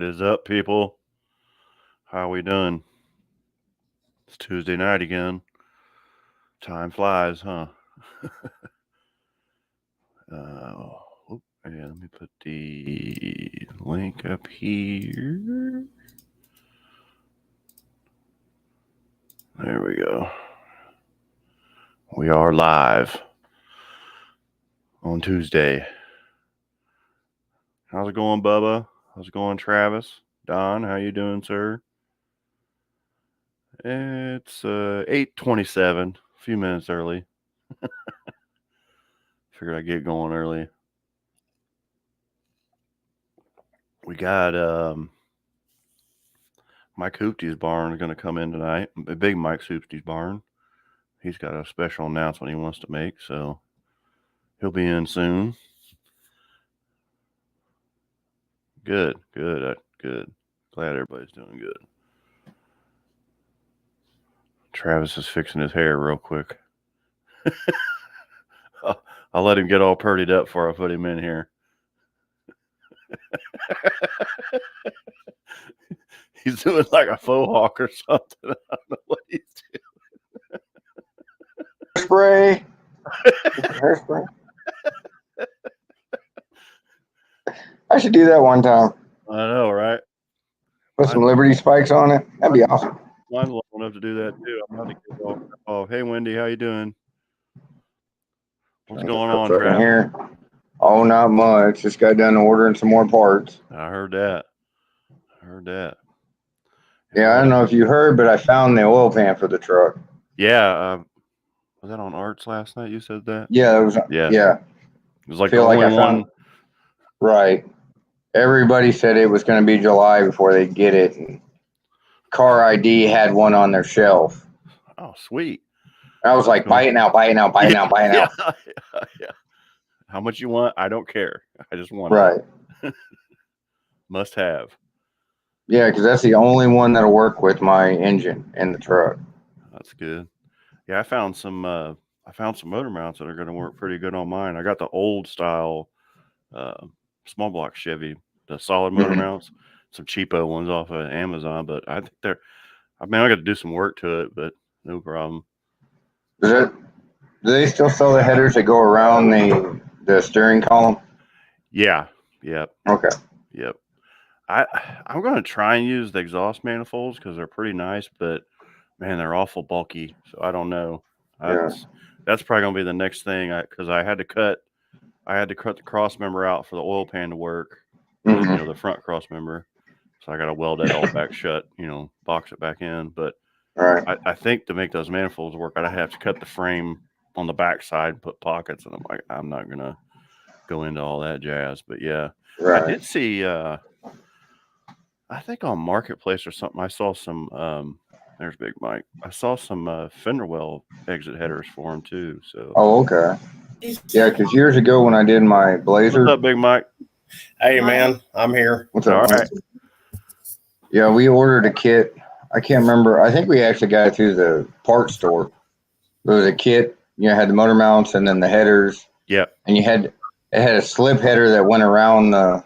What is up, people? How we doing? It's Tuesday night again. Time flies, huh? Yeah, let me put the link up here. There we go. We are live on Tuesday. How's it going, Bubba? How's it going, Travis? Don, how you doing, sir? It's 8:27, a few minutes early. Figured I'd get going early. We got Mike Hoopty's barn is going to come in tonight. Big Mike Hoopty's barn. He's got a special announcement he wants to make, so he'll be in soon. Good. Glad everybody's doing good. Travis is fixing his hair real quick. I'll let him get all purdied up before I put him in here. He's doing like a faux hawk or something. I don't know what he's doing. Spray. Hairspray. I should do that one time. I know, right? Put some Liberty spikes on it. That'd be awesome. I'm long enough to do that too. I'm about to get off. Hey, Wendy, how you doing? What's going on, Travis? Here. Oh, not much. Just got done ordering some more parts. I heard that. Yeah, I don't know if you heard, but I found the oil pan for the truck. Yeah. Was that on Arts last night? You said that? Yeah, it was. Yeah. It was like the only one. Right. Everybody said it was going to be July before they get it. And Car ID had one on their shelf. Oh, sweet. I was like, buy it now. Yeah. How much you want? I don't care. I just want it. Right. Must have. Yeah, because that's the only one that'll work with my engine in the truck. That's good. Yeah, I found some motor mounts that are going to work pretty good on mine. I got the old style small block Chevy, the solid motor mounts, some cheapo ones off of Amazon, but I think I got to do some work to it, but no problem. Do they still sell the headers that go around the steering column? Yeah. Yep. Okay. Yep. I'm going to try and use the exhaust manifolds because they're pretty nice, but man, they're awful bulky. So I don't know. That's probably going to be the next thing because I had to cut the cross member out for the oil pan to work. The front cross member. So I got to weld it all back shut. Box it back in. But I think to make those manifolds work, I'd have to cut the frame on the back side and put pockets. And I'm not going to go into all that jazz. But yeah, I did see. I think on Marketplace or something, I saw some. There's Big Mike. I saw some fender well exit headers for him too. So. Oh, okay. Yeah, because years ago when I did my Blazer. What's up, Big Mike? Hey, man, I'm here. What's up? All right. Yeah, we ordered a kit. I can't remember. I think we actually got it through the parts store. It was a kit. Had the motor mounts and then the headers. Yep. And it had a slip header that went around the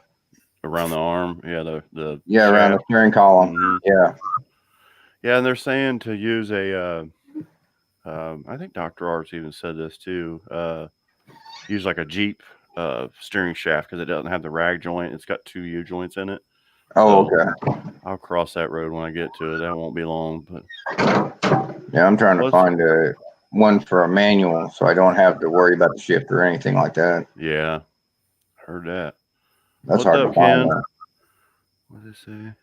arm. Yeah, the around the steering column. Mm-hmm. Yeah. Yeah, and they're saying to use a. I think Dr. Arts even said this too. Use like a Jeep steering shaft because it doesn't have the rag joint. It's got 2 U joints in it. Oh, okay. I'll cross that road when I get to it. That won't be long. But yeah, I'm trying to find one for a manual so I don't have to worry about the shift or anything like that. Yeah, heard that. That's hard to find. What did it say?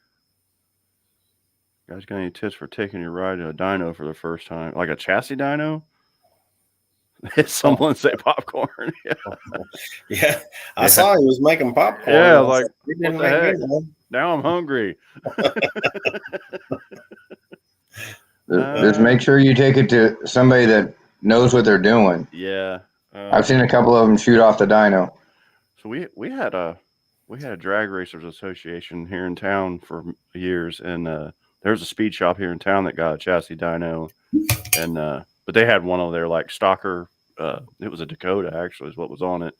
Guys got any tips for taking your ride to a dyno for the first time? Like a chassis dyno? Someone say popcorn. Yeah. I saw he was making popcorn. Yeah, like, what the heck? Now I'm hungry. Just make sure you take it to somebody that knows what they're doing. Yeah. I've seen a couple of them shoot off the dyno. So we had a drag racers association here in town for years, and there's a speed shop here in town that got a chassis dyno, and but they had one of their like stocker. It was a Dakota actually is what was on it,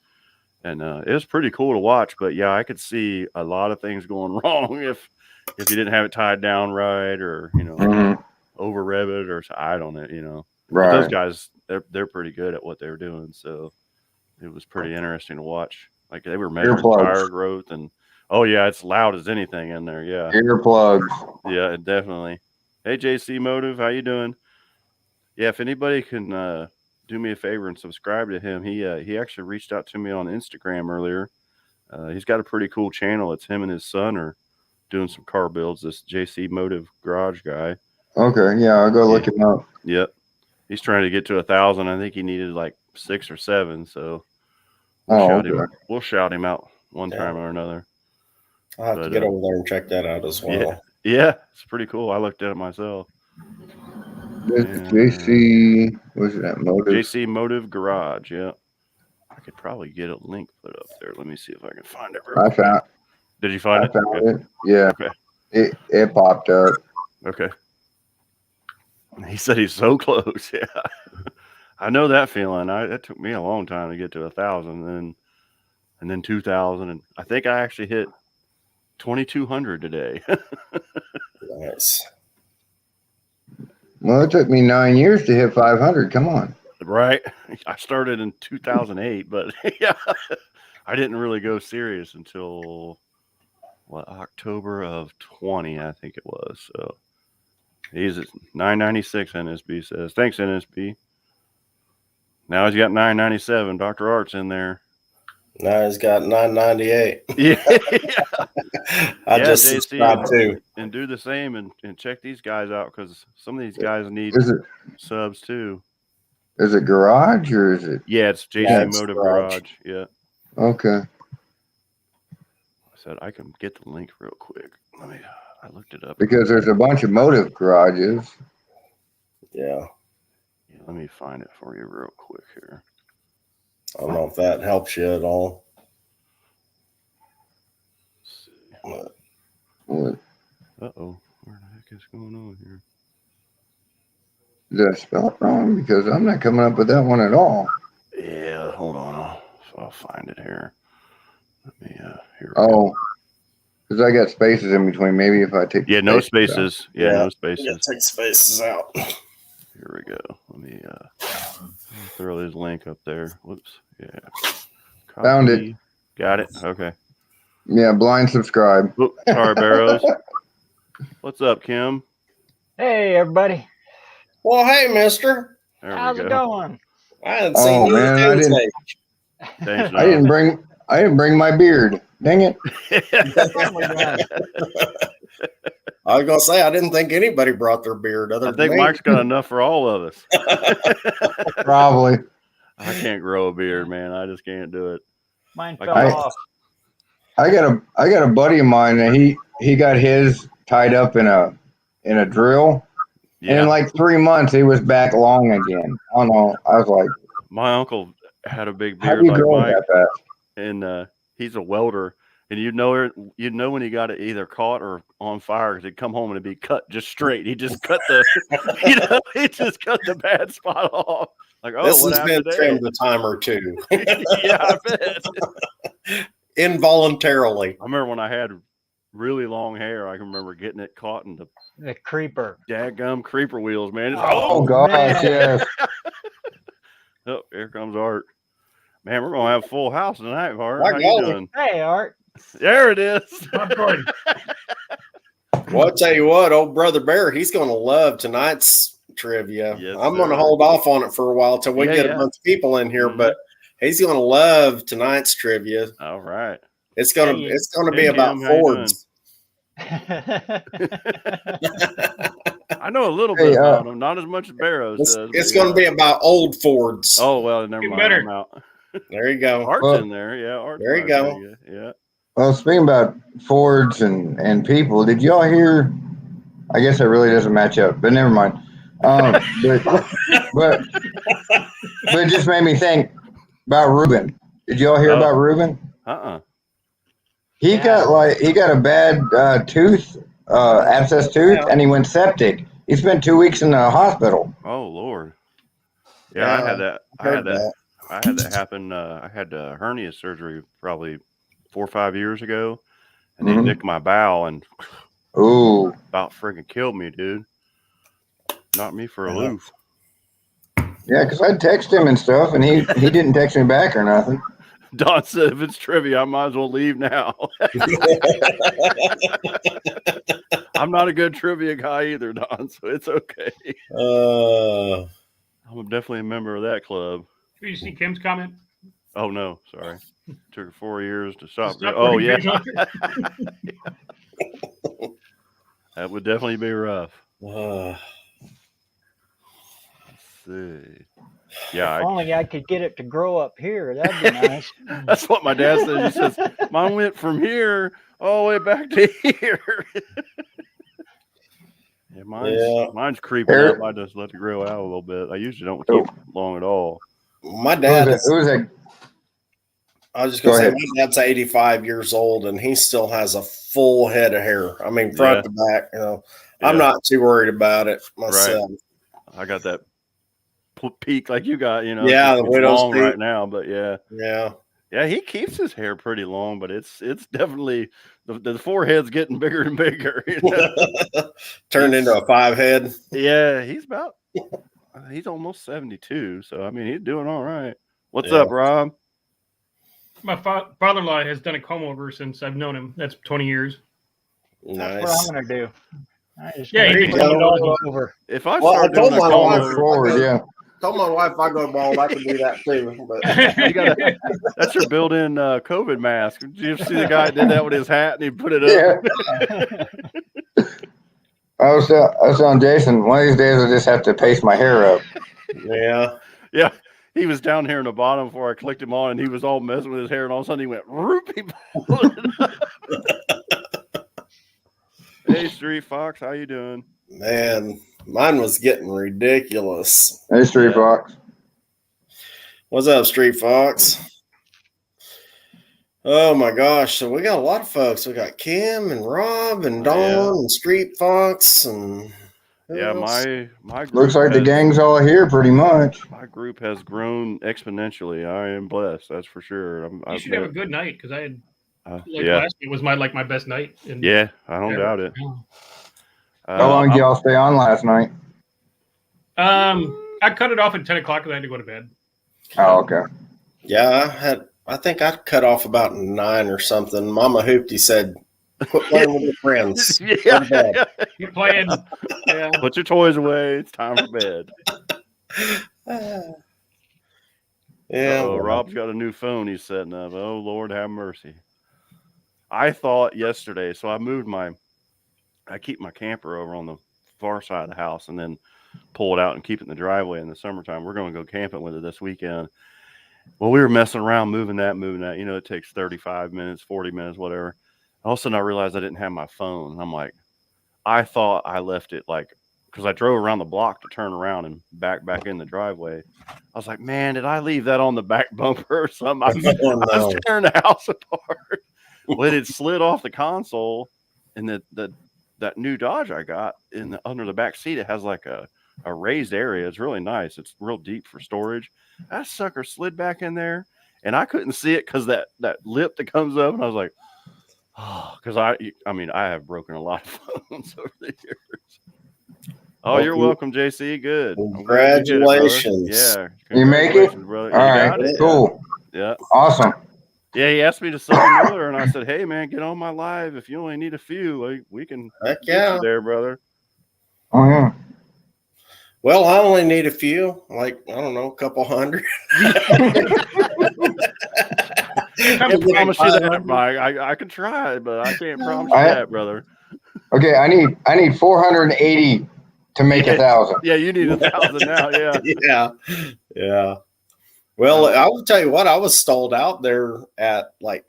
And it was pretty cool to watch. But yeah, I could see a lot of things going wrong if you didn't have it tied down right, or over rev it, or I don't know. Right. But those guys, they're pretty good at what they were doing. So it was pretty interesting to watch. Like they were measuring tire growth, and oh yeah, it's loud as anything in there. Yeah, earplugs. Yeah, definitely. Hey JC Motive, how you doing? Yeah, if anybody can do me a favor and subscribe to him, he actually reached out to me on Instagram earlier. He's got a pretty cool channel. It's him and his son are doing some car builds. This JC Motive Garage guy. Okay, yeah, I'll go look him up. Yep, he's trying to get to 1,000. I think he needed like 6 or 7. So we'll shout him out one time or another. I'll have to get over there and check that out as well. Yeah, it's pretty cool. I looked at it myself. JC, what's that? Motive? JC Motive Garage. Yeah, I could probably get a link put up there. Let me see if I can find it. I found. Did you find it? Found it. Yeah. Okay. It popped up. Okay. He said he's so close. Yeah, I know that feeling. That took me a long time to get to 1,000, and then 2,000, and I think I actually hit 2,200 today. Nice. Well, it took me 9 years to hit 500. Come on. Right. I started in 2008, but yeah, I didn't really go serious until October of 20, I think it was. So he's at 996. NSB says, thanks NSB. Now he's got 997. Dr. Art's in there. Now he's got 998. Yeah. I just subscribed too. And do the same and check these guys out, because some of these guys need subs too. Is it Garage or is it? Yeah, it's JC Motive Garage. Yeah. Okay. I said I can get the link real quick. I looked it up. Because there's a bunch of Motive garages. Yeah. Let me find it for you real quick here. I don't know if that helps you at all. What? Uh-oh. Where the heck is going on here? Did I spell it wrong? Because I'm not coming up with that one at all. Yeah, hold on. I'll find it here. Let me, here. Oh, because I got spaces in between. Maybe if I take no spaces. Yeah, no spaces. Yeah, take spaces out. Here we go. Let me throw this link up there. Whoops. Yeah. Copy. Found it. Got it. Okay. Yeah, blind subscribe. Oops, sorry, Barrows. What's up, Kim? Hey, everybody. Well, hey, mister. How's it going? I hadn't seen you. Man, Thanks, I didn't bring my beard. Dang it. I was gonna say I didn't think anybody brought their beard. I think Mike's got enough for all of us. Probably. I can't grow a beard, man. I just can't do it. Mine fell off. I got a buddy of mine, and he got his tied up in a drill. Yeah. And in like 3 months, he was back long again. I don't know. I was like, my uncle had a big beard like Mike, and he's a welder. And you'd know when he got it either caught or on fire, because he'd come home and it'd be cut just straight. He just cut he just cut the bad spot off. Like, oh, this what has been today? trimmed a time or two. Yeah, I bet. Involuntarily. I remember when I had really long hair, I can remember getting it caught in the creeper. Dadgum creeper wheels, man. Oh gosh, yes. Oh, here comes Art. Man, we're gonna have a full house tonight, Art. How you doing? Hey, Art. There it is. Well, I'll tell you what, old brother Bear, he's gonna love tonight's trivia. Yes, I'm gonna hold off on it for a while till we get a bunch of people in here, but he's gonna love tonight's trivia. All right. It's gonna be about Fords. I know a little bit about them, not as much as Barrows does. It's going to be about old Fords. Oh, well, never mind. I'm out. There you go. Art's in there. Yeah, Art's there you go. Yeah. Well, speaking about Fords and people, did y'all hear? I guess that really doesn't match up, but never mind. But it just made me think about Ruben. Did y'all hear about Ruben? He got a bad tooth, abscess tooth, and he went septic. He spent 2 weeks in the hospital. Oh Lord. Yeah, I had that. I had that happen. I had hernia surgery probably 4 or 5 years ago, and they nicked my bowel and about freaking killed me, dude. Knocked me for a loop. Yeah, because I'd text him and stuff, and he didn't text me back or nothing. Don said, if it's trivia, I might as well leave now. I'm not a good trivia guy either, Don, so it's okay. I'm definitely a member of that club. Did you see Kim's comment? Oh, no, sorry. Took her 4 years to stop. Oh, yeah. That would definitely be rough. Let's see. Yeah. If only I could get it to grow up here. That'd be nice. That's what my dad said. He says, mine went from here all the way back to here. Yeah, mine's creeping up. I just let it grow out a little bit. I usually don't keep long at all. My dad I was just going to say, my dad's 85 years old, and he still has a full head of hair. I mean, front to back. You know, I'm not too worried about it myself. Right. I got that peak like you got, you know. Yeah, the widow's long peak right now, but yeah. Yeah, he keeps his hair pretty long, but it's definitely the forehead's getting bigger and bigger. You know? Turned into a 5 head. Yeah, he's almost 72, so I mean he's doing all right. What's up, Rob? My father-in-law has done a comb over since I've known him. That's 20 years. Nice. That's what I'm gonna do. He can do it all over. If I start doing a comb over, told my wife if I go bald, I can do that too. But that's your built-in COVID mask. Did you see the guy that did that with his hat and he put it up? Yeah. I was telling Jason, one of these days I just have to paste my hair up. Yeah. He was down here in the bottom before I clicked him on, and he was all messing with his hair, and all of a sudden he went, Hey, Street Fox, how you doing? Man, mine was getting ridiculous. Hey, Street Fox. What's up, Street Fox? Oh my gosh! So we got a lot of folks. We got Kim and Rob and Dawn and Street Fox and my group looks like the gang's all here pretty much. My group has grown exponentially. I am blessed, that's for sure. You should have a good night because I had last night was my best night. I don't doubt it. How long did y'all stay on last night? I cut it off at 10 o'clock because I had to go to bed. Oh, okay. Yeah, I think I cut off about 9 or something. Mama Hoopty said, quit playing with your friends. You're playing. Yeah. Put your toys away. It's time for bed. Rob's got a new phone he's setting up. Oh, Lord have mercy. I thought yesterday, so I keep my camper over on the far side of the house and then pull it out and keep it in the driveway in the summertime. We're going to go camping with it this weekend. Well, we were messing around, moving that. You know, it takes 35 minutes, 40 minutes, whatever. All of a sudden, I realized I didn't have my phone. I'm like, I thought I left it because I drove around the block to turn around and back in the driveway. I was like, man, did I leave that on the back bumper or something? I was tearing the house apart. Well, it had slid off the console, and that new Dodge I got under the back seat, it has like a raised area. It's really nice. It's real deep for storage. That sucker slid back in there, and I couldn't see it because that lip that comes up, and I was like, oh, because I mean, I have broken a lot of phones over the years. Oh, you're welcome, JC. Good. Congratulations. You make it? Brother. All right. Cool. Yeah. Awesome. Yeah, he asked me to sub him earlier, and I said, hey, man, get on my live. If you only need a few, we can get you there, brother. Oh, yeah. Well, I only need a few, I don't know, a couple hundred. I can't promise you that, Mike. I can try, but I can't promise you that, brother. Okay, I need 480 to make 1,000. Yeah, you need 1,000 now. Yeah. Well, I will tell you what, I was stalled out there at like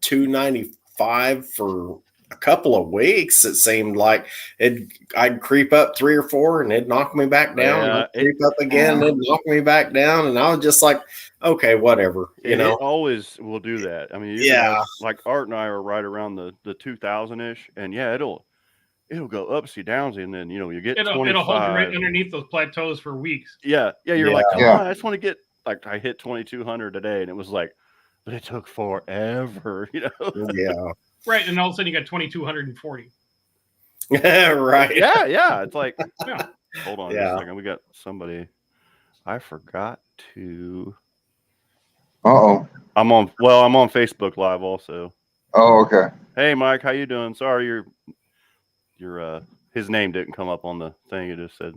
295 for a couple of weeks. It seemed like I'd creep up 3 or 4 and it'd knock me back down. I'd creep up again and it'd knock me back down. And I was just like, okay, whatever. You know, it always will do that. I mean, like Art and I are right around the 2,000-ish, and it'll go upsy downsy, and then you get 25. It'll hold you right underneath those plateaus for weeks. Yeah, you're like, come on, I just want to get like I hit 2,200 today, and it was like, but it took forever, you know. Yeah. Right, and all of a sudden you got 2,240. Right. Yeah. It's like, Yeah. hold on just a second. We got somebody. I forgot to. Uh-oh. I'm on Facebook Live also. Oh, okay. Hey, Mike, how you doing? Sorry, your his name didn't come up on the thing. It just said,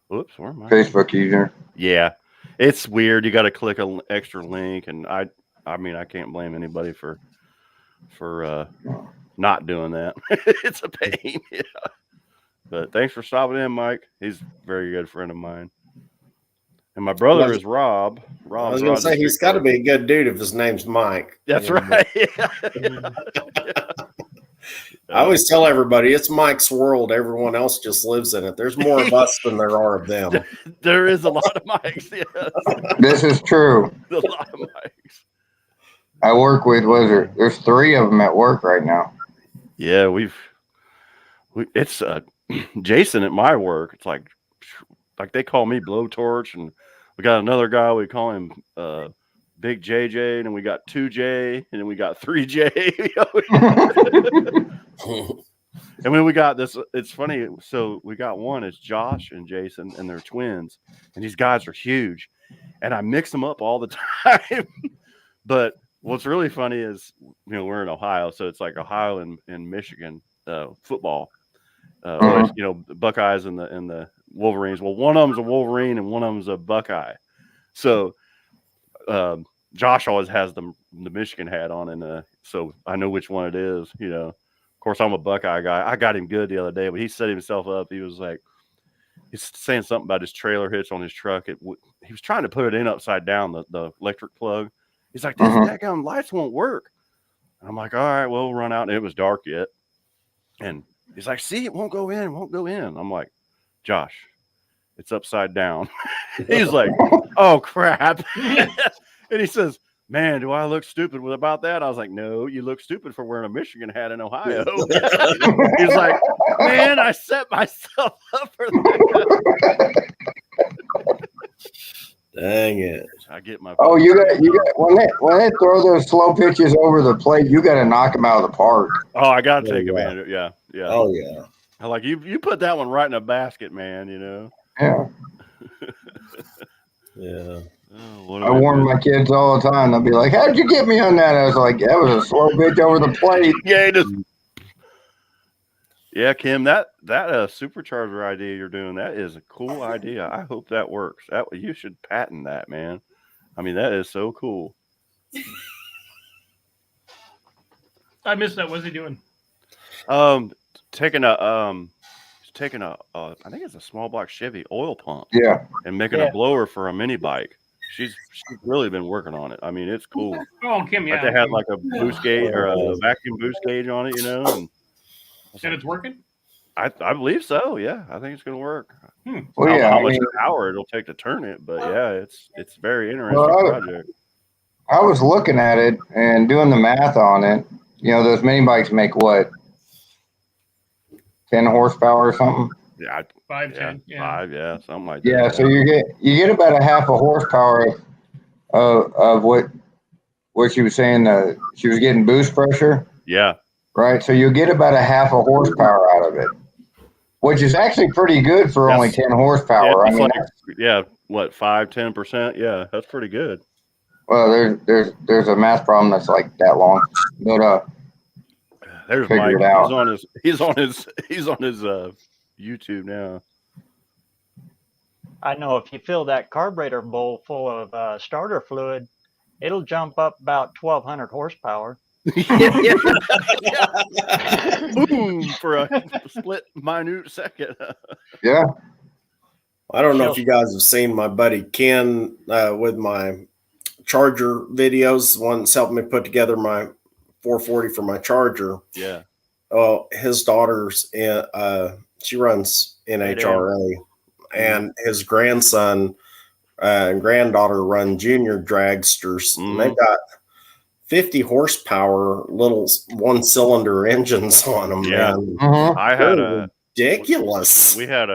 "Whoops, where am I?" Facebook user. Yeah, it's weird. You got to click an extra link, and I mean, I can't blame anybody for not doing that. It's a pain. Yeah. But thanks for stopping in, Mike. He's a very good friend of mine. And my brother is Rob. I was going to say, he's got to be a good dude if his name's Mike. That's right. Yeah. I always tell everybody, it's Mike's world. Everyone else just lives in it. There's more of us than there are of them. There is a lot of Mikes. Yes. This is true. A lot of Mikes. I work with, there's 3 of them at work right now. Yeah, it's Jason at my work. It's like they call me Blowtorch, and we got another guy, we call him Big JJ, and then we got 2J, and then we got 3J. And then we got this, it's funny, so we got one, it's Josh and Jason, and they're twins, and these guys are huge, and I mix them up all the time. But what's really funny is, we're in Ohio, so it's like Ohio and Michigan football. Always, Buckeyes and the Wolverines. Well, one of them's a Wolverine and one of them's a Buckeye. So Josh always has the Michigan hat on, and so I know which one it is. Of course, I'm a Buckeye guy. I got him good the other day, but he set himself up. He was like, he's saying something about his trailer hitch on his truck. He was trying to put it in upside down, the electric plug. He's like, this daggone lights won't work. And I'm like, all right, well, we'll run out. And it was dark yet. And he's like, see, it won't go in. I'm like, Josh, it's upside down. He's like, oh, crap. And he says, man, do I look stupid about that? I was like, no, you look stupid for wearing a Michigan hat in Ohio. He's like, man, I set myself up for that. Dang it. I get my. Oh, you got when they throw those slow pitches over the plate, you got to knock them out of the park. Oh, I got to take advantage. Yeah. Oh yeah. I like you put that one right in a basket, man. Yeah. Yeah. Oh, I warn my kids all the time. They'll be like, "How'd you get me on that?" I was like, "That was a slow pitch over the plate." Yeah, Kim, that supercharger idea you're doing, that is a cool idea. I hope that works. You should patent that, man. I mean, that is so cool. I missed that. What's he doing? Taking a I think it's a small block Chevy oil pump. Yeah. And making a blower for a mini bike. She's really been working on it. I mean, it's cool. Oh, Kim, yeah. Like they had like a boost gauge or a vacuum boost gauge on it, and it's working? I believe so. Yeah, I think it's going to work. Well, yeah, how much power it'll take to turn it, but yeah, it's very interesting project. I was looking at it and doing the math on it. Those mini bikes make what, 10 horsepower or something? Yeah, 5, 10, yeah. 5, yeah, something like that. Yeah, so you get about a half a horsepower of what she was saying. She was getting boost pressure. Yeah. Right, so you get about a half a horsepower out of it, which is actually pretty good for only 10 horsepower. Yeah, I mean, what, 5-10%? Yeah, that's pretty good. Well, there's a math problem that's like that long, but there's Mike. He's on his YouTube now. I know if you fill that carburetor bowl full of starter fluid, it'll jump up about 1,200 horsepower. Boom, for a split minute second. Yeah. I don't know if you guys have seen my buddy Ken with my charger videos. One that's helping me put together my 440 for my charger. Yeah. Oh, his daughter's she runs NHRA, and his grandson and granddaughter run junior dragsters. And they've got 50 horsepower little 1-cylinder engines on them. Yeah. Man. I had ridiculous. We had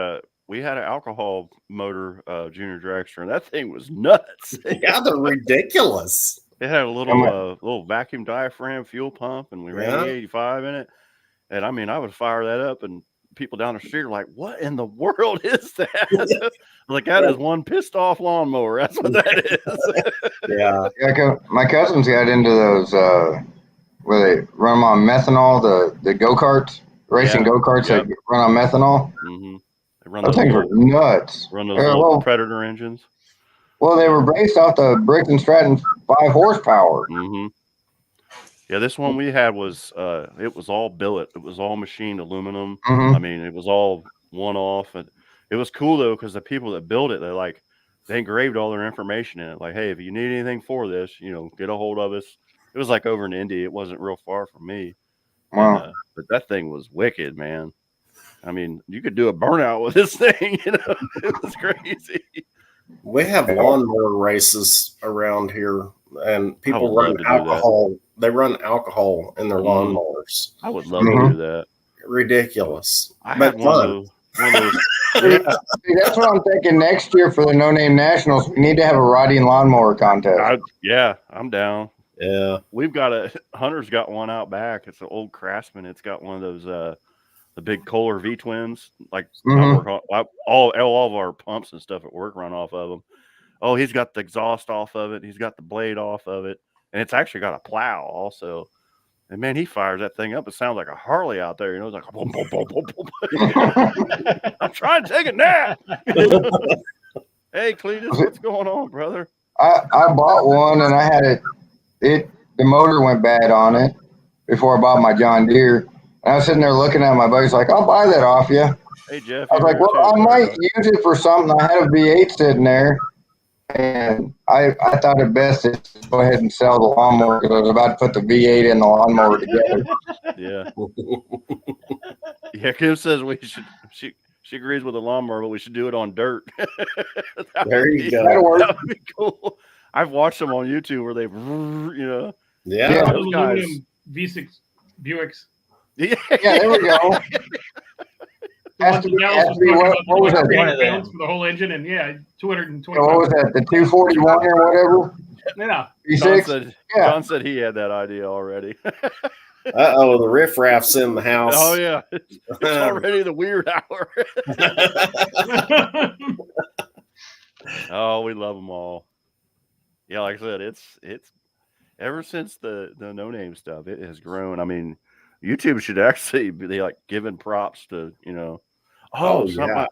we had an alcohol motor junior dragster, and that thing was nuts. Yeah, they're ridiculous. It had a little vacuum diaphragm fuel pump, and we ran the 85 in it. And I mean, I would fire that up, and people down the street are like, "What in the world is that?" Like, that is one pissed off lawnmower. That's what that is. Yeah. My cousins got into those where they run them on methanol, the go-karts, racing go-karts that run on methanol. Mm-hmm. They run those things were nuts. Run those little Predator engines. Well, they were based off the Briggs and Stratton 5 horsepower. Mm-hmm. Yeah, this one we had was it was all billet. It was all machined aluminum. Mm-hmm. I mean, it was all one off, and it was cool though because the people that built it, they engraved all their information in it. Like, hey, if you need anything for this, get a hold of us. It was like over in Indy. It wasn't real far from me. Wow. And, but that thing was wicked, man. I mean, you could do a burnout with this thing. It was crazy. We have lawnmower races around here, and people run alcohol. They run alcohol in their lawnmowers. I would love to do that. Ridiculous. I had one of those. See, that's what I'm thinking next year for the No Name Nationals. We need to have a riding lawnmower contest. I'm down. Yeah. We've got Hunter's got one out back. It's an old Craftsman. It's got one of those the big Kohler V twins. Like I work on all of our pumps and stuff at work run off of them. Oh, he's got the exhaust off of it. He's got the blade off of it, and it's actually got a plow also. And man, he fires that thing up. It sounds like a Harley out there. It's like boom, boom, boom, boom, boom. I'm trying to take a nap. Hey, Cletus, what's going on, brother? I bought one and I had the motor went bad on it before I bought my John Deere. And I was sitting there looking at my buddy's like, I'll buy that off you. Hey, Jeff. I was like, well, I might use it for something. I had a V8 sitting there. And I thought it best to go ahead and sell the lawnmower because I was about to put the V8 and the lawnmower together. Yeah. Yeah, Kim says we should. She agrees with the lawnmower, but we should do it on dirt. There you go. That would be cool. I've watched them on YouTube where they've, Yeah. those guys. V6 Buicks. Yeah, there we go. Has to be what was that? Pounds for the whole engine, and 220. What was that? The 241 or whatever? Yeah. V6? John said he had that idea already. Uh-oh, the riffraff's in the house. Oh, yeah. It's already the weird hour. Oh, we love them all. Yeah, like I said, it's ever since the no name stuff, it has grown. I mean, YouTube should actually be like giving props to,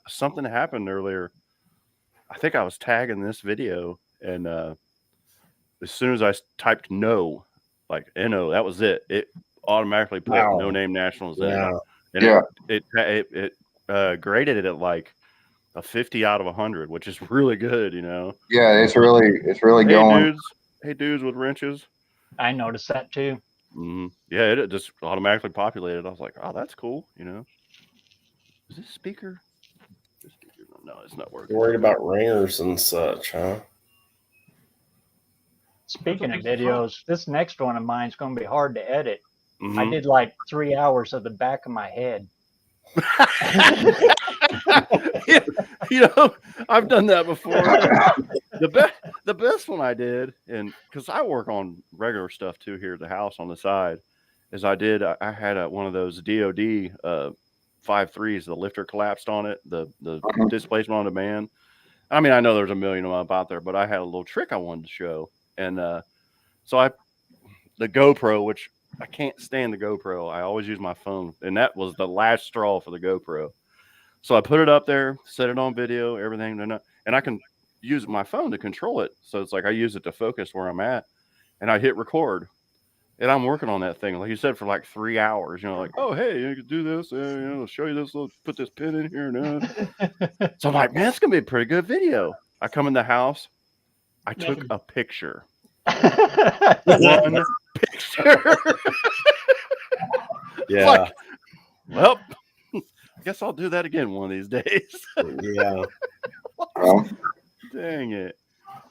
something happened earlier. I think I was tagging this video, and as soon as I typed no, like NO, that was it. It automatically put No Name Nationals in. Yeah. And it graded it at like a 50 out of 100, which is really good, Yeah, it's really going. Hey dudes with wrenches. I noticed that too. Mm-hmm. Yeah, it just automatically populated. I was like, oh, that's cool, Is this speaker? No, it's not working. Worried about ringers and such, huh? Speaking of videos, this next one of mine is going to be hard to edit. Mm-hmm. I did like 3 hours of the back of my head. I've done that before. The best one I did, and because I work on regular stuff too here at the house on the side, is I had one of those DOD 5.3s. The lifter collapsed on it. The displacement on demand. I mean, I know there's a million of them out there, but I had a little trick I wanted to show, and so the GoPro, which I can't stand the GoPro. I always use my phone, and that was the last straw for the GoPro. So I put it up there, set it on video, everything, and I can use my phone to control it. So it's like I use it to focus where I'm at, and I hit record, and I'm working on that thing, like you said, for like 3 hours. Like, oh hey, you can do this, I'll show you this. Put this pin in here, So I'm like, man, it's gonna be a pretty good video. I come in the house, I took a picture. One picture. Yeah. Like, well, I guess I'll do that again one of these days. Yeah. Dang it.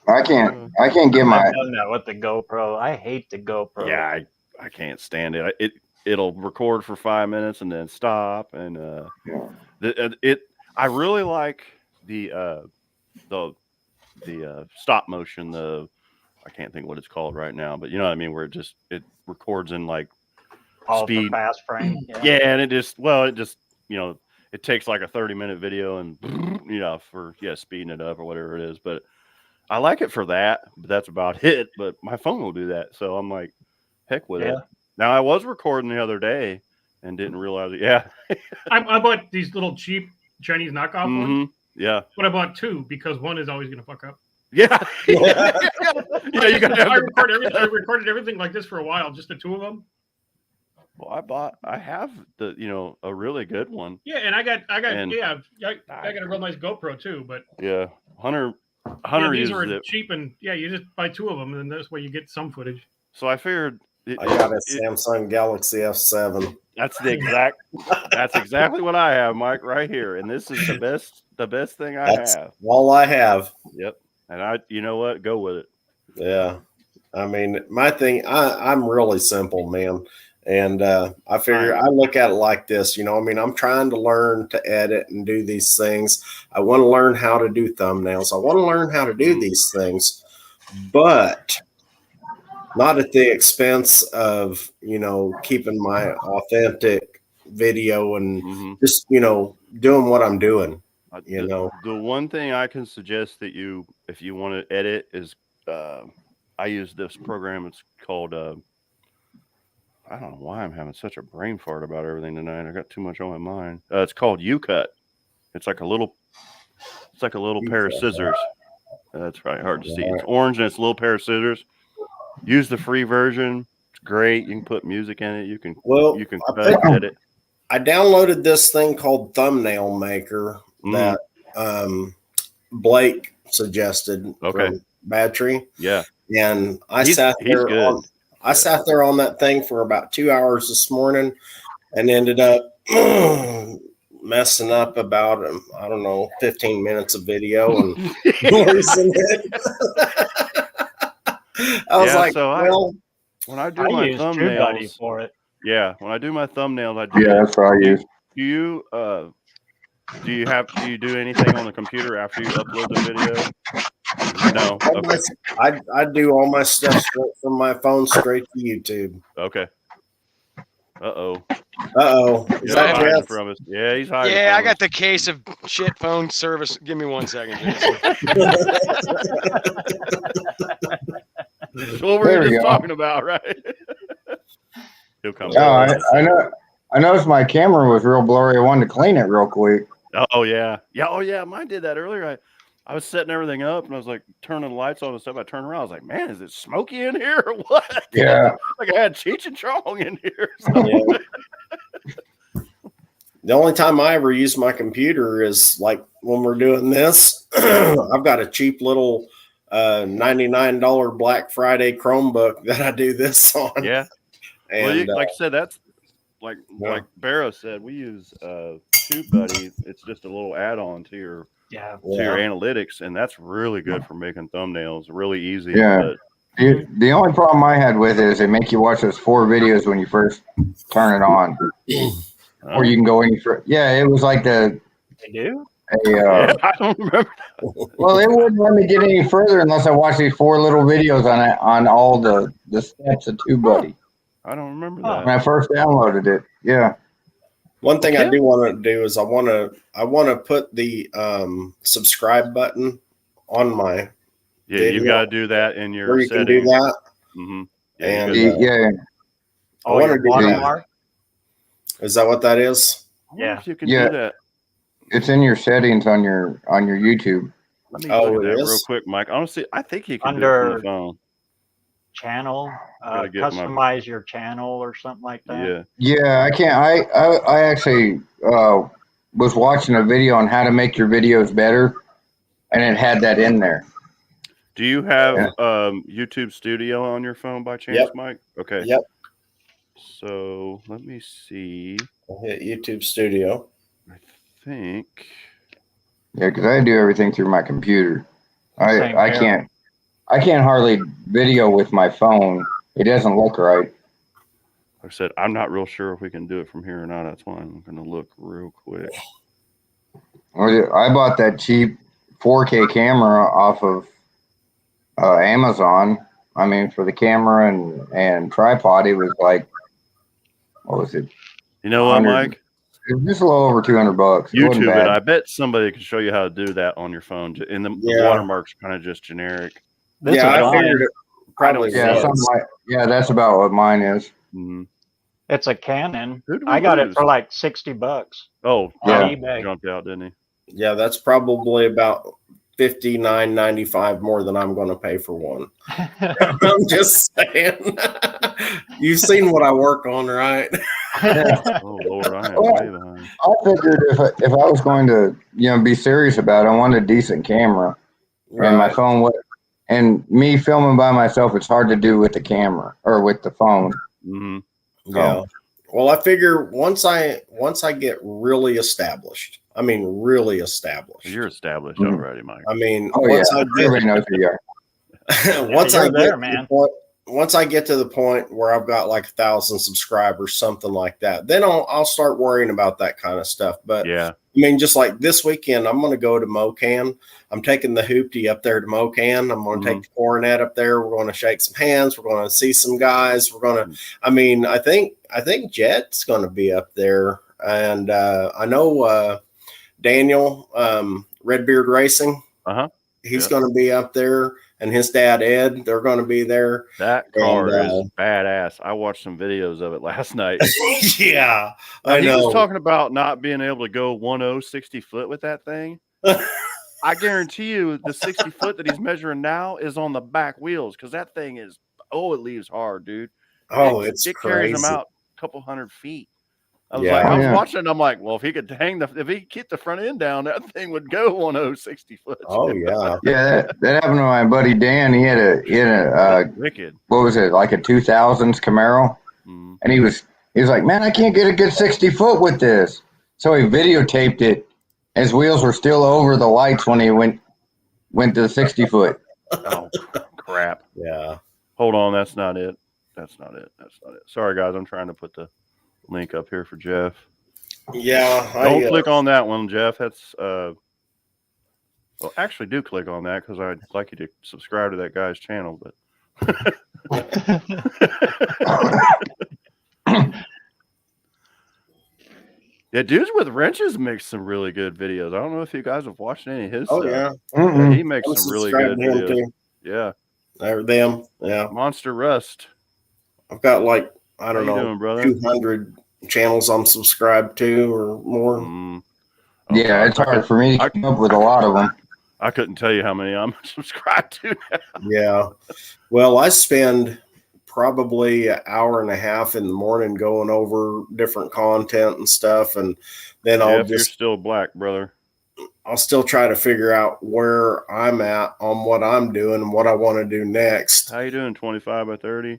I can't get my. I've done that with the GoPro. I hate the GoPro. Yeah, I can't stand it. It'll record for 5 minutes and then stop, and I really like the stop motion. I can't think what it's called right now, but you know what I mean, where it records in like speed, fast frame. Yeah, and it just it takes like a 30-minute video and for speeding it up or whatever it is. But I like it for that, but that's about it. But my phone will do that, so I'm like, heck with it. Now I was recording the other day and didn't realize it. Yeah, I bought these little cheap Chinese knockoff ones. Yeah, but I bought two because one is always going to fuck up. Yeah, you got to. I recorded everything like this for a while, just the two of them. Well, I have a really good one. Yeah, and I got a real nice GoPro too. But yeah, Hunter these are cheap, and you just buy two of them, and this way you get some footage. So I figured I got a Samsung Galaxy F7. That's exactly what I have, Mike, right here, and this is the best thing I have. All I have. Yep, and you know what? Go with it. Yeah, I mean, my thing, I'm really simple, man. And I figure I look at it like this, I'm trying to learn to edit and do these things. I want to learn how to do thumbnails. I want to learn how to do these things, but not at the expense of, keeping my authentic video and just, doing what I'm doing. The one thing I can suggest that if you want to edit is I use this program. It's called I don't know why I'm having such a brain fart about everything tonight. I got too much on my mind. It's called UCut. It's like a little pair of scissors. That's right. Hard to see. It's orange and it's a little pair of scissors. Use the free version. It's great. You can put music in it. You can cut and edit. I downloaded this thing called Thumbnail Maker that Blake suggested from Battery. Yeah. And I sat there on that thing for about 2 hours this morning and ended up messing up about, 15 minutes of video and losing it. I was like, when I do my thumbnails for it. Yeah, when I do my thumbnails, that's what I use. Do you do anything on the computer after you upload the video? No. Okay. I do all my stuff straight from my phone straight to YouTube. Okay. Uh-oh. Is that Jeff? From us? Yeah, he's hiding. Yeah, I got the case of shit phone service. Give me 1 second. That's what we're just talking about, right? He'll come. I noticed my camera was real blurry. I wanted to clean it real quick. Oh yeah. Mine did that earlier. I was setting everything up and I was like turning the lights on and stuff. I turned around. I was like, man, is it smoky in here or what? Yeah. Like I had Cheech and Chong in here. The only time I ever use my computer is like when we're doing this. I've got a cheap little $99 Black Friday Chromebook that I do this on. Yeah. And like I said, that's like Barrow said, we use TubeBuddy. It's just a little add-on to your analytics, and that's really good for making thumbnails. Really easy. Yeah. The only problem I had with it is they make you watch those 4 videos when you first turn it on, or you can go any further. Yeah, it was like They do. I don't remember. Well, it wouldn't let me get any further unless I watched these 4 little videos on all the steps of TubeBuddy. I don't remember that. When I first downloaded it. Yeah. One thing I do want to do is I want to put the subscribe button on my video. You got to do that in your settings. Can do that. Mm-hmm. I want to do that. Is that what that is? Yeah, you can do that. It's in your settings on your YouTube. Let me look at that real quick, Mike. Honestly, I think you can do it from the phone. Channel, customize your channel or something like that. Yeah, I can't. I actually was watching a video on how to make your videos better, and it had that in there. Do you have YouTube Studio on your phone by chance, Mike? Okay. Yep. So let me see. I'll hit YouTube Studio. I think. Yeah, because I do everything through my computer. I can't hardly video with my phone. It doesn't look right. Like I said, I'm not real sure if we can do it from here or not. That's why I'm going to look real quick. I bought that cheap 4K camera off of Amazon. I mean, for the camera and tripod, it was like, what was it? You know what, Mike? It was just a little over $200. YouTube it. I bet somebody can show you how to do that on your phone. And the watermark's kind of just generic. I figured it probably. Yeah, that's about what mine is. Mm-hmm. It's a Canon. I got it for like $60. Oh, yeah, he jumped out, didn't he? Yeah, that's probably about $59.95 more than I'm going to pay for one. I'm just saying. You've seen what I work on, right? Oh Lord, I am way behind. I figured if I was going to be serious about it, I wanted a decent camera, and my phone would. And me filming by myself, it's hard to do with the camera or with the phone. Mm-hmm. Yeah. Well, I figure once I get really established. I mean, really established. You're established already, Mike. I mean, everybody knows who you are. Once I get to the point where I've got like 1,000 subscribers, something like that, then I'll start worrying about that kind of stuff. But yeah, I mean, just like this weekend, I'm going to go to Mocan. I'm taking the hoopty up there to Mocan. I'm going to take the coronet up there. We're going to shake some hands. We're going to see some guys. We're going to. I mean, I think Jet's going to be up there, and I know Daniel Redbeard Racing. He's going to be up there. And his dad, Ed, they're going to be there. That car is badass. I watched some videos of it last night. Yeah, I know. He was talking about not being able to go 1.0 60 foot with that thing. I guarantee you the 60 foot that he's measuring now is on the back wheels because that thing is, it leaves hard, dude. It crazy. Carries him out a couple hundred feet. I was watching it, I'm like, well, if he could if he keep the front end down, that thing would go 1.0 60 foot. Oh yeah. Yeah, that happened to my buddy Dan. He had a wicked. What was it, like a 2000s Camaro? Mm. And he was like, man, I can't get a good 60 foot with this. So he videotaped it. His wheels were still over the lights when he went to the 60 foot. Oh crap. Yeah. Hold on, that's not it. Sorry guys, I'm trying to put the link up here for Jeff. Yeah. Don't click on that one, Jeff. That's well, actually do click on that because I'd like you to subscribe to that guy's channel, but yeah, Dudes with Wrenches makes some really good videos. I don't know if you guys have watched any of his stuff. Yeah, he makes some really good videos. Too. Yeah. Them. Yeah. Monster Rust. I've got like I don't know, doing, brother? 200 channels I'm subscribed to or more. Yeah, it's hard for me to come up with a lot of them. I couldn't tell you how many I'm subscribed to now. Yeah. Well, I spend probably an hour and a half in the morning going over different content and stuff. And then you're still black, brother. I'll still try to figure out where I'm at on what I'm doing and what I want to do next. How you doing, 25 by 30?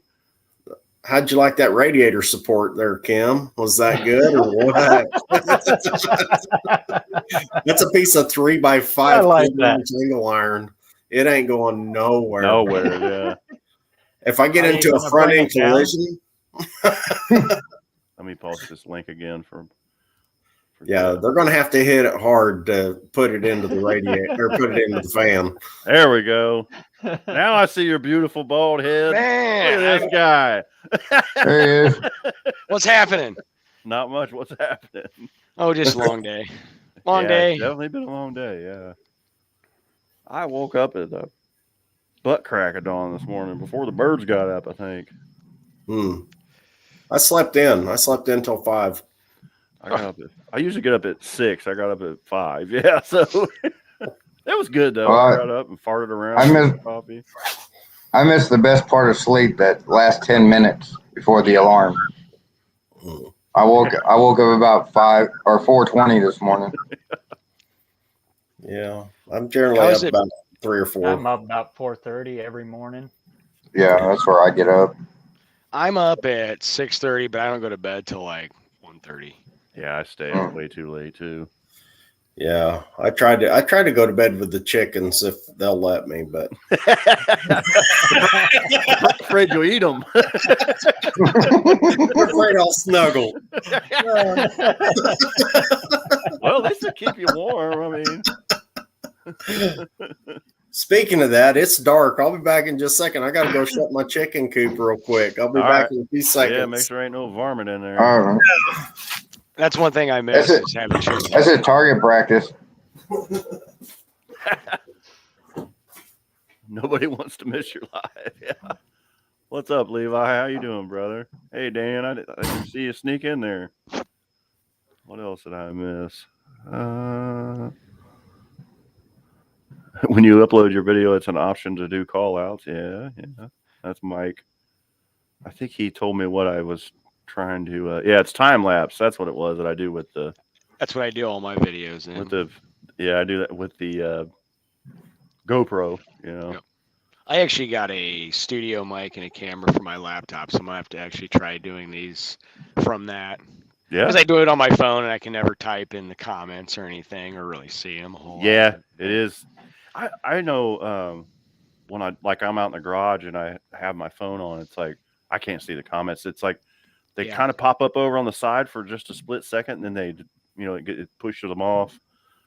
How'd you like that radiator support there, Kim? Was that good or what? That's a piece of 3x5 single iron. It ain't going nowhere. Yeah. If I get into a front end collision, let me post this link again for yeah, they're going to have to hit it hard to put it into the radiator or put it into the fan. There we go. Now I see your beautiful bald head. Man, look at this guy. There he is. What's happening? Not much. What's happening? Oh, just a long day. Long day. Definitely been a long day. Yeah. I woke up at the butt crack of dawn this morning before the birds got up, I think. I slept in. I slept in till 5. I usually get up at 6. I got up at 5. Yeah, so it was good though. I got up and farted around. Coffee. I missed the best part of sleep, that last 10 minutes before the alarm. I woke up about 5 or 4:20 this morning. Yeah, I'm generally up about 3 or 4. I'm up about 4:30 every morning. Yeah, that's where I get up. I'm up at 6:30, but I don't go to bed till like 1:30. Yeah, I stay up way too late too. Yeah, I tried to go to bed with the chickens if they'll let me, but afraid you'll eat them. They're afraid I'll snuggle. Well, this will keep you warm. I mean. Speaking of that, it's dark. I'll be back in just a second. I got to go shut my chicken coop real quick. I'll be back in a few seconds. Yeah, make sure ain't no varmint in there. That's one thing I miss is having chicken. That's a target practice. Nobody wants to miss your live. Yeah. What's up, Levi? How you doing, brother? Hey, Dan, I didn't see you sneak in there. What else did I miss? When you upload your video, it's an option to do call outs. Yeah. That's Mike. I think he told me what I was trying to. It's time lapse. That's what it was that I do with the. That's what I do all my videos in. I do that with the GoPro. Yep. I actually got a studio mic and a camera for my laptop, so I'm gonna have to actually try doing these from that. Yeah. Because I do it on my phone and I can never type in the comments or anything or really see them a whole lot. Yeah, it is. I know when I'm out in the garage and I have my phone on, it's like I can't see the comments. It's like they kind of pop up over on the side for just a split second, and then it pushes them off.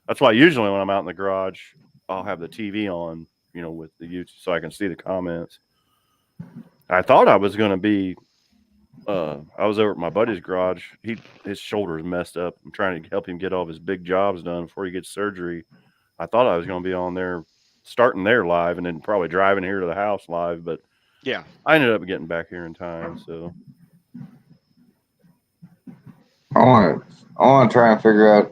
That's why usually when I'm out in the garage, I'll have the TV on, with the YouTube so I can see the comments. I thought I was going to be. I was over at my buddy's garage. His shoulder's messed up. I'm trying to help him get all of his big jobs done before he gets surgery. I thought I was going to be on there, starting there live, and then probably driving here to the house live. But yeah, I ended up getting back here in time. So I want to try and figure out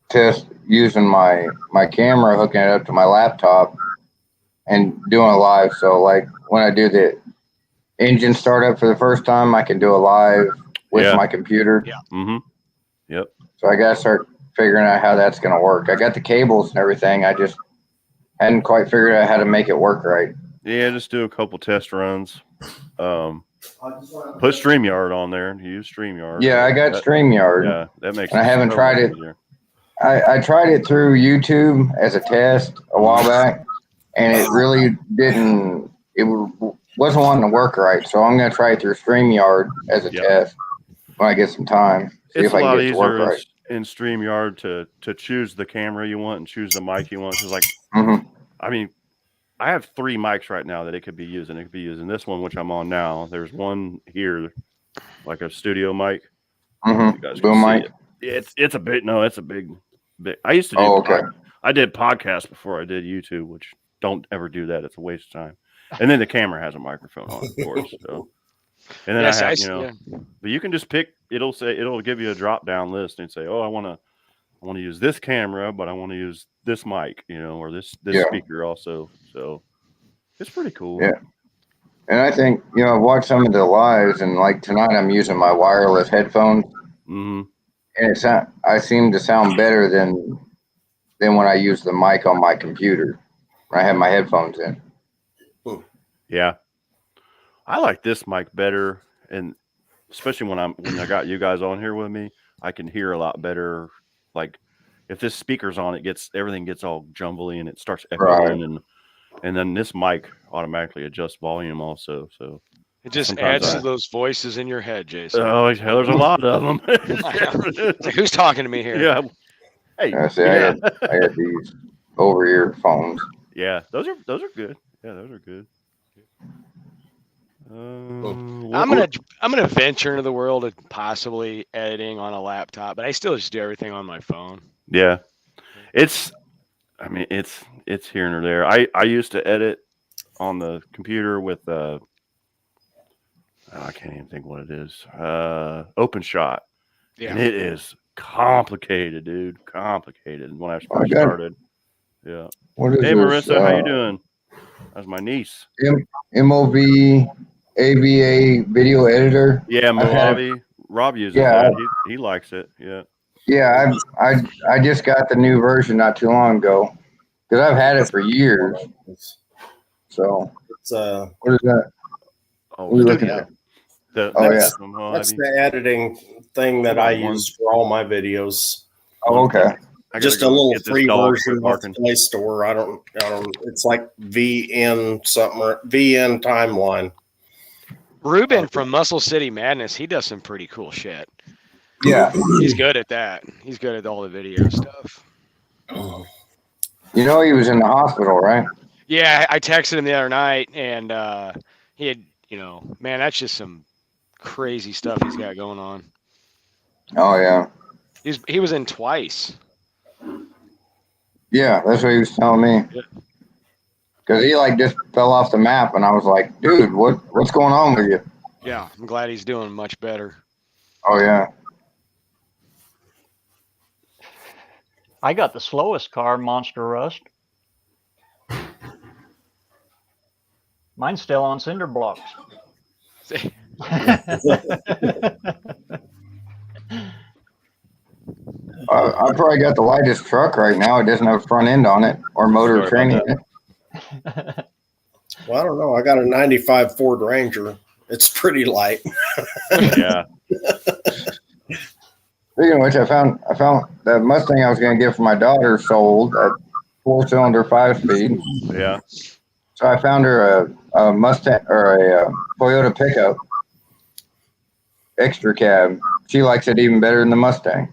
test using my camera, hooking it up to my laptop, and doing a live. So like when I do the engine startup for the first time, I can do a live with my computer. Yeah. Mm-hmm. Yep. So I got to start figuring out how that's going to work. I got the cables and everything. I just hadn't quite figured out how to make it work right. Yeah, just do a couple test runs. Put StreamYard on there and use StreamYard. Yeah, I got StreamYard. Yeah, that makes. And I haven't tried it. I tried it through YouTube as a test a while back, and it really didn't. It wasn't wanting to work right. So I'm going to try it through StreamYard as a test when I get some time. See it's if I can get it to work easier right. In StreamYard to choose the camera you want and choose the mic you want. Because I mean, I have 3 mics right now that it could be using. It could be using this one, which I'm on now. There's one here, like a studio mic. You guys boom mic. It's a big. No, it's a big. I used to do. I did podcasts before I did YouTube, which don't ever do that. It's a waste of time. And then the camera has a microphone on it, of course. So, and then I have, but you can just pick. It'll give you a drop down list and say, oh, I want to use this camera, but I want to use this mic, or this speaker also. So it's pretty cool. Yeah. And I think, I've watched some of the lives, and like tonight I'm using my wireless headphones. Mm-hmm. And I seem to sound better than when I use the mic on my computer when I have my headphones in. Yeah. I like this mic better, and especially when I got you guys on here with me, I can hear a lot better. Like if this speaker's on, everything gets all jumbly and it starts echoing, and then this mic automatically adjusts volume also. So it just adds to those voices in your head, Jason. Oh, there's a lot of them. Like, who's talking to me here? Yeah. Hey. I had these over-ear phones. Yeah, those are good. Yeah, those are good. I'm gonna venture into the world of possibly editing on a laptop, but I still just do everything on my phone. Yeah, it's here and there. I used to edit on the computer with I can't even think what it is. OpenShot. Yeah, and it is complicated, dude. Complicated when I first started. Yeah. Hey, Marissa, how you doing? That's my niece. MOV AVA video editor. Yeah, Mojave. Rob uses that. He likes it. Yeah. Yeah, I just got the new version not too long ago because I've had it for years. So it's what is that? Oh, what are you looking at? That's the editing thing that I use for all my videos. Oh, okay. just a little free version off the Play Store. I don't. It's like VN something or VN Timeline. Ruben from Muscle City Madness, he does some pretty cool shit. Yeah, he's good at that. He's good at all the video stuff. You know, he was in the hospital, right? Yeah, I texted him the other night, and he had, man, that's just some crazy stuff he's got going on. Oh yeah, he was in twice. Yeah, that's what he was telling me. Because he just fell off the map, and I was like, dude, what's going on with you? Yeah, I'm glad he's doing much better. Oh yeah. I got the slowest car, Monster Rust. Mine's still on cinder blocks. I probably got the lightest truck right now. It doesn't have a front end on it or motor training. Well, I don't know. I got a 95 Ford Ranger. It's pretty light. Yeah. Speaking of which, I found that Mustang I was going to get for my daughter sold at 4-cylinder 5-speed. Yeah. So I found her a Mustang or a Toyota pickup, extra cab. She likes it even better than the Mustang.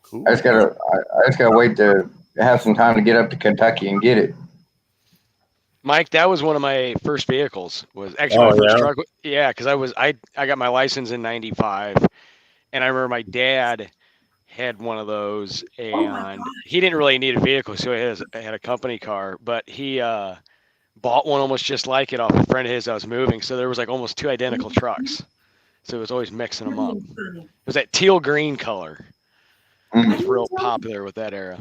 Cool. I just gotta wait to have some time to get up to Kentucky and get it. Mike, that was one of my first vehicles. Was actually my first truck. Yeah, because I got my license in '95, and I remember my dad had one of those, and he didn't really need a vehicle, so he had a company car, but he bought one almost just like it off a friend of his that was moving. So there was almost 2 identical trucks. So it was always mixing them up. It was that teal green color. It was real popular with that era.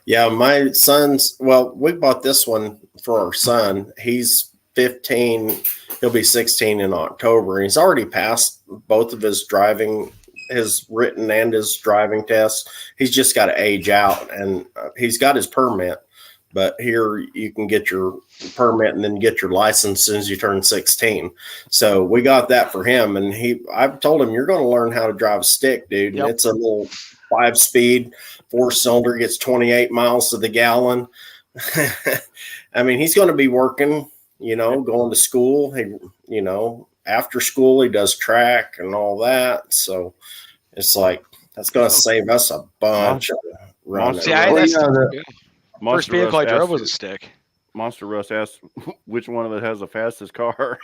Yeah, my son's, we bought this one for our son. He's 15. He'll be 16 in October. He's already passed both of his written and his driving tests. He's just got to age out, and he's got his permit. But here you can get your permit and then get your license as soon as you turn 16. So we got that for him. And I've told him, you're going to learn how to drive a stick, dude. Yep. And it's a little 5-speed, 4-cylinder, gets 28 miles to the gallon. I mean, he's going to be working, going to school. He, after school, he does track and all that. So it's that's going to save us a bunch of running. First vehicle I drove was a stick. Monster Russ asked which one of us has the fastest car.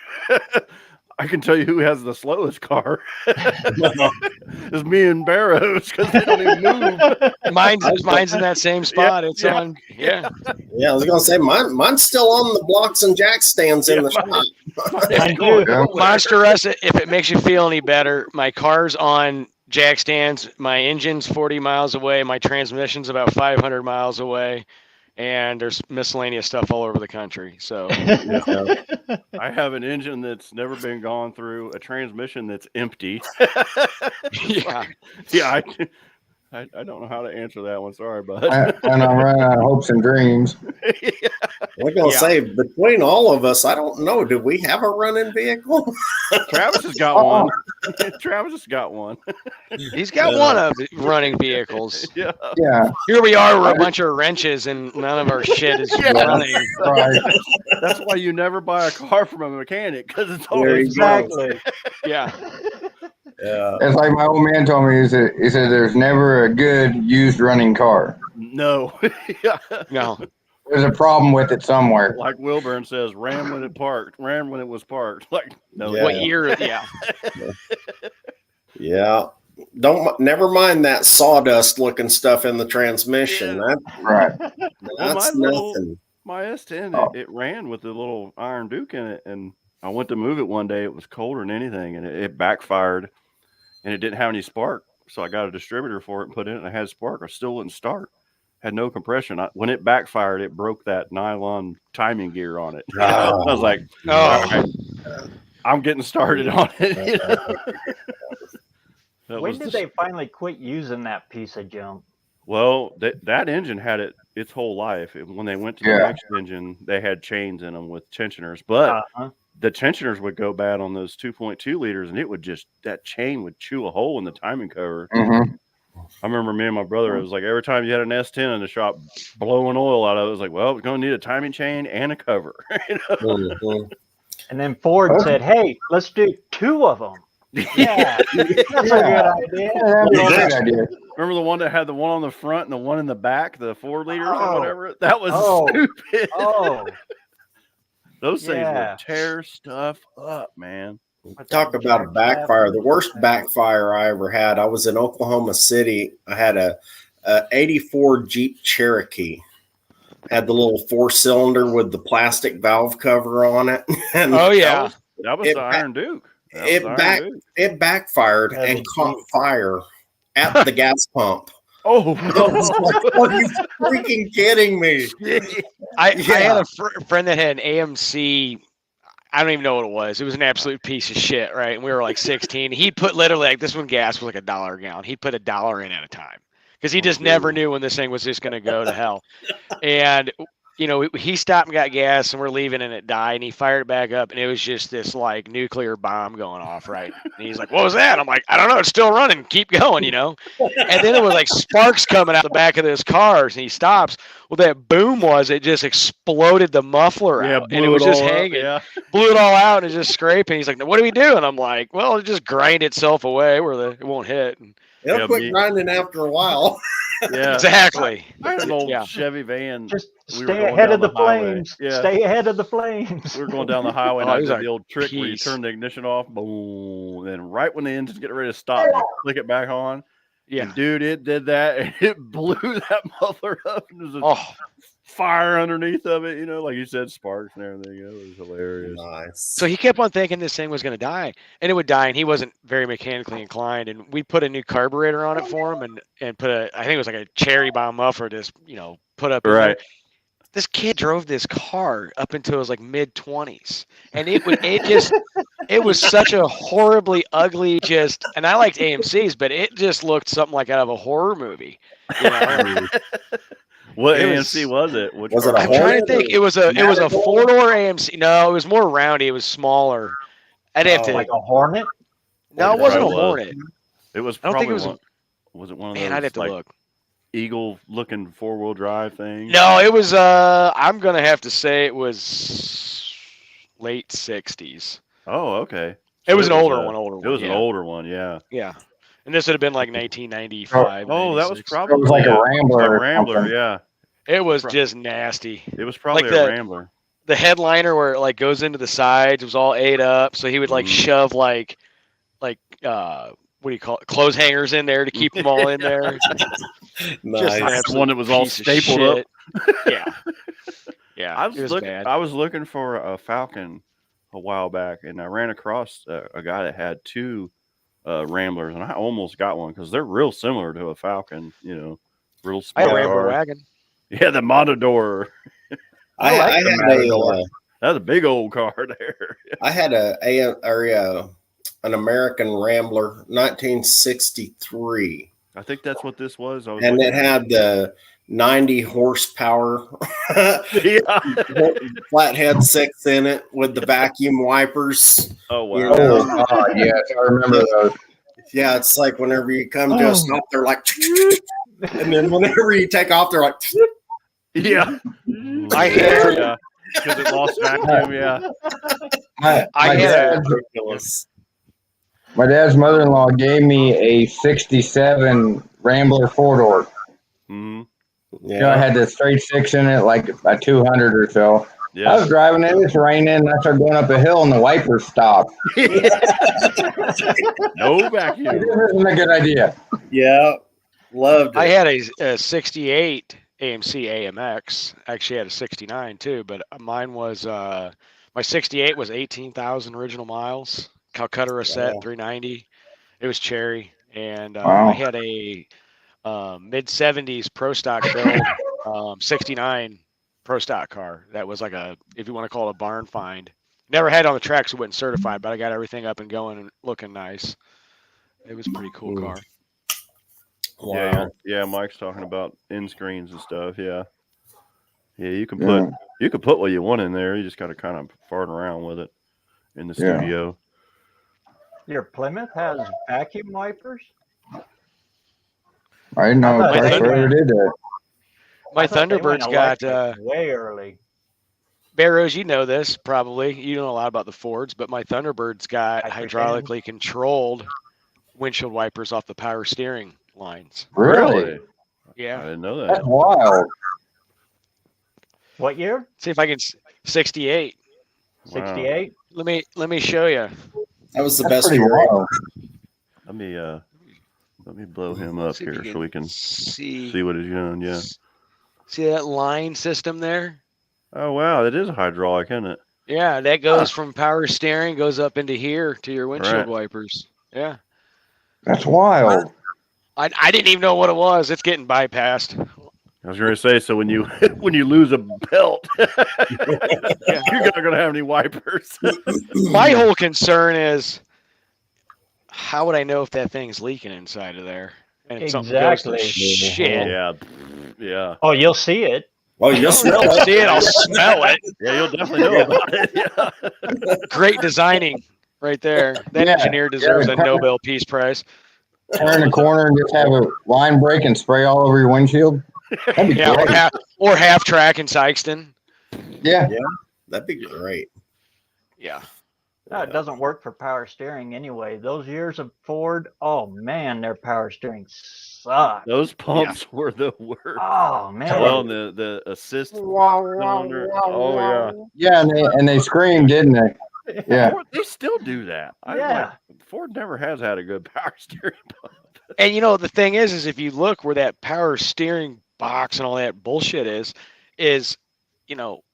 I can tell you who has the slowest car. It's me and Barrows, because they don't even move. Mine's in that same spot. It's on. Yeah. Yeah, I was gonna say mine's still on the blocks and jack stands in the shop. Monster Russ, if it makes you feel any better, my car's on jack stands. My engine's 40 miles away. My transmission's about 500 miles away. And there's miscellaneous stuff all over the country. So I have an engine that's never been gone through, a transmission that's empty. Yeah. I don't know how to answer that one. Sorry, bud. And I'm running out of hopes and dreams. We're going to say, between all of us, I don't know. Do we have a running vehicle? Travis has got one. Travis has got one. He's got one of the running vehicles. Yeah. Here we are with a bunch of wrenches, and none of our shit is running. Right. That's why you never buy a car from a mechanic, because it's always exactly. Yeah. Yeah. It's like my old man told me. He said there's never a good used running car. No. No. There's a problem with it somewhere. Like Wilburn says, ran when it was parked. Like, no. What year? Yeah. Yeah. Never mind that sawdust looking stuff in the transmission. Right. That's nothing. My S10, it ran with the little iron Duke in it, and I went to move it one day. It was colder than anything, and it backfired, and it didn't have any spark. So I got a distributor for it and put it in, and I had spark. I still wouldn't start. Had no compression. When it backfired, it broke that nylon timing gear on it. I was like, right, I'm getting started on it. When did they finally quit using that piece of junk? Well, that engine had its whole life. When they went to the next engine, they had chains in them with tensioners, but the tensioners would go bad on those 2.2 liters, and that chain would chew a hole in the timing cover. Mm-hmm. I remember me and my brother, it was like every time you had an S10 in the shop blowing oil out of it, it was like, well, we're going to need a timing chain and a cover. And then Ford said, hey, let's do 2 of them. Yeah, that's a good idea. That's a great idea. Remember the one that had the one on the front and the one in the back, the 4 liters or whatever? That was stupid. Those things would tear stuff up, man. Talk about a backfire. The worst backfire I ever had. I was in Oklahoma City. I had a 84 Jeep Cherokee. Had the little 4-cylinder with the plastic valve cover on it. And that was the Iron Duke. It backfired and caught fire at the gas pump. Oh, are you freaking kidding me? I had a friend that had an AMC. I don't even know what it was. It was an absolute piece of shit, right? And we were like 16. He put literally like this one gas was like $1 a gallon. He'd put $1 in at a time because he just never knew when this thing was just going to go to hell. And he stopped and got gas, and we're leaving, and it died. And he fired it back up, and it was just this like nuclear bomb going off, right? And he's like, "What was that?" I'm like, "I don't know. It's still running. Keep going, And then it was like sparks coming out the back of this car, and he stops. Well, that boom it just exploded the muffler out, and it was just hanging. Blew it all out, and it's just scraping. He's like, "What do we do?" And I'm like, "Well, it just grind itself away where it won't hit." And it'll quit grinding after a while. Yeah, exactly. I had an old Chevy van. Just stay ahead of the flames. Yeah. Stay ahead of the flames. We were going down the highway, and I did the old trick where you turn the ignition off, boom, and then right when the engine's getting ready to stop, you click it back on. Yeah, and dude, it did that, and it blew that muffler up. And there's a fire underneath of it, like you said, sparks and everything. It was hilarious. Nice. So he kept on thinking this thing was going to die, and it would die, and he wasn't very mechanically inclined. And we put a new carburetor on it for him, and put I think it was like a cherry bomb muffler, just put up. Right. This kid drove this car up until it was like mid-20s, and it was such a horribly ugly and I liked AMCs, but it just looked something like out of a horror movie. What AMC was it? I'm trying to think. It was a 4-door AMC. No, it was more roundy. It was smaller. I'd have to like a Hornet. No, it wasn't a Hornet. It was. I don't think it was. Was it one of those? Man, I'd have to look. Eagle-looking 4-wheel drive thing. No, it was. I'm gonna have to say it was late 60s. Oh, okay. It was an older one. It was an older one. Yeah. Yeah. And this would have been like 1995. Oh, that was probably like a Rambler. A Rambler, yeah. It was just nasty. It was probably like a Rambler. The headliner where it like goes into the sides was all ate up, so he would like shove like what do you call it? Clothes hangers in there to keep them all in there. Nice. Just one that was all stapled up. Yeah. Yeah. I was looking for a Falcon a while back, and I ran across a guy that had 2 Ramblers, and I almost got one because they're real similar to a Falcon, real small. I had a Rambler wagon. Yeah, the Matador. I had that's a big old car there. I had an American Rambler, 1963. I think that's what this was. And it had the 90 horsepower flathead 6 in it with the vacuum wipers. Oh, wow. Oh, God, yes, I remember those. Yeah, it's like whenever you come to a stop, they're like, and then whenever you take off, they're like, yeah. I had, because it lost vacuum, yeah. My dad's mother-in-law gave me a 67 Rambler 4-door. Mm-hmm. Yeah. I had the straight 6 in it, like a 200 or so. Yeah. I was driving it, it's raining, and I started going up a hill, and the wipers stopped. No vacuum. This isn't a good idea. Yeah, loved it. I had a 68 AMC AMX. I actually had a 69 too, but mine was my 68 was 18,000 original miles. Calcutta Rosette 390. It was cherry, and I had a mid 70s pro stock build 69 pro stock car. That was like if you want to call it a barn find. Never had it on the track, so it wasn't certified, but I got everything up and going and looking nice. It was a pretty cool car. Wow. Yeah, Mike's talking about end screens and stuff. Yeah, you can put what you want in there. You just got to kind of fart around with it in the studio. Your Plymouth has vacuum wipers? I didn't know Chrysler did that. My Thunderbird's got way early. Barrows, you know this probably. You know a lot about the Fords, but my Thunderbird's got hydraulically controlled windshield wipers off the power steering lines. Really? Yeah. I didn't know that. That's wild. What year? See if I can. 68. 68. Let me show you. That was the best year. Wild. Let me blow him up here so we can see what he's doing. Yeah. See that line system there? Oh wow, it is a hydraulic, isn't it? Yeah, that goes from power steering, goes up into here to your windshield wipers. Yeah. That's wild. I didn't even know what it was. It's getting bypassed. I was going to say, so when you lose a belt, you're not going to have any wipers. My whole concern is, how would I know if that thing's leaking inside of there? And if something goes to shit. Yeah. Oh, you'll see it. Well, you'll smell it. See it. I'll smell it. Yeah, you'll definitely know about it. Yeah. Great designing right there. That engineer deserves a Nobel Peace Prize. Turn the corner and just have a line break and spray all over your windshield. That'd be great. or half track in Sykeston. Yeah, that'd be great. Yeah. No, it doesn't work for power steering anyway. Those years of Ford, oh man, their power steering sucked. Those pumps were the worst. Oh man. Well, the assist cylinder. Yeah, and they screamed, didn't they? Yeah. Ford, they still do that. Ford never has had a good power steering pump. And you know the thing is if you look where that power steering box and all that bullshit is, you know,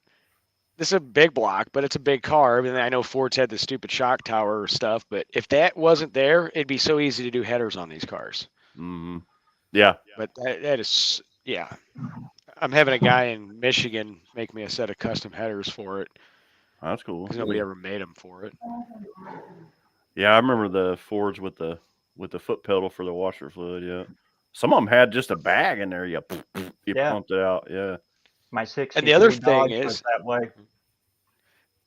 this is a big block, but it's a big car. I mean, I know Ford's had the stupid shock tower stuff, but if that wasn't there, it'd be so easy to do headers on these cars. Mm-hmm. Yeah. But that is, yeah. I'm having a guy in Michigan make me a set of custom headers for it. That's cool. Because nobody ever made them for it. Yeah, I remember the Fords with the foot pedal for the washer fluid. Yeah. Some of them had just a bag in there. You pumped it out. Yeah. My 60. And the other thing is that way.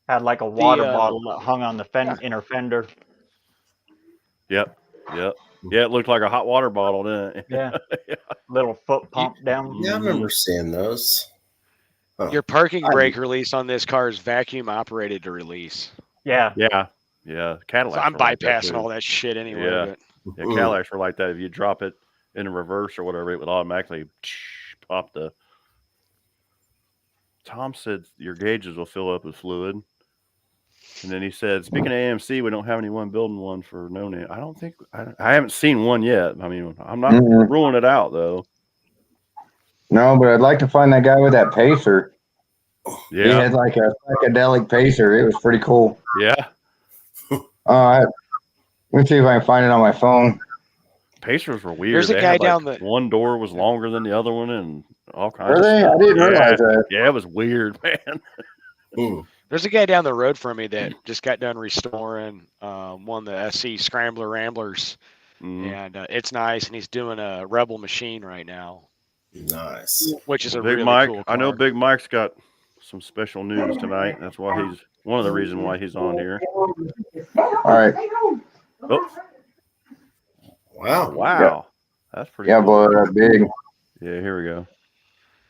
Had like a water bottle that hung on the inner fender. Yep. Yeah, it looked like a hot water bottle, didn't it? Yeah. Little foot pump down. Yeah, I remember seeing those. Oh. Your parking brake release on this car is vacuum operated to release. Yeah. Cadillacs. So I'm bypassing all that shit anyway. Yeah. But. Cadillacs were like that. If you drop it in reverse or whatever, it would automatically pop the. Tom said your gauges will fill up with fluid. And then he said, speaking of AMC, we don't have anyone building one for no name. I haven't seen one yet. I mean, I'm not ruling it out, though. No, but I'd like to find that guy with that pacer. Yeah. He had like a psychedelic pacer. It was pretty cool. Yeah. Let me see if I can find it on my phone. Pacers were weird. There's a guy down the one door was longer than the other one, and all kinds. Were they? I didn't realize that. Yeah, it was weird, man. There's a guy down the road from me that just got done restoring one of the SC Scrambler Ramblers, and it's nice. And he's doing a Rebel machine right now. Nice, which is a Big really Mike. cool car. I know Big Mike's got some special news tonight. That's why he's one of the reasons why he's on here. All right. Oh. Wow. Yeah. That's pretty cool. Boy, that's big. Yeah, here we go.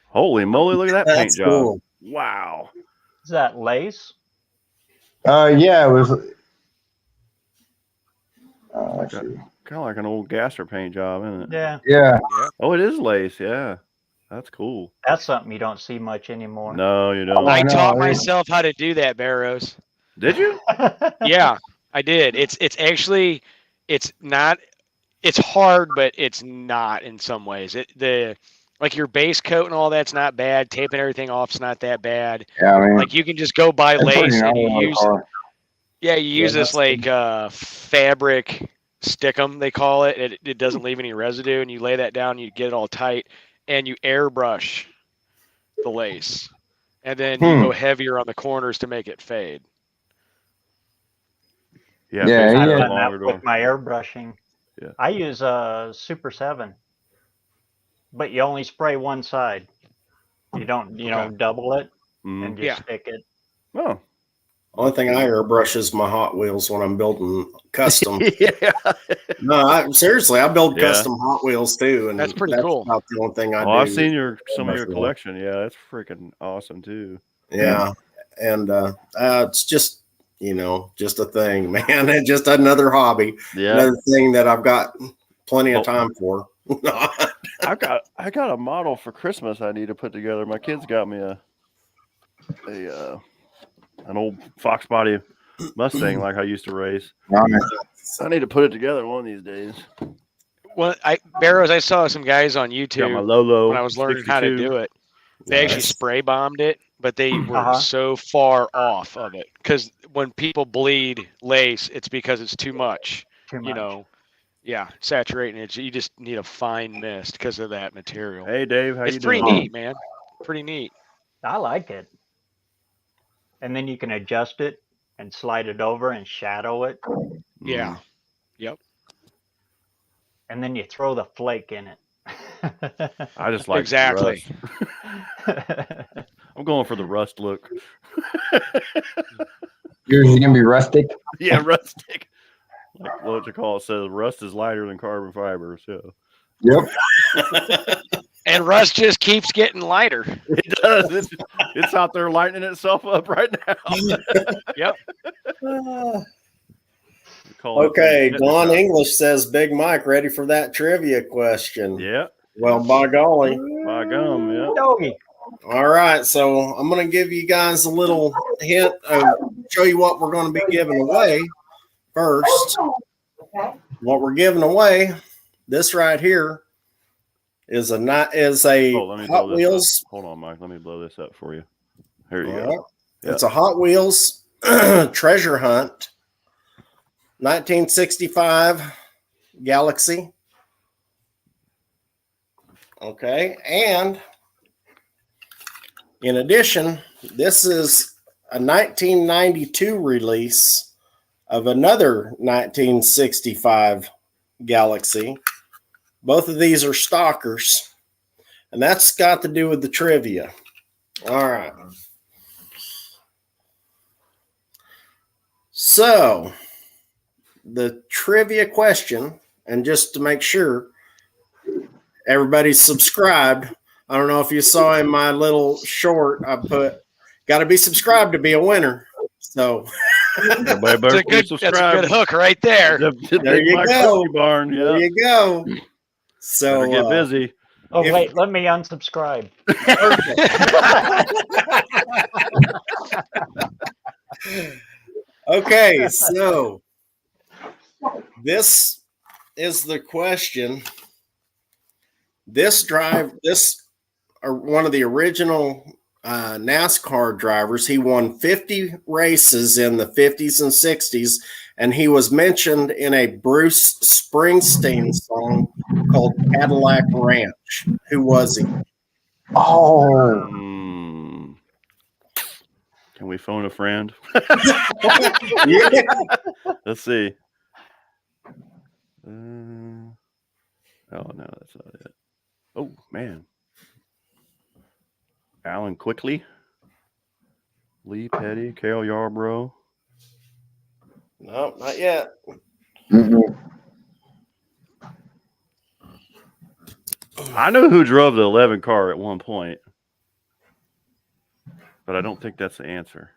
Holy moly, look at that paint job. Cool. Wow. Is that lace? Yeah, it was. Kind of like an old gasser paint job, isn't it? Yeah. Yeah. Oh, it is lace. Yeah. That's cool. That's something you don't see much anymore. No, you don't. I taught myself how to do that, Barrows. Did you? Yeah, I did. It's actually, it's not, it's hard, but it's not in some ways. Like your base coat and all that's not bad. Taping everything off's not that bad. Yeah, I mean, like you can just go buy lace and you use this like fabric stickum, they call it. It doesn't leave any residue, and you lay that down, you get it all tight, and you airbrush the lace, and then you go heavier on the corners to make it fade. I've done that with my airbrushing. Yeah. I use a Super 7, but you only spray one side. You don't, double it and just stick it. Oh, Only thing I airbrush is my Hot Wheels when I'm building custom. Yeah. No, seriously, I build custom Hot Wheels too, and That's pretty cool. About the only thing I do. I've seen some of your collection. Yeah, that's freaking awesome too. Yeah, and it's just just a thing, man. It's just another hobby. Yeah, another thing that I've got plenty of time for. I got a model for Christmas I need to put together. My kids got me an old Fox body Mustang like I used to race. I need to put it together one of these days. Well, Barrows, I saw some guys on YouTube got my Lolo when I was learning 62. how to do it. They actually spray bombed it, but they were so far off of it because when people bleed lace, it's because it's too much. Saturating it. You just need a fine mist because of that material. Hey, Dave, how you doing? It's pretty neat, man. Pretty neat. I like it. And then you can adjust it and slide it over and shadow it. Yeah. Yep. And then you throw the flake in it. I just like exactly. I'm going for the rust look. Yours is gonna be rustic. Yeah, rustic. Like what you call it says, rust is lighter than carbon fiber. So. Yep. And rust just keeps getting lighter. It does. It's out there lighting itself up right now. Yep. Okay, Don English says, Big Mike, ready for that trivia question? Yeah. Well, by golly. By gum, yeah. Doggy. All right, so I'm going to give you guys a little hint of show you what we're going to be giving away first. What we're giving away, this right here, is a Hot Wheels. Hold on, Mike. Let me blow this up for you. Here you go. Yeah. It's a Hot Wheels treasure hunt 1965 Galaxy. Okay, and in addition, this is a 1992 release of another 1965 Galaxy. Both of these are stalkers, and that's got to do with the trivia. All right. So, the trivia question, and just to make sure everybody's subscribed, I don't know if you saw in my little short, I put, got to be subscribed to be a winner. So, that's a good hook right there. There you go. Barn, yeah. There you go. So, better get busy. Oh, wait, let me unsubscribe. Okay, so this is the question. This one of the original NASCAR drivers, he won 50 races in the 50s and 60s, and he was mentioned in a Bruce Springsteen song called Cadillac Ranch. Who was he? Oh. Can we phone a friend? Yeah. Let's see. Oh, no, that's not it. Oh, man. Alan Quickly, Lee Petty, Cale Yarborough. No, not yet. Mm-hmm. I know who drove the 11 car at one point, but I don't think that's the answer.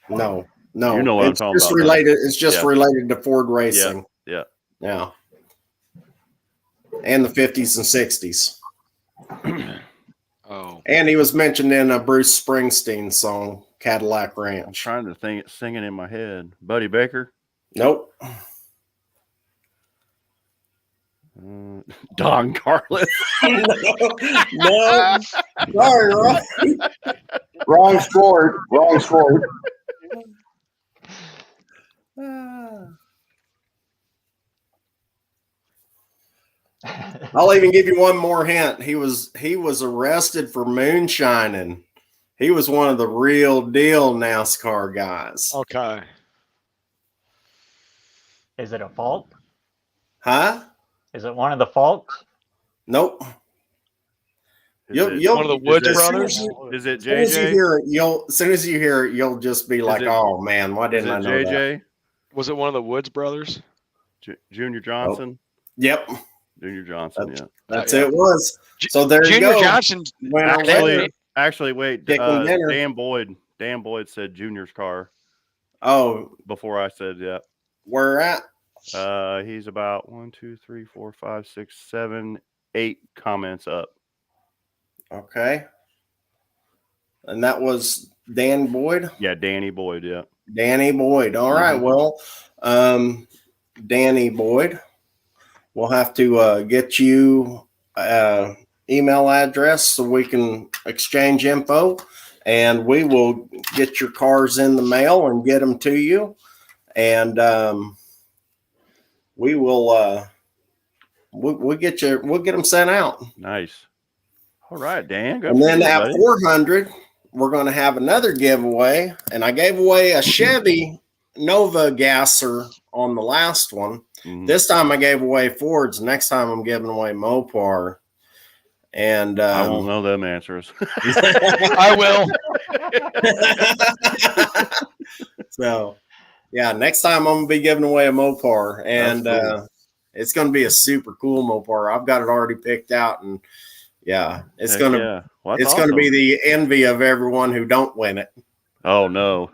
No. You know what I'm talking about. It's just related to Ford racing. Yeah. And the 50s and 60s. Oh. And he was mentioned in a Bruce Springsteen song, Cadillac Ranch. I'm trying to think it singing in my head. Buddy Baker? Nope. Don Carlin. No. Sorry, Ron. Wrong sport. I'll even give you one more hint. He was arrested for moonshining. He was one of the real deal NASCAR guys. Okay. Is it a fault? Huh? Is it one of the faults? Nope. You'll one of the Woods as brothers. Is it As soon as you JJ? hear it, as soon as you hear it, you'll just be like, "Oh man, why didn't I know that?" JJ? Was it one of the Woods brothers? Junior Johnson? Yep. Junior Johnson, yeah. That's it was. So there you Junior go. Johnson. Actually, wait. Dan Boyd said Junior's car. Oh, before I said yeah. Where at? He's about 1, 2, 3, 4, 5, 6, 7, 8 comments up. Okay. And that was Dan Boyd? Yeah, Danny Boyd, yeah. Danny Boyd. All right. Well, Danny Boyd, we'll have to get you email address so we can exchange info, and we will get your cars in the mail and get them to you. And we will we'll get them sent out. Nice. All right, Dan. And then at 400, we're going to have another giveaway. And I gave away a Chevy Nova gasser on the last one. Mm-hmm. This time I gave away Fords. Next time I'm giving away Mopar. And I won't know them answers. I will. So, yeah, next time I'm going to be giving away a Mopar. And cool. It's going to be a super cool Mopar. I've got it already picked out. And yeah, it's going to be the envy of everyone who don't win it. Oh, no.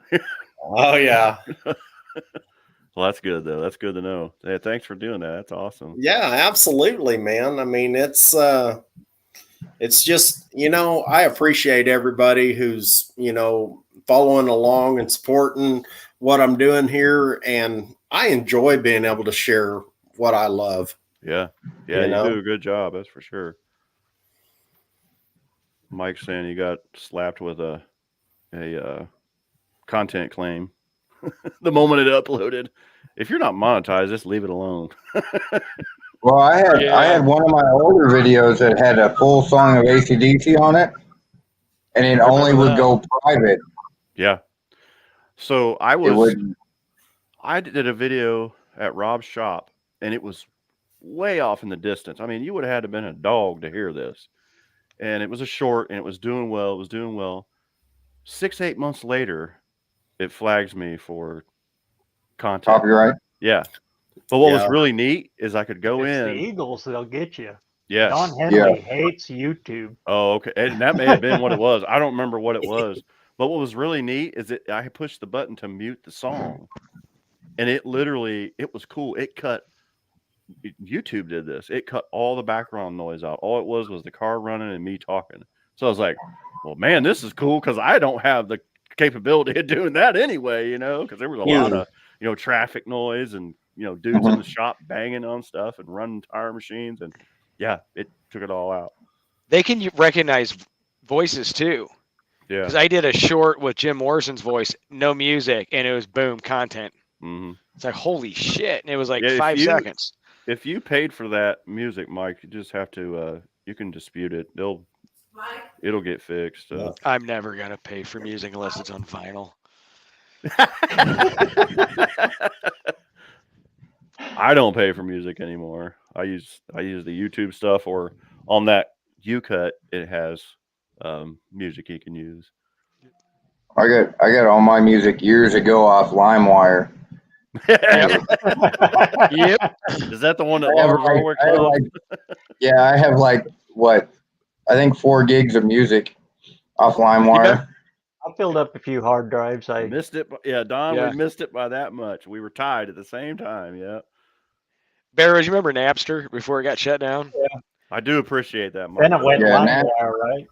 Oh, yeah. Well, that's good, though. That's good to know. Yeah, thanks for doing that. That's awesome. Yeah, absolutely, man. I mean, it's just, I appreciate everybody who's, following along and supporting what I'm doing here. And I enjoy being able to share what I love. Yeah. Yeah, you do a good job. That's for sure. Mike's saying you got slapped with a content claim the moment it uploaded. If you're not monetized, just leave it alone. Well, I had one of my older videos that had a full song of AC/DC on it, and it only would go private. Yeah. So I did a video at Rob's shop, and it was way off in the distance. I mean, you would have had to have been a dog to hear this. And it was a short, and it was doing well. 6-8 months later, it flags me for content. Copyright? Yeah. But what was really neat is I could go it's in. The Eagles, they'll get you. Yes. Don Henley hates YouTube. Oh, okay. And that may have been what it was. I don't remember what it was. But what was really neat is that I pushed the button to mute the song. And it was cool. It cut. YouTube did this. It cut all the background noise out. All it was the car running and me talking. So I was like, well, man, this is cool because I don't have the capability of doing that anyway, because there was a lot of, traffic noise and, dudes in the shop banging on stuff and running tire machines. And yeah, it took it all out. They can recognize voices too. Yeah. Because I did a short with Jim Morrison's voice, no music, and it was boom, content. Mm-hmm. It's like, holy shit. And it was like 5 seconds. If you paid for that music, Mike, you just have to, you can dispute it. It'll get fixed. I'm never going to pay for music unless it's on vinyl. I don't pay for music anymore. I use the YouTube stuff, or on that UCut, it has music you can use. I got all my music years ago off LimeWire. Yep. Is that the one that I have I think 4 gigs of music off LimeWire. I filled up a few hard drives. I missed it. Yeah, Don, we missed it by that much. We were tied at the same time. Yeah. Barrows, you remember Napster before it got shut down? Yeah. I do appreciate that. Then it went LimeWire, right?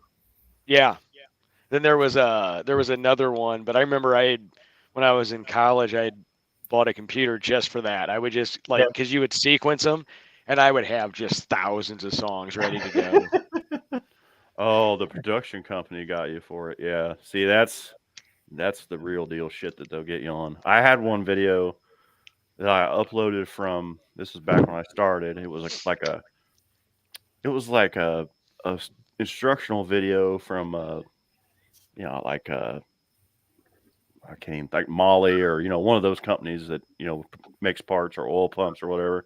Yeah. Then there was another one, but I remember when I was in college, I had bought a computer just for that. I would just because you would sequence them, and I would have just thousands of songs ready to go. Oh, the production company got you for it. Yeah. See, that's the real deal shit that they'll get you on. I had one video that I uploaded from, this is back when I started. It was like a instructional video from I can't even like Molly or one of those companies that makes parts or oil pumps or whatever.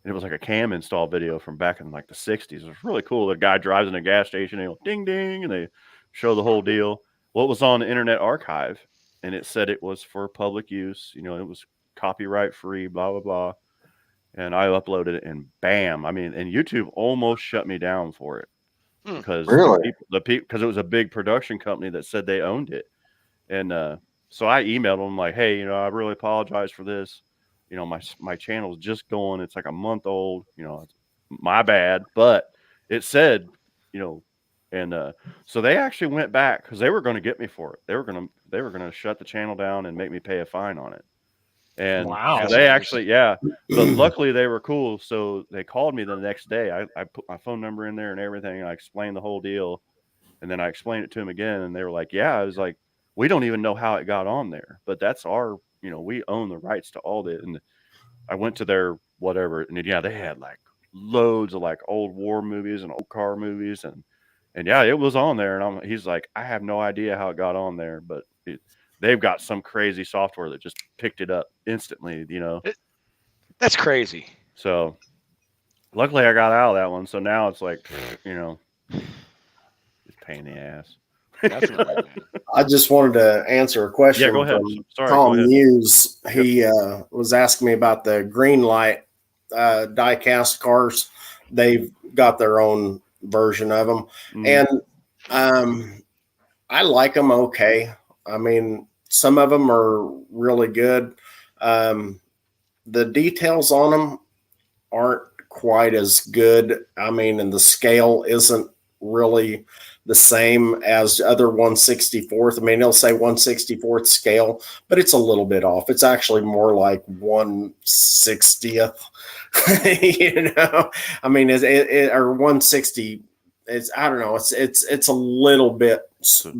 it was like a cam install video from back in like the 60s. It was really cool. The guy drives in a gas station and ding ding, and they show the whole deal. Well, it was on the Internet Archive, and it said it was for public use. You know, it was copyright free, blah blah blah. And I uploaded it, and bam! I mean, and YouTube almost shut me down for it because the people because it was a big production company that said they owned it, and so I emailed them like, hey, you know, I really apologize for this. You know, my channel's just going. It's like a month old. You know, my bad. But it said, you know, and so they actually went back because they were going to get me for it. They were going to shut the channel down and make me pay a fine on it. And wow, they actually, yeah. But luckily they were cool. So they called me the next day. I put my phone number in there and everything. And I explained the whole deal, and then I explained it to them again, and they were like, yeah. I was like, we don't even know how it got on there, but that's our. You know, we own the rights to all this. And I went to their whatever, and yeah, they had like loads of like old war movies and old car movies, and yeah, it was on there. And he's like, I have no idea how it got on there, but they've got some crazy software that just picked it up instantly. You know, that's crazy. So luckily I got out of that one. So now it's like, you know, it's a pain in the ass. I just wanted to answer a question from Tom Muse. He was asking me about the green light die-cast cars. They've got their own version of them. And I like them okay. I mean, some of them are really good. The details on them aren't quite as good. I mean, and the scale isn't really the same as other 1/64th. I mean, it'll say 1/64th scale, but it's a little bit off. It's actually more like 1/60th. You know, I mean, or 160. It's I don't know. It's a little bit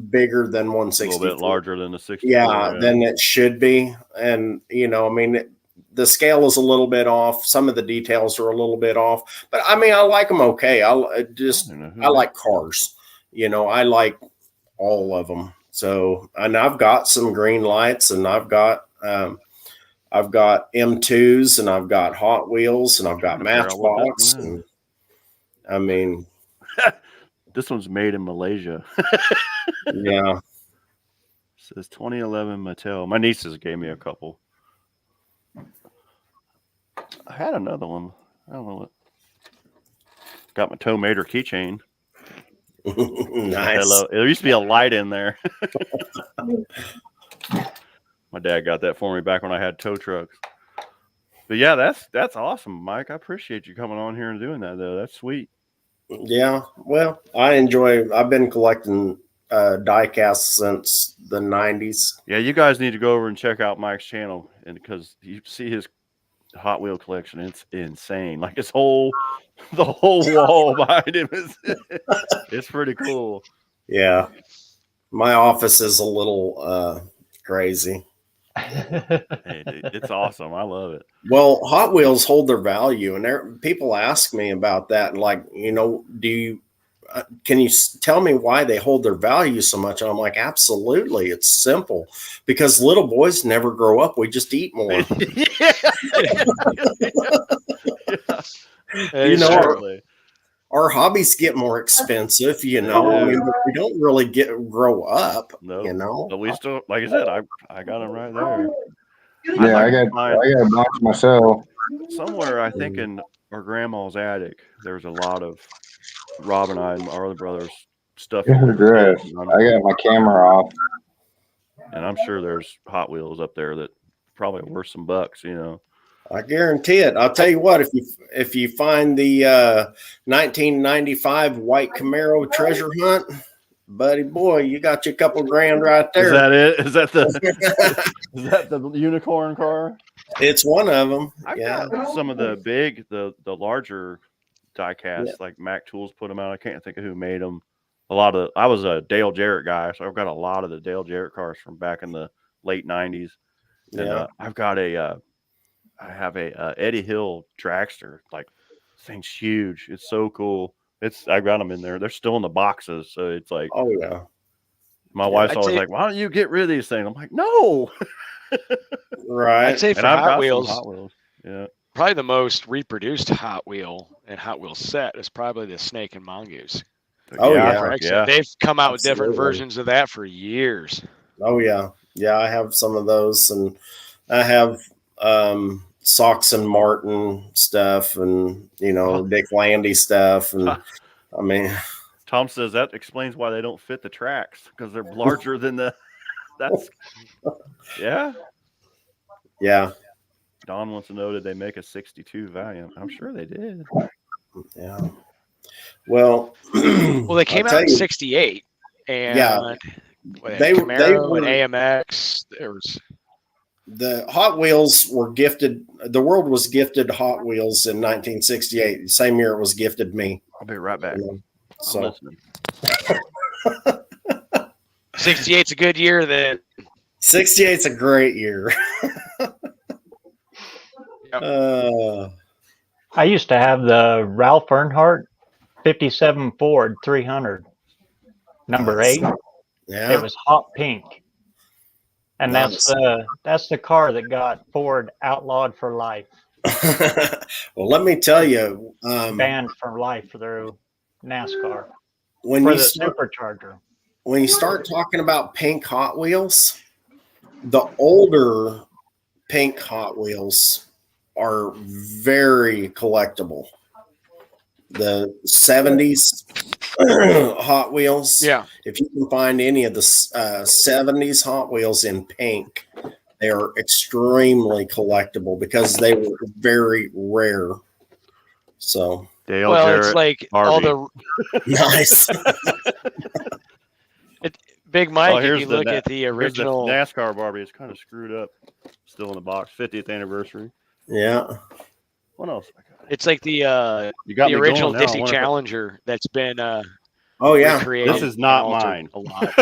bigger than 1/64. A little bit larger than the 60. Yeah, than it should be. And you know, I mean, the scale is a little bit off. Some of the details are a little bit off, but I mean, I like them okay. I like cars. You know, I like all of them. So, and I've got some green lights, and I've got M2s, and I've got Hot Wheels, and I've got Matchbox. And, I mean, this one's made in Malaysia. Yeah. It says 2011 Mattel. My nieces gave me a couple. I had another one. I don't know what. Got my Toe Mater keychain. Nice. Hello. There used to be a light in there. My dad got that for me back when I had tow trucks. But yeah, that's awesome, Mike. I appreciate you coming on here and doing that, though. That's sweet. Yeah. Well, I've been collecting die casts since the 90s. Yeah, you guys need to go over and check out Mike's channel, and because you see his Hot Wheel collection, it's insane. Like the whole wall behind him it's pretty cool. Yeah, my office is a little crazy. Hey, it's awesome. I love it. Well, Hot Wheels hold their value, and people ask me about that. Like, you know, can you tell me why they hold their value so much? And I'm like, absolutely. It's simple, because little boys never grow up. We just eat more. You know, our hobbies get more expensive, you know. I mean, we don't really grow up, you know. But we still, like I said, I got them right there. Yeah, I got a box myself. Somewhere, I think in our grandma's attic, there's a lot of Rob and I and our other brothers stuff. I got my camera off. And I'm sure there's Hot Wheels up there that probably are worth some bucks, you know. I guarantee it. I'll tell you what, if you find the 1995 white Camaro treasure hunt, buddy boy, you got you a couple grand right there. Is that it? Is that the unicorn car? It's one of them. I got some of the larger die casts, like Mac Tools put them out. I can't think of who made them. I was a Dale Jarrett guy, so I've got a lot of the Dale Jarrett cars from back in the late 90s. And I have a Eddie Hill dragster. Like, this thing's huge. It's so cool. I got them in there. They're still in the boxes, so it's like, oh yeah. My wife's always like, "Why don't you get rid of these things?" I'm like, "No." Right. I'd say for Hot Wheels. Yeah. probably the most reproduced Hot Wheel and Hot Wheel set is probably the Snake and Mongoose. Oh Yeah. They've come out with different Absolutely. versions of that for years. Oh yeah. Yeah, I have some of those, and I have Socks and Martin stuff, and Dick Landy stuff, and I mean, Tom says that explains why they don't fit the tracks, because they're larger than the. That's yeah. Don wants to know, did they make a 62 Valiant? I'm sure they did. Yeah. Well, they came out in '68, and they Camaro were, and AMX. There was the Hot Wheels were gifted. The world was gifted Hot Wheels in 1968. The same year it was gifted me. I'll be right back. So. I'm listening. 68's a good year. Then 68's a great year. I used to have the Ralph Earnhardt 57 Ford 300, number 8. Yeah, it was hot pink, and that's the car that got Ford outlawed for life. Well, let me tell you, banned for life through NASCAR when for you the start, supercharger. When you start talking about pink Hot Wheels, the older pink Hot Wheels are very collectible. The 70s Hot Wheels. Yeah. If you can find any of the 70s Hot Wheels in pink, they are extremely collectible because they were very rare. So, Dale, Jarrett, it's like Harvey. all the nice. Big Mike, if you look at the original NASCAR Barbie, it's kind of screwed up. Still in the box. 50th anniversary. Yeah. What else? It's like the original Dixie Challenger that's been recreated. This is not mine. A lot.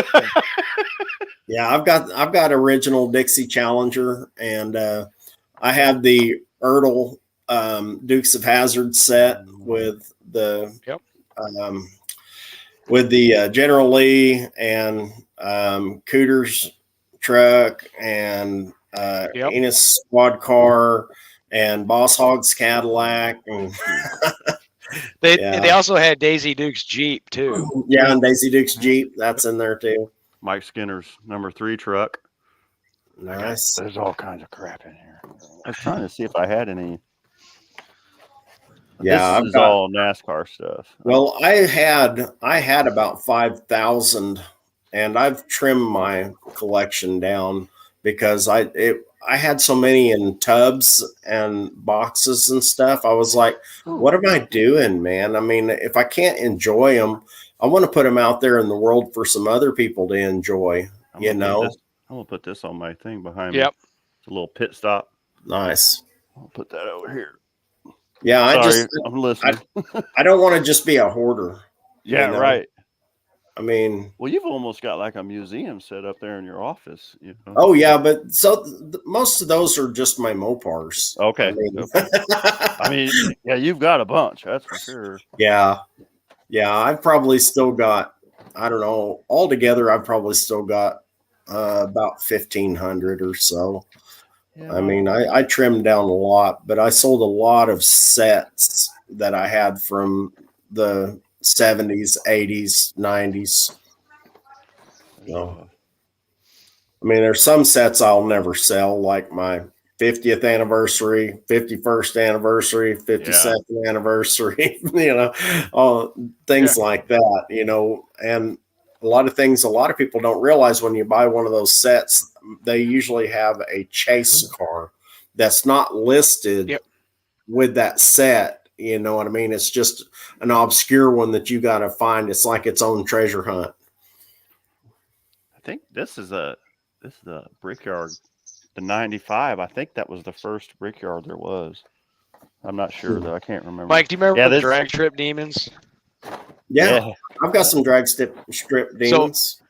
Yeah, I've got original Dixie Challenger, and I have the Ertl Dukes of Hazzard set with the General Lee and Cooter's truck and Enos squad car and Boss Hogg's Cadillac, and they also had Daisy Duke's Jeep too. Yeah, and Daisy Duke's Jeep, that's in there too. Mike Skinner's number 3 truck. Nice. There's all kinds of crap in here. I was trying to see if I had any. Yeah, this is all NASCAR stuff. Well, I had about 5,000, and I've trimmed my collection down because I had so many in tubs and boxes and stuff. I was like, what am I doing, man? I mean, if I can't enjoy them, I want to put them out there in the world for some other people to enjoy, I'm going to put this on my thing behind me. Yep. It's a little pit stop. Nice. I'll put that over here. Yeah, I'm listening. I don't want to just be a hoarder. Yeah, right. I mean, well, you've almost got like a museum set up there in your office. Oh yeah, but most of those are just my Mopars. Okay. I mean, yeah, you've got a bunch. That's for sure. Yeah, I've probably still got. I don't know. Altogether, I've probably still got about 1,500 or so. Yeah. I mean, I trimmed down a lot, but I sold a lot of sets that I had from the 70s, 80s, 90s. So, I mean, there's some sets I'll never sell, like my 50th anniversary, 51st anniversary, 52nd anniversary, all things like that, and a lot of things a lot of people don't realize when you buy one of those sets, they usually have a chase car that's not listed with that set. You know what I mean? It's just an obscure one that you got to find. It's like its own treasure hunt. I think this is the Brickyard, the 95. I think that was the first Brickyard there was. I'm not sure though. I can't remember. Mike, do you remember the Drag Strip Demons? Yeah. I've got some drag strip Demons.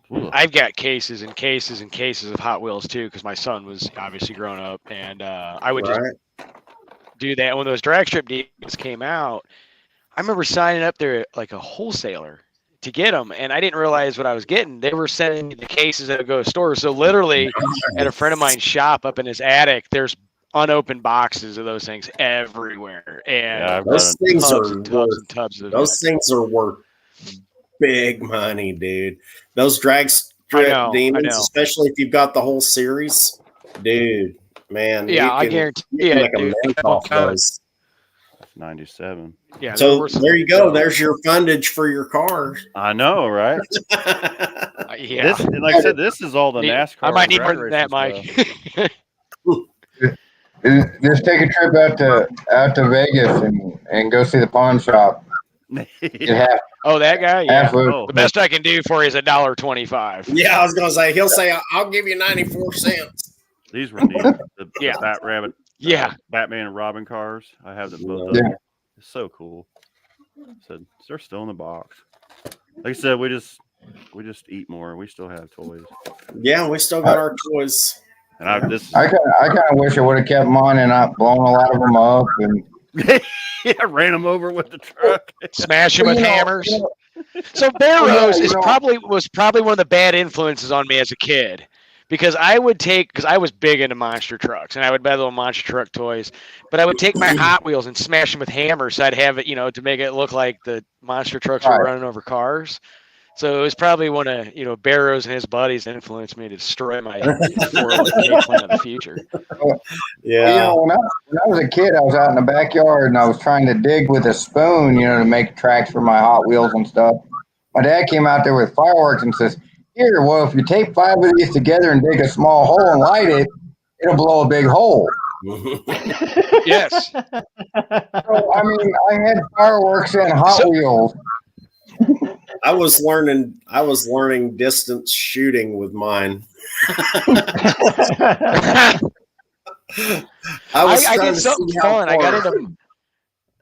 So, I've got cases and cases and cases of Hot Wheels too, because my son was obviously grown up, and I would just do that. When those drag strip Demons came out, I remember signing up there like a wholesaler to get them, and I didn't realize what I was getting. They were sending me the cases that would go to stores. So literally, at a friend of mine's shop up in his attic, there's unopened boxes of those things everywhere, and those things tubs are and tubs and tubs of those things are worth big money, dude. Those drag strip demons, especially if you've got the whole series, dude. Man, yeah, I guarantee. You can make a mint off those. 97. Yeah. So there you go. There's your fundage for your car. I know, right? Yeah. Like I said, this is all the NASCAR. I might need more than that, Mike. Just take a trip out to Vegas and go see the pawn shop. Oh, that guy? Yeah. The best I can do for you is $1.25. Yeah, I was gonna say he'll say I'll give you 94 cents. These were neat. The Bat Rabbit, Batman and Robin cars. I have them both. Yeah. It's so cool. So they're still in the box. Like I said, we just eat more. We still have toys. Yeah, we still got our toys. And I kind of wish I would have kept them on and not blown a lot of them up and ran them over with the truck, smash them with hammers. So Barrows was probably one of the bad influences on me as a kid, because I was big into monster trucks and I would buy little monster truck toys, but I would take my Hot Wheels and smash them with hammers. So I'd have it, to make it look like the monster trucks were running over cars. So it was probably one of Barrows and his buddies influenced me to destroy my 401k plan of the future. Yeah. When I was a kid, I was out in the backyard and I was trying to dig with a spoon, to make tracks for my Hot Wheels and stuff. My dad came out there with fireworks and says, "Here, well, if you tape 5 of these together and dig a small hole and light it, it'll blow a big hole." Yes. So, I had fireworks and Hot Wheels. I was learning distance shooting with mine. I did something fun. I got into.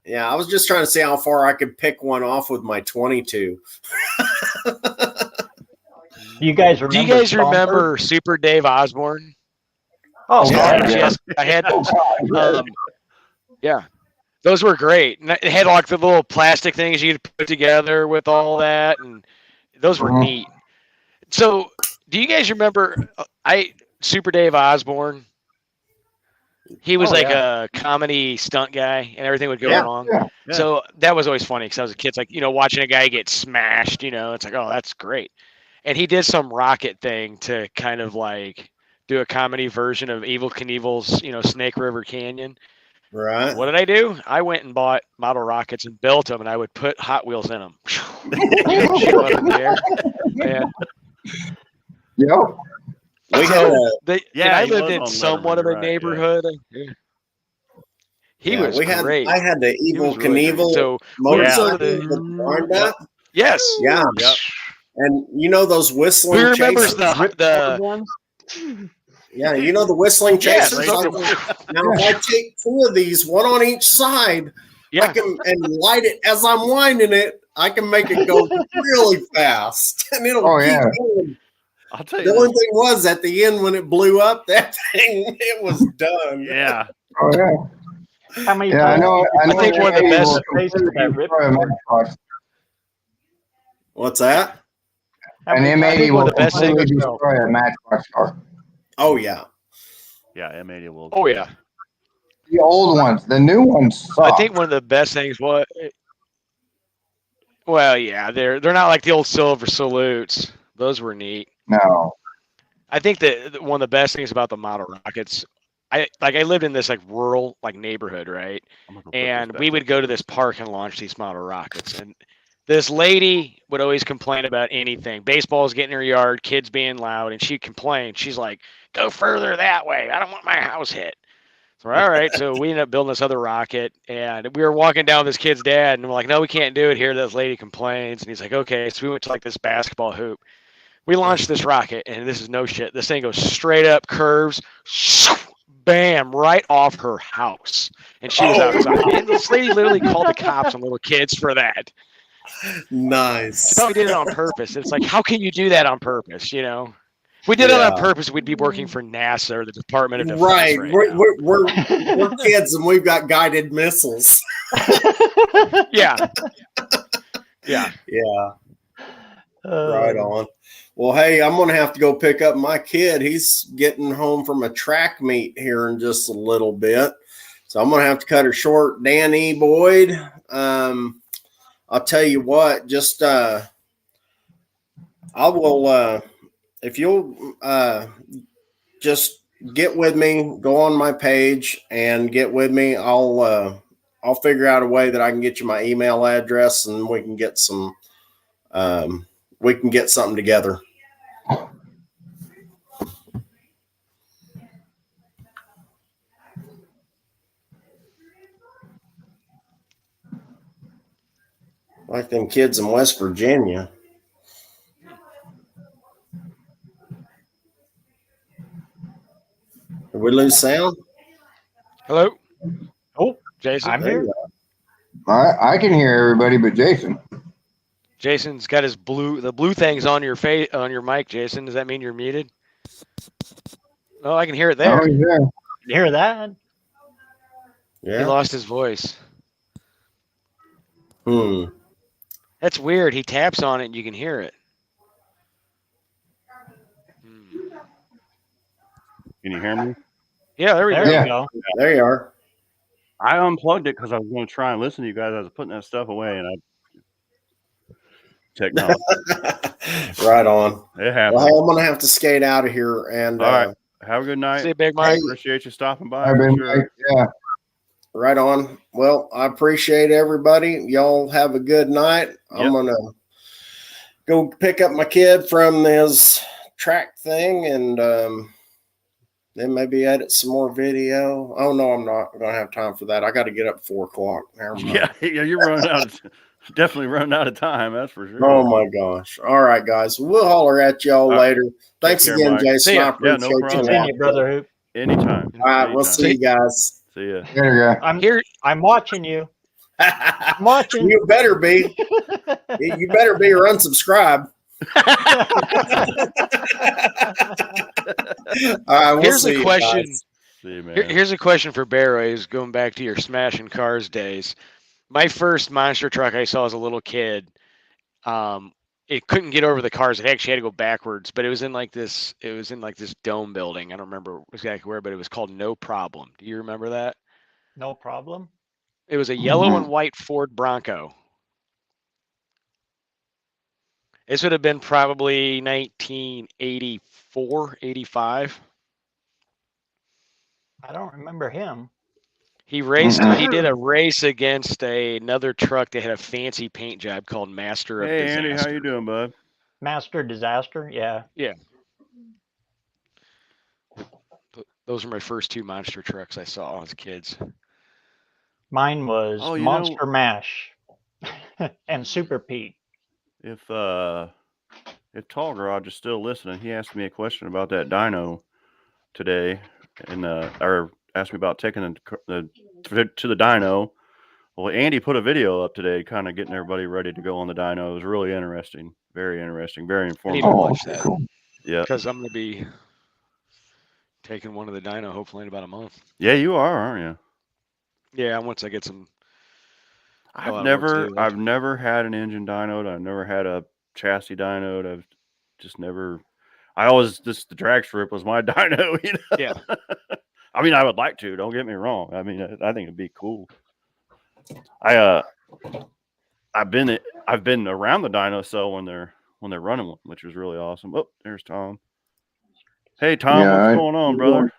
Yeah, I was just trying to see how far I could pick one off with my 22. Do you guys remember Super Dave Osborne? Oh, yes. I had those. Yeah. Those were great. And it had like the little plastic things you could put together with all that, and those were neat. So, do you guys remember Super Dave Osborne? He was a comedy stunt guy, and everything would go wrong. Yeah. So that was always funny because I was a kid. It's like, watching a guy get smashed, it's like, oh, that's great. And he did some rocket thing to kind of like do a comedy version of Evel Knievel's, Snake River Canyon. Right. What did I do? I went and bought model rockets and built them, and I would put Hot Wheels in them. Yep. I lived in somewhat of a neighborhood. Yeah. He was great. I had the Evel Knievel motorcycle. Yes. Yeah. Yep. And those whistling Who remembers chasers? the Yeah, the whistling chasers. Now, if I take 2 of these, one on each side, I can light it as I'm winding it. I can make it go really fast, and it'll keep going. I'll tell you. The only thing was at the end when it blew up, that thing it was done. Yeah. Oh yeah. How many? Yeah, I know. I think one of the best. What's that? An M80 will completely destroy a Matchbox car. Oh yeah. Yeah, M80 will. Oh yeah. The old ones, the new ones suck. I think one of the best things was. Well, yeah, they're not like the old silver salutes. Those were neat. No. I think that one of the best things about the model rockets, I lived in this rural neighborhood, right? And we would go to this park and launch these model rockets. And this lady would always complain about anything. Baseball's getting in her yard, kids being loud, and she'd complain. She's like, "Go further that way. I don't want my house hit." So all right, so we ended up building this other rocket, and we were walking down with this kid's dad, and we're like, "No, we can't do it here." This lady complains, and he's like, "Okay." So we went to this basketball hoop. We launched this rocket, and this is no shit. This thing goes straight up, curves, bam, right off her house, and she was outside. And this lady literally called the cops on little kids for that. Nice. She thought we did it on purpose. It's like, how can you do that on purpose? If we did it on purpose, we'd be working for NASA or the Department of Defense. Right. We're kids and we've got guided missiles. Yeah. Yeah. Yeah. Right on. Well, hey, I'm going to have to go pick up my kid. He's getting home from a track meet here in just a little bit. So I'm going to have to cut her short. Danny Boyd, I'll tell you what, just I will, if you'll just get with me, go on my page and get with me. I'll figure out a way that I can get you my email address and we can get some something together. Like them kids in West Virginia. Did we lose sound? Hello. Oh, Jason. I'm here. I can hear everybody but Jason. Jason's got the blue things on your face, on your mic, Jason. Does that mean you're muted? Oh, I can hear it there. Oh, yeah. You hear that? Yeah. He lost his voice. That's weird. He taps on it and you can hear it. Can you hear me? Yeah, there we go. There you go. There you are. I unplugged it because I was going to try and listen to you guys. I was putting that stuff away, and technology. Right on. It happened. Well, hey, I'm gonna have to skate out of here. And all right, have a good night. See you, Big Mike. Appreciate you stopping by. Yeah. Right on. Well, I appreciate everybody. Y'all have a good night. I'm gonna go pick up my kid from his track thing and then maybe edit some more video. Oh no, I'm not gonna have time for that. I got to get up at 4 o'clock. Yeah, you're running out. Definitely running out of time. That's for sure. Oh my gosh! All right, guys, we'll holler at y'all later. Thanks care, again, Mike. Jason. I appreciate no problem. Continue, brother Hoop. Anytime. All right, we'll see you guys. See ya. I'm here. I'm watching you. I'm watching. You better be. You better be or unsubscribe. Here's a question. See, here's a question for Barrows. Going back to your smashing cars days, my first monster truck I saw as a little kid, it couldn't get over the cars. It actually had to go backwards, but it was in like this. It was in like this dome building. I don't remember exactly where, but it was called No Problem. Do you remember that? No Problem. It was a yellow and white Ford Bronco. This would have been probably 1984, 85. I don't remember him. He raced. He did a race against another truck that had a fancy paint job called Master of Disaster. Andy, how you doing, bud? Master Disaster. Yeah. Yeah. Those were my first two monster trucks I saw as kids. Mine was Monster Mash and Super Pete. If Tall Garage is still listening, he asked me a question about that dyno today, and or asked me about taking the to the dyno. Well, Andy put a video up today, kind of getting everybody ready to go on the dyno. It was really interesting, very informative. I need to watch that. Cool. Yeah, because I'm going to be taking one of the dyno hopefully in about a month. Yeah, you are, aren't you? Yeah, once I get some. I've never had an engine dynoed. I've never had a chassis dynoed. I've just never. I always the drag strip was my dyno. You know? Yeah. I mean, I would like to. Don't get me wrong. I mean, I think it'd be cool. I've been around the dyno cell when they're running one, which was really awesome. Oh, there's Tom. Hey, Tom, what's going on, brother?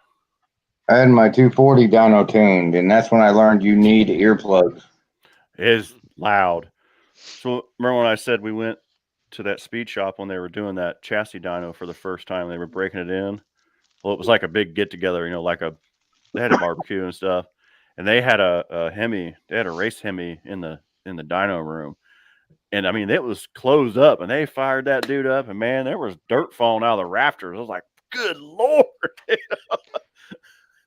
I had my 240 dyno tuned, and that's when I learned you need earplugs. It's loud. So remember when I said we went to that speed shop when they were doing that chassis dyno for the first time? They were breaking it in. Well, it was like a big get together, you know, they had a barbecue and stuff, and they had a Hemi. They had a race Hemi in the dyno room, and I mean it was closed up, and they fired that dude up, and man, there was dirt falling out of the rafters. I was like, good Lord.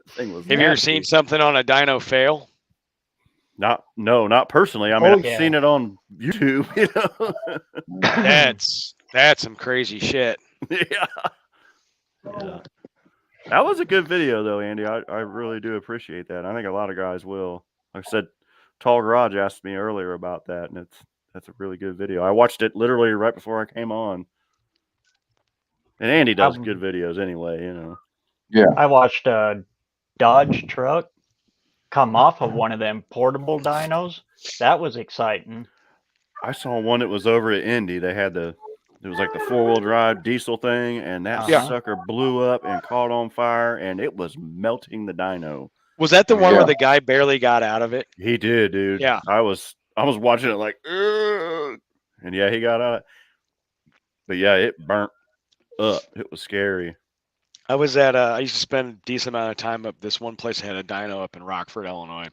Thing was Have you ever seen something on a dyno fail? Not personally. I mean, I've seen it on YouTube. You know, that's some crazy shit. Yeah. That was a good video, though, Andy. I really do appreciate that. I think a lot of guys will. Like I said, Tall Garage asked me earlier about that, and That's a really good video. I watched it literally right before I came on. And Andy does good videos anyway, you know. Yeah. I watched a Dodge truck come off of one of them portable dynos. That was exciting. I saw one that was over at Indy. They had it was like the 4-wheel drive diesel thing, and that sucker blew up and caught on fire, and it was melting the dyno. Was that the one where the guy barely got out of it? He did, dude. Yeah. I was watching it like, ugh. And yeah, he got out. But yeah, it burnt up. It was scary. I was at I used to spend a decent amount of time up this one place that had a dyno up in Rockford, Illinois.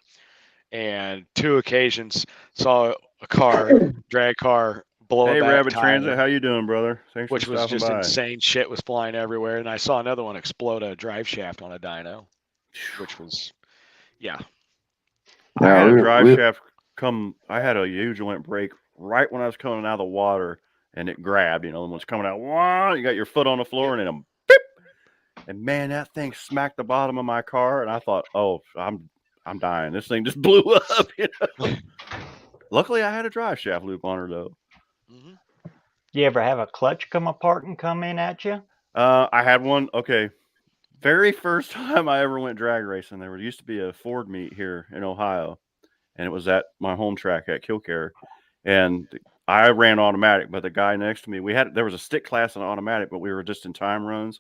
And 2 occasions saw a drag car blow Hey, a back Rabbit tire, Transit, how you doing, brother? Thanks which for was stopping just by. insane. Shit was flying everywhere. And I saw another one explode a drive shaft on a dyno, which was, I had a drive shaft I had a huge joint break right when I was coming out of the water, and it grabbed, you know, and was coming out, wow, you got your foot on the floor, and then beep. And man, that thing smacked the bottom of my car, and I thought, oh, I'm dying. This thing just blew up, you know. Luckily, I had a drive shaft loop on her, though. Mm-hmm. You ever have a clutch come apart and come in at you? I had one. Okay. Very first time I ever went drag racing, there used to be a Ford meet here in Ohio, and it was at my home track at Killcare. And I ran automatic, but the guy next to me, there was a stick class in automatic, but we were just in time runs.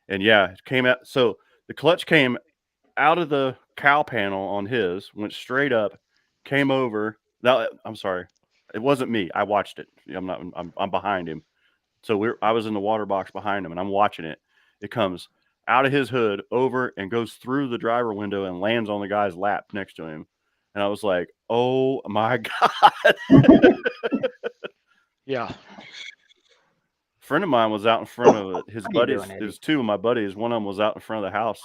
And yeah, it came out. So the clutch came out of the cow panel on his, went straight up, came over. No, I'm sorry. It wasn't me. I watched it. I'm behind him. So I was in the water box behind him, and I'm watching it. It comes out of his hood over and goes through the driver window and lands on the guy's lap next to him. And I was like, oh my God. Yeah. A friend of mine was out in front of his buddies. There's 2 of my buddies. One of them was out in front of the house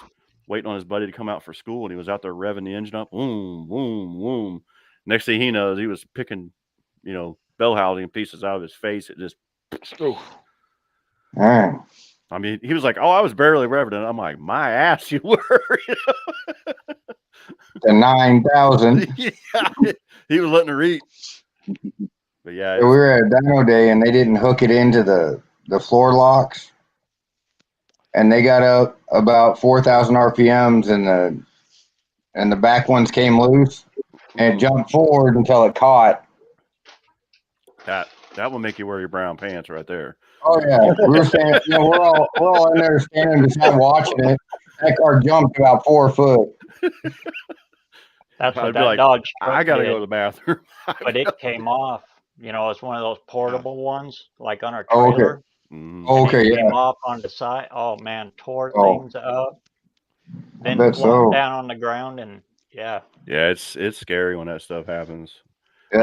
waiting on his buddy to come out for school. And he was out there revving the engine up. Boom, boom, boom. Next thing he knows, he was picking, you know, bell housing pieces out of his face. It just, I mean, he was like, oh, I was barely revving it. I'm like, my ass, you were. You know? The 9,000. Yeah, he was letting her eat. But yeah, we were at dyno day, and they didn't hook it into the floor locks, and they got up about 4,000 RPMs, and the back ones came loose, and it jumped forward until it caught. That will make you wear your brown pants right there. Oh yeah, we were standing. You know, we're all in there standing beside watching it. That car jumped about 4 foot. That's what that Dodge truck I gotta did, go to the bathroom. but it came off. You know, it's one of those portable ones, like on our trailer. Okay, Came off on the side. Oh man, tore things up. Then flopped down on the ground, and yeah, it's scary when that stuff happens. Yeah,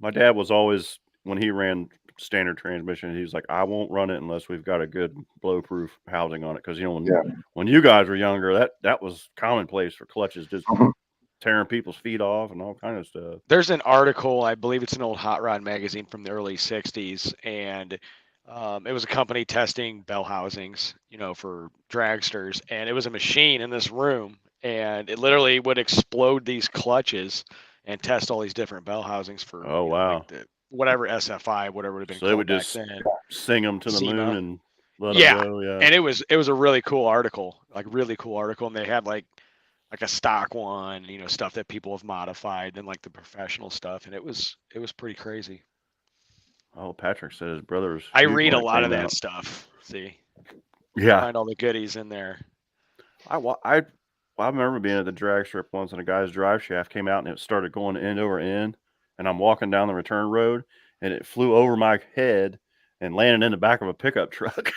my dad was always, when he ran standard transmission, he was like, I won't run it unless we've got a good blow-proof housing on it, because you know when you guys were younger, that was commonplace for clutches just tearing people's feet off and all kind of stuff. There's an article, I believe it's an old Hot Rod magazine from the early 60s, and it was a company testing bell housings, you know, for dragsters, and it was a machine in this room, and it literally would explode these clutches and test all these different bell housings for like whatever SFI, whatever it would have been. So they would just sing them to the moon and let them go. Yeah, and it was a really cool article, and they had like a stock one, you know, stuff that people have modified, and like the professional stuff, and it was pretty crazy. Oh, Patrick said his brother's. I read a lot of that stuff. See, find all the goodies in there. I remember being at the drag strip once, and a guy's drive shaft came out, and it started going end over end, and I'm walking down the return road, and it flew over my head and landed in the back of a pickup truck.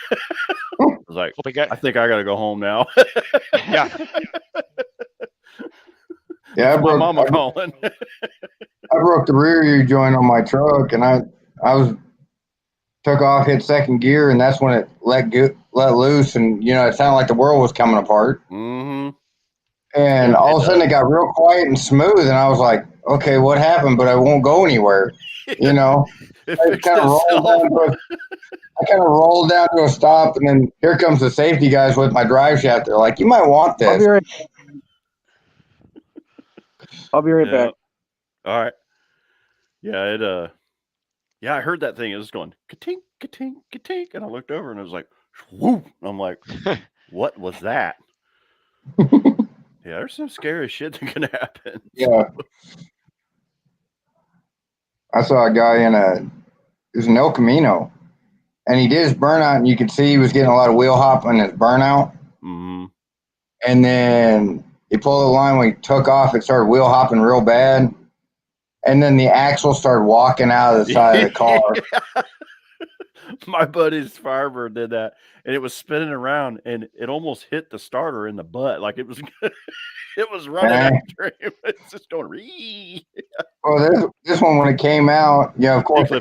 I was like, I think I got to go home now. Yeah. Yeah, my mama calling. I broke the rear U joint on my truck, and I took off, hit second gear, and that's when it let loose, and you know, it sounded like the world was coming apart. Mm-hmm. And all of a sudden, it got real quiet and smooth, and I was like, "Okay, what happened?" But I won't go anywhere. You know, I kind of rolled down to a stop, and then here comes the safety guys with my drive shaft. They're like, "You might want this." I'll be right back. All right. Yeah, it yeah, I heard that thing. It was going ka-tink, ka-tink, ka-tink, and I looked over and it was like, whoop. I'm like, what was that? Yeah, there's some scary shit that can happen. Yeah. I saw a guy it was in El Camino, and he did his burnout, and you could see he was getting a lot of wheel hop on his burnout. Mm-hmm. And then he pulled the line when he took off, it started wheel hopping real bad. And then the axle started walking out of the side of the car. My buddy's Firebird did that, and it was spinning around, and it almost hit the starter in the butt. Like it was, it was running after him. It's just going. Ree. Well, this one when it came out, of course the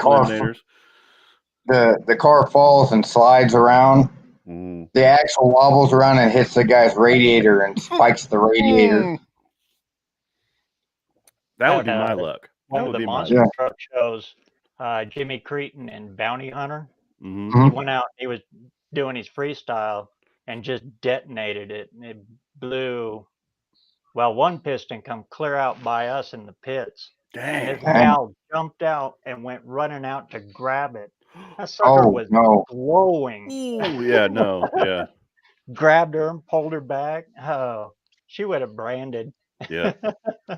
car falls and slides around. Mm. The axle wobbles around and hits the guy's radiator and spikes the radiator. That would be my luck. One of the monster truck shows, Jimmy Cretin and Bounty Hunter. Mm-hmm. He went out. He was doing his freestyle and just detonated it, and it blew. Well, one piston come clear out by us in the pits. Dang! And this gal jumped out and went running out to grab it. That sucker was glowing. Ooh, yeah, no, yeah. Grabbed her and pulled her back. Oh, she would have branded. Yeah.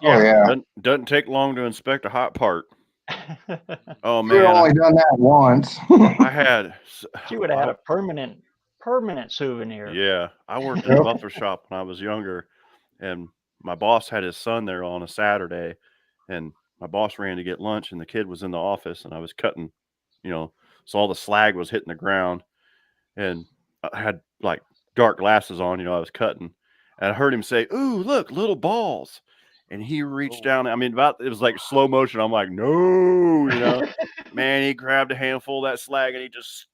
Yeah. Doesn't take long to inspect a hot part. Oh man, we've only done that once. She would have had a permanent souvenir. Yeah, I worked in a muffler shop when I was younger, and my boss had his son there on a Saturday, and my boss ran to get lunch, and the kid was in the office, and I was cutting, so all the slag was hitting the ground, and I had like dark glasses on, I was cutting, and I heard him say, "Ooh, look, little balls." And he reached down. I mean, it was like slow motion. I'm like, no, man, he grabbed a handful of that slag and he just,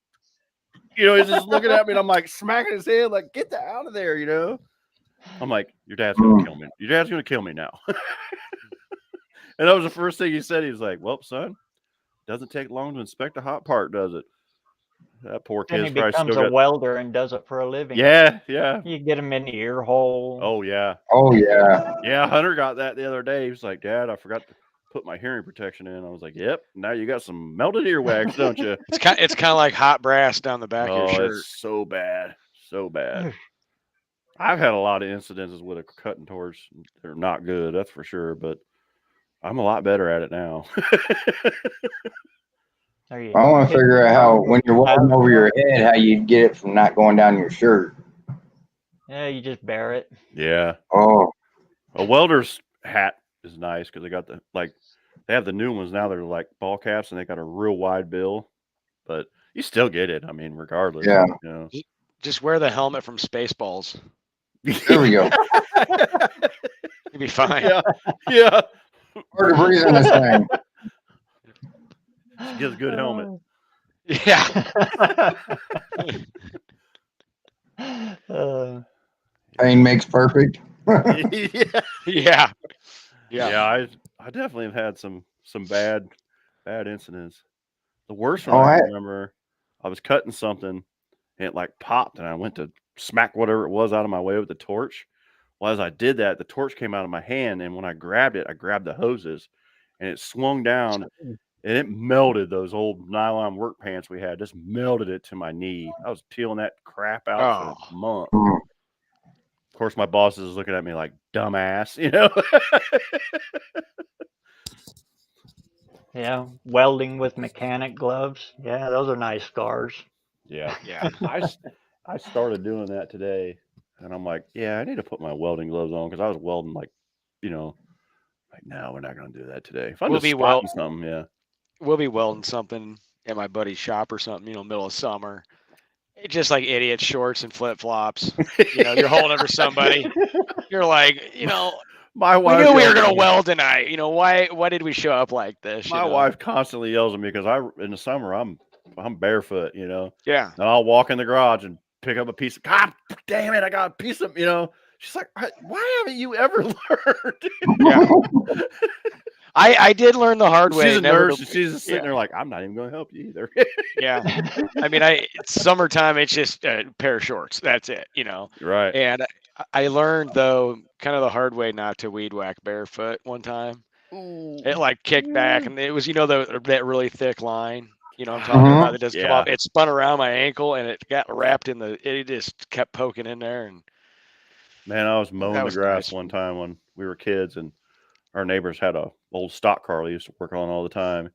he's just looking at me and I'm like smacking his head, like, get that out of there, I'm like, your dad's going to kill me. Your dad's going to kill me now. And that was the first thing he said. He was like, well, son, doesn't take long to inspect a hot part, does it? That poor kid. Then he becomes a welder and does it for a living. Yeah. You get him in the ear hole. Oh, yeah. Yeah, Hunter got that the other day. He was like, Dad, I forgot to put my hearing protection in. I was like, yep, now you got some melted earwax, don't you? It's kind of like hot brass down the back of your shirt. It's so bad. So bad. I've had a lot of incidences with a cutting torch. They're not good, that's for sure, but I'm a lot better at it now. I want to figure out how, when you're welding over your head, how you get it from not going down your shirt. Yeah, you just bear it. Yeah. Oh. A welder's hat is nice because they have the new ones now. They're like ball caps and they got a real wide bill, but you still get it. I mean, regardless. Yeah. Just wear the helmet from Spaceballs. There we go. You'll be fine. Yeah. Hard to breathe in this thing. She gets a good helmet. Yeah. Pain makes perfect. Yeah. I definitely have had some bad incidents. The worst one I remember, I was cutting something and it like popped and I went to smack whatever it was out of my way with the torch. Well, as I did that, the torch came out of my hand, and when I grabbed it, I grabbed the hoses and it swung down and it melted those old nylon work pants we had, just melted it to my knee. I was peeling that crap out for a month. Of course, my boss is looking at me like, dumbass, Yeah, welding with mechanic gloves. Yeah, those are nice scars. Yeah. I started doing that today, and I'm like, yeah, I need to put my welding gloves on because I was welding like, no, we're not going to do that today. If I'm just spotting something, yeah. We'll be welding something at my buddy's shop or something, middle of summer. It's just like idiot shorts and flip flops. You're holding it for somebody. You're like, my wife. We knew we were going to weld tonight. Why did we show up like this? My wife constantly yells at me because in the summer I'm barefoot, Yeah. And I'll walk in the garage and pick up a piece of. God damn it! I got a piece of. She's like, why haven't you ever learned? Yeah. I did learn the hard way. She's a nurse. She's just sitting there like, I'm not even going to help you either. Yeah. I mean, it's summertime. It's just a pair of shorts. That's it, Right. And I learned, though, kind of the hard way not to weed whack barefoot one time. It like kicked back, and it was that really thick line. You know what I'm talking about? It does come off. It spun around my ankle, and it got wrapped in it just kept poking in there. And man, I was mowing the grass one time when we were kids, and our neighbors had a old stock car they used to work on all the time.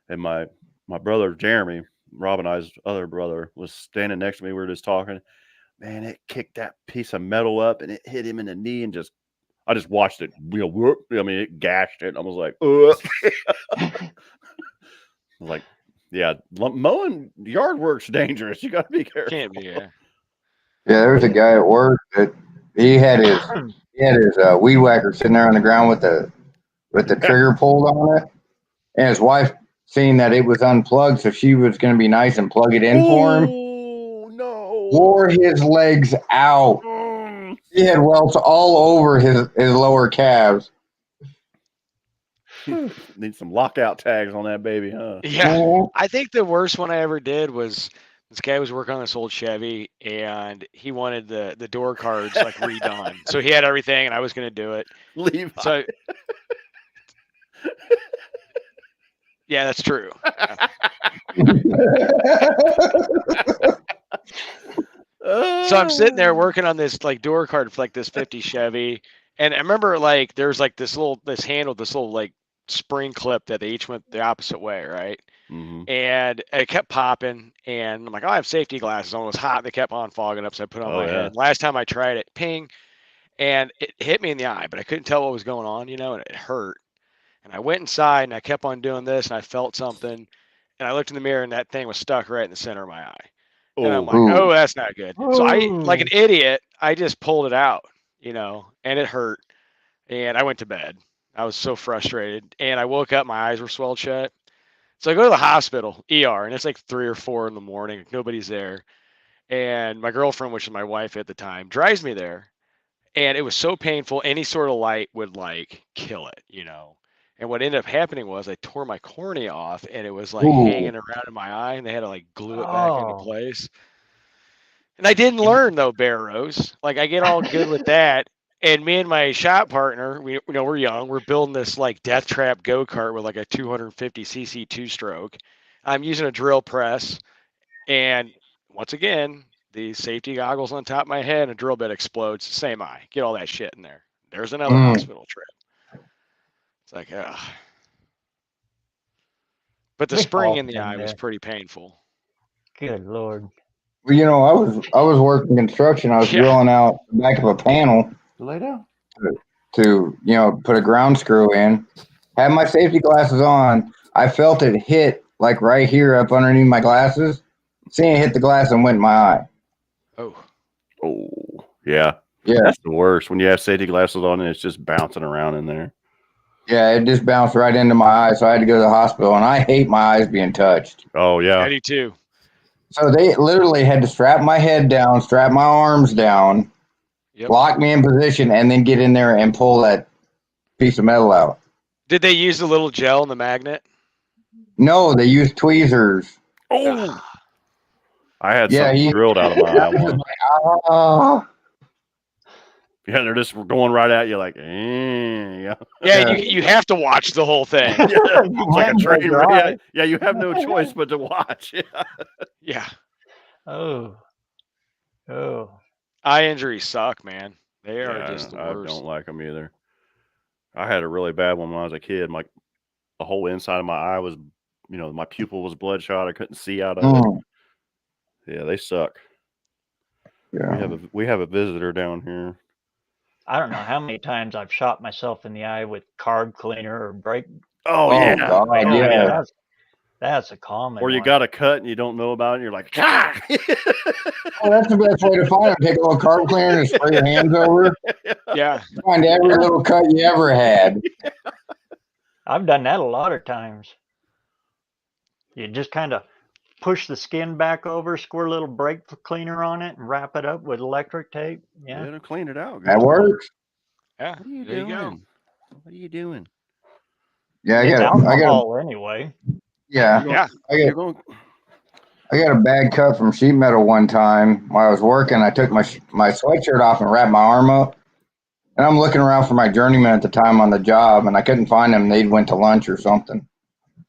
And my brother Jeremy, Rob and I's other brother, was standing next to me. We were just talking. Man, it kicked that piece of metal up, and it hit him in the knee, and I just watched it. It gashed it. And I was like, yeah, mowing yard work's dangerous. You got to be careful. Can't be, yeah. Yeah, there was a guy at work that he had his weed whacker sitting there on the ground with the trigger pulled on it, and his wife seen that it was unplugged, so she was going to be nice and plug it in for him. Oh no! Wore his legs out. He had welts all over his lower calves. Need some lockout tags on that baby, huh? Yeah. I think the worst one I ever did was this guy was working on this old Chevy, and he wanted the door cards like redone. So he had everything, and I was going to do it. Levi. So yeah, that's true. So I'm sitting there working on this like door card for like this 50 Chevy, and I remember like there's like this little like spring clip that they each went the opposite way, right? Mm-hmm. And it kept popping, and I'm like, oh, I have safety glasses on. It was hot. They kept on fogging up, so I put it on my head. Last time I tried it, ping, and it hit me in the eye, but I couldn't tell what was going on, and it hurt. And I went inside, and I kept on doing this, and I felt something, and I looked in the mirror, and that thing was stuck right in the center of my eye. And I'm like, oh, that's not good. So I, like an idiot, I just pulled it out, and it hurt. And I went to bed. I was so frustrated. And I woke up, my eyes were swelled shut. So I go to the hospital, ER, and it's like 3 or 4 in the morning. Nobody's there. And my girlfriend, which is my wife at the time, drives me there. And it was so painful. Any sort of light would like kill it, And what ended up happening was I tore my cornea off, and it was like hanging around in my eye, and they had to like glue it back into place. And I didn't learn though, Bear Rose. Like I get all good with that. And me and my shop partner, we're young. We're building this like death trap go-kart with like a 250cc 2-stroke. I'm using a drill press, and once again, the safety goggles on top of my head, and a drill bit explodes. Same eye. Get all that shit in there. There's another hospital trip. It's like, ugh. But the spring in the eye was pretty painful. Good Lord. Well, I was working construction. I was drilling out the back of a panel. Lay down. To put a ground screw in. Had my safety glasses on. I felt it hit like right here up underneath my glasses. Seeing it hit the glass and went in my eye. Oh, yeah. Yeah. That's the worst. When you have safety glasses on and it's just bouncing around in there. Yeah, it just bounced right into my eye, so I had to go to the hospital, and I hate my eyes being touched. Oh, yeah. I do too. So they literally had to strap my head down, strap my arms down, lock me in position, and then get in there and pull that piece of metal out. Did they use the little gel in the magnet? No, they used tweezers. Oh! I had something drilled out of my eye once. Yeah, they're just going right at you like, yeah. Yeah, you have to watch the whole thing. It's like a train wreck. Yeah, you have no choice but to watch. Yeah. Oh. Eye injuries suck, man. They are just the worst. I don't like them either. I had a really bad one when I was a kid. Like the whole inside of my eye was, my pupil was bloodshot. I couldn't see out of it. Yeah, they suck. Yeah. We have a visitor down here. I don't know how many times I've shot myself in the eye with carb cleaner or brake. Oh yeah. God, yeah. That's a common. Or you got a cut and you don't know about it, and you're like, ah! Oh, that's the best way to find it. Take a little carb cleaner and spray your hands over. Yeah. Find every little cut you ever had. I've done that a lot of times. You just kind of push the skin back over, squirt a little brake cleaner on it, and wrap it up with electric tape. Yeah, it'll clean it out. That works. Yeah, what are you doing? What are you doing? Yeah, I got anyway. Yeah, I got a bad cut from sheet metal one time while I was working. I took my sweatshirt off and wrapped my arm up. And I'm looking around for my journeyman at the time on the job, and I couldn't find him. They went to lunch or something.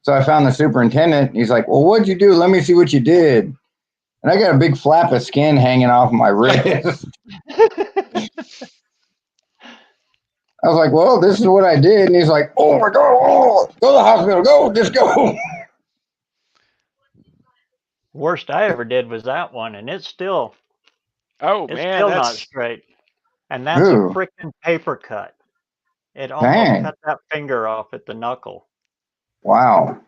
So I found the superintendent. He's like, "Well, what'd you do? Let me see what you did." And I got a big flap of skin hanging off my wrist. I was like, "Well, this is what I did." And he's like, "Oh my God, oh, go to the hospital. Go, just go." Worst I ever did was that one, and it's still man, not that's straight. And that's Ooh. a freaking paper cut. It almost Dang. cut that finger off at the knuckle. Wow.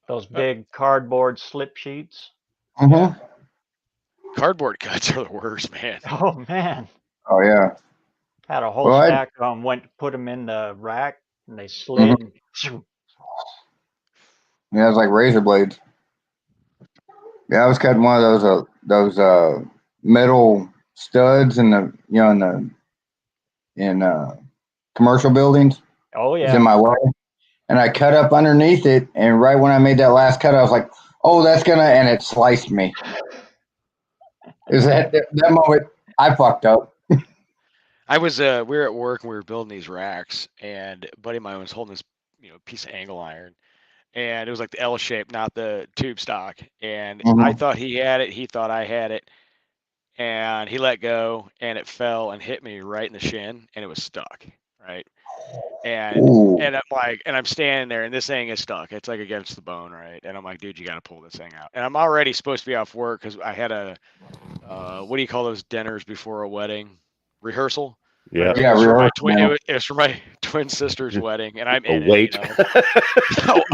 Those big cardboard slip sheets. Mm-hmm. Cardboard cuts are the worst, man. Oh man. Oh yeah. Had a whole stack of them. Went to put them in the rack, and they slid. Mm-hmm. Yeah, it's like razor blades. Yeah, I was cutting one of those metal studs in the in commercial buildings. Oh yeah. It's in my way, and I cut up underneath it. And right when I made that last cut, I was like, "Oh, that's gonna," and it sliced me. Is that moment I fucked up? I was we were at work and we were building these racks, and a buddy of mine was holding this piece of angle iron, and it was like the L shape, not the tube stock. And I thought he had it, he thought I had it, and he let go, and it fell and hit me right in the shin, and it was stuck, right? And I'm like, and I'm standing there, and this thing is stuck. It's like against the bone, right? And I'm like, dude, you got to pull this thing out. And I'm already supposed to be off work because I had a what do you call those dinners before a wedding? Rehearsal. Yeah, yeah. It was for my twin sister's wedding, and I'm in wait. it.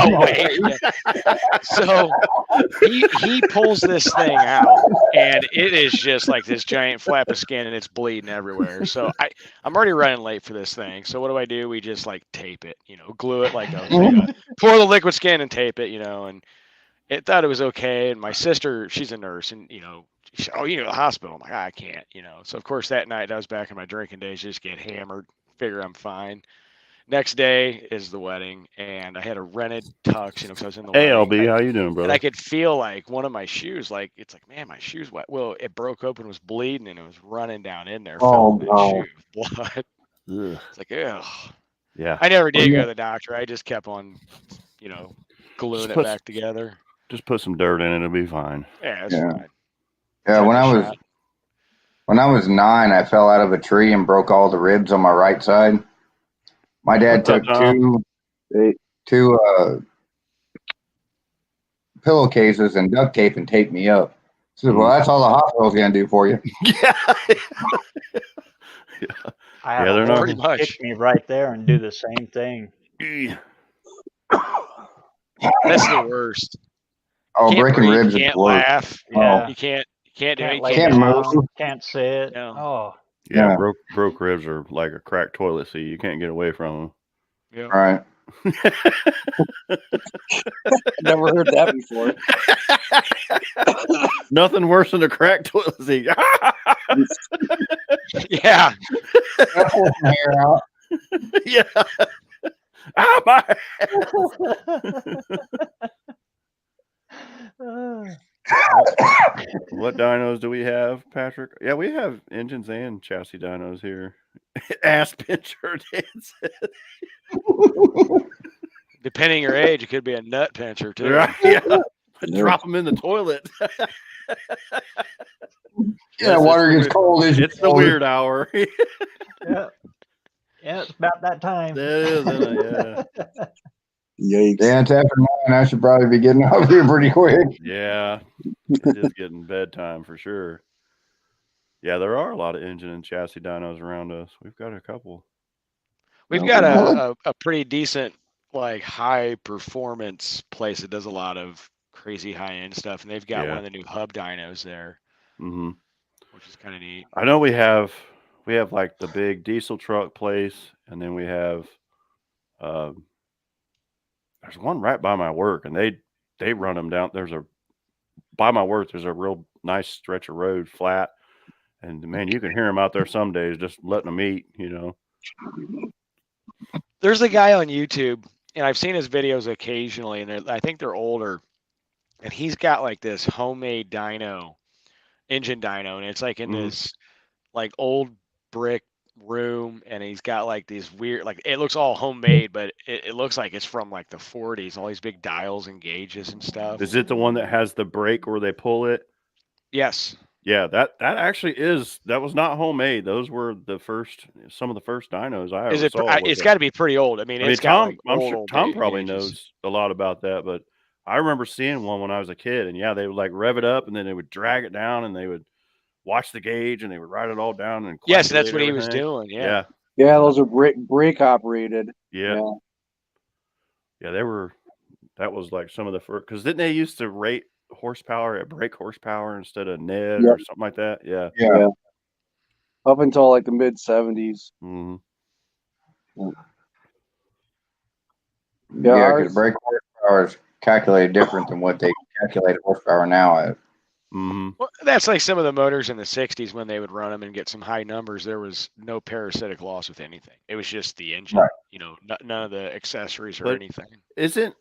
Wait. Yeah. So he pulls this thing out, and it is just like this giant flap of skin, and it's bleeding everywhere. So I'm already running late for this thing. So what do? We just like tape it, glue it like pour the liquid skin and tape it, and it thought it was okay. And my sister, she's a nurse, and she said, "Oh, you go to the hospital." I'm like, I can't, So of course that night I was back in my drinking days, just get hammered, figure I'm fine. Next day is the wedding, and I had a rented tux, because I was in the Hey, wedding. LB, how you doing, brother? And I could feel like one of my shoes, like it's like, man, my shoe's wet. Well, it broke open, was bleeding, and it was running down in there, filling my shoe with blood. It's like, ugh. Yeah. I never did go to the doctor. I just kept on, gluing it back together. Just put some dirt in it; it'll be fine. Yeah, that's fine. Yeah, when I was 9, I fell out of a tree and broke all the ribs on my right side. My dad took two pillowcases and duct tape and taped me up. He said, "Well, that's all the hospital's gonna do for you." Yeah. They're not pretty much pick me right there and do the same thing. That's the worst. Oh, breaking ribs! You can't laugh. Yeah. You can't do anything. Can't move. Can't sit. Yeah. Oh. Yeah, broke ribs are like a cracked toilet seat. You can't get away from them. Yeah. Right. Never heard that before. Nothing worse than a cracked toilet seat. Yeah. That pulls my hair out. Yeah. Ah, my. What dynos do we have, Patrick? Yeah, we have engines and chassis dynos here. Ass pincher, Depending your age, it could be a nut pincher too. Right, yeah. Drop them in the toilet. Yeah, water gets cold. It's the weird hour. Yeah, it's about that time. It is, isn't it? Yeah. Yikes. Yeah, it's after 9. I should probably be getting off here pretty quick. Yeah, it is getting bedtime for sure. Yeah, there are a lot of engine and chassis dynos around us. We've got a couple. We've got a pretty decent, like, high performance place that does a lot of crazy high end stuff, and they've got one of the new hub dynos there, which is kind of neat. I know we have like the big diesel truck place, and then we have there's one right by my work, and they run them down. By my work, there's a real nice stretch of road, flat, and man, you can hear them out there some days just letting them eat. There's a guy on YouTube, and I've seen his videos occasionally, and I think they're older, and he's got like this homemade engine dyno, and it's like in this like old brick room, and he's got like these weird, like it looks all homemade, but it looks like it's from like the 40s. All these big dials and gauges and stuff. Is it the one that has the brake where they pull it? Yes. Yeah, that actually is. That was not homemade. Those were some of the first dynos I ever saw. It's got to be pretty old. I mean, Tom, got I'm sure Tom probably knows a lot about that, but I remember seeing one when I was a kid, and yeah, they would like rev it up, and then they would drag it down, and they would watch the gauge, and they would write it all down. And yes, that's what he was doing. Yeah. Yeah, those are brake operated. Yeah. That was like some of the first, because didn't they used to rate horsepower at brake horsepower instead of Ned or something like that? Yeah. Up until like the mid 70s. Mm-hmm. Yeah, because brake horsepower is calculated different than what they calculate horsepower now at. Mm-hmm. Well, that's like some of the motors in the 60s when they would run them and get some high numbers. There was no parasitic loss with anything. It was just the engine, none of the accessories or anything. Is it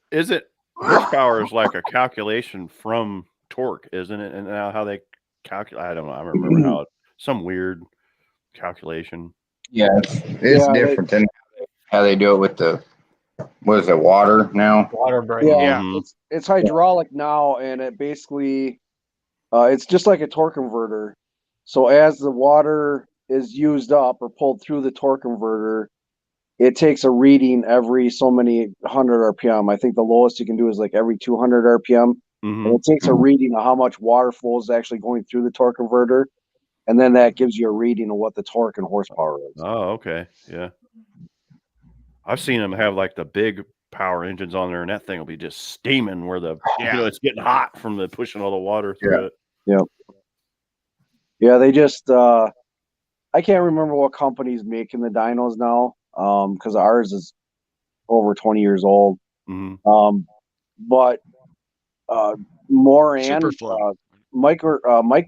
horsepower is like a calculation from torque, isn't it? And now how they calculate, I don't know. I remember how some weird calculation. Yeah, it's different than how they do it with the water now? Water brake. Yeah, it's hydraulic now, and it basically it's just like a torque converter. So as the water is used up or pulled through the torque converter, it takes a reading every so many 100 RPM. I think the lowest you can do is like every 200 RPM. Mm-hmm. And it takes a reading of how much water flow is actually going through the torque converter. And then that gives you a reading of what the torque and horsepower is. Oh, okay. Yeah. I've seen them have like the big power engines on there, and that thing will be just steaming where it's getting hot from the pushing all the water through it. Yeah, they just I can't remember what company's making the dynos now, because ours is over 20 years old. Mm-hmm. But Moran, Mike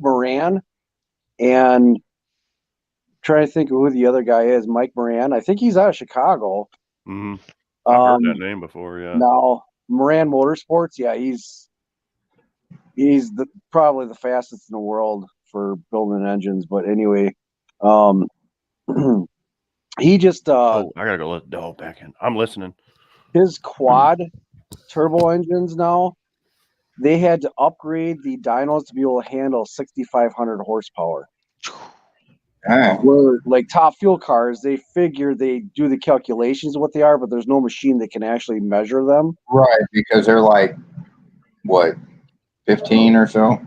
Moran, and trying to think of who the other guy is. Mike Moran, I think he's out of Chicago. Mm-hmm. I've heard that name before. Yeah. Now Moran Motorsports, he's probably the fastest in the world for building engines. But anyway, he just I gotta go let the dog back in. I'm listening. His quad turbo engines now, they had to upgrade the dynos to be able to handle 6,500 horsepower. Where like top fuel cars, they figure they do the calculations of what they are, but there's no machine that can actually measure them. Right, because they're like what, 15 or so?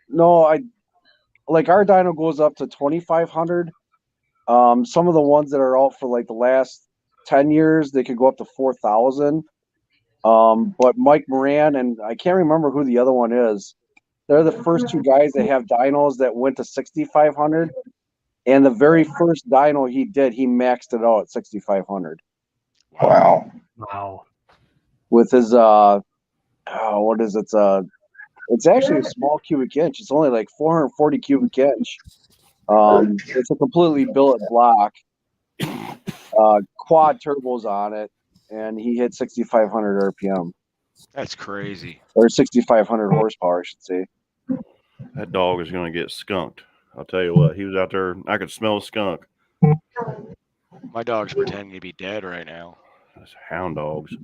No, like our dyno goes up to 2,500. Some of the ones that are out for like the last 10 years, they could go up to 4,000. But Mike Moran, and I can't remember who the other one is, they're the first two guys that have dynos that went to 6,500. And the very first dyno he did, he maxed it out at 6,500. Wow. With his, what is it? It's actually a small cubic inch. It's only like 440 cubic inch. It's a completely billet block. Quad turbos on it, and he hit 6,500 RPM. That's crazy. Or 6,500 horsepower, I should say. That dog is going to get skunked. I'll tell you what. He was out there. I could smell a skunk. My dog's pretending to be dead right now. That's hound dogs.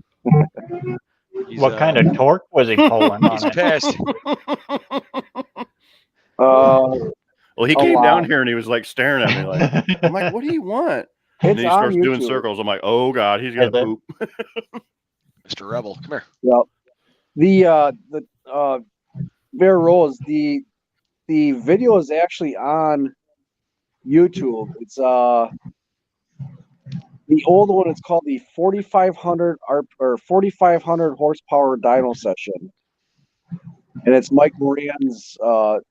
What kind of torque was he pulling on He's it? pissed. Well, he came down here and he was like staring at me like, I'm like, what do you want? And then he starts doing circles. I'm like, oh God, he's gonna poop. Mr. Rebel, come here. Yep. The Bear Rose, the video is actually on YouTube. It's the old one. It's called the 4,500 or 4,500 horsepower dyno session, and it's Mike Moran's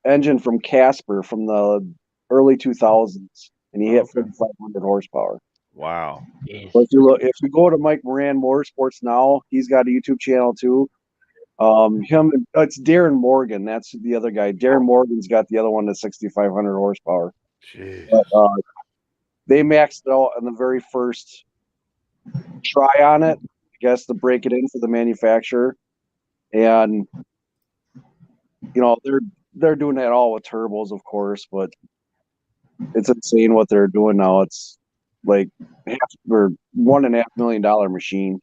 engine from Casper from the early 2000s, and he hit 4,500 horsepower. Wow. But if you go to Mike Moran Motorsports now, he's got a YouTube channel too. It's Darren Morgan. That's the other guy. Darren Morgan's got the other one at 6,500 horsepower. But, they maxed it out on the very first try on it, I guess, to break it in for the manufacturer. And they're doing that all with turbos, of course, but It's insane what they're doing now. It's like $1.5 million machine.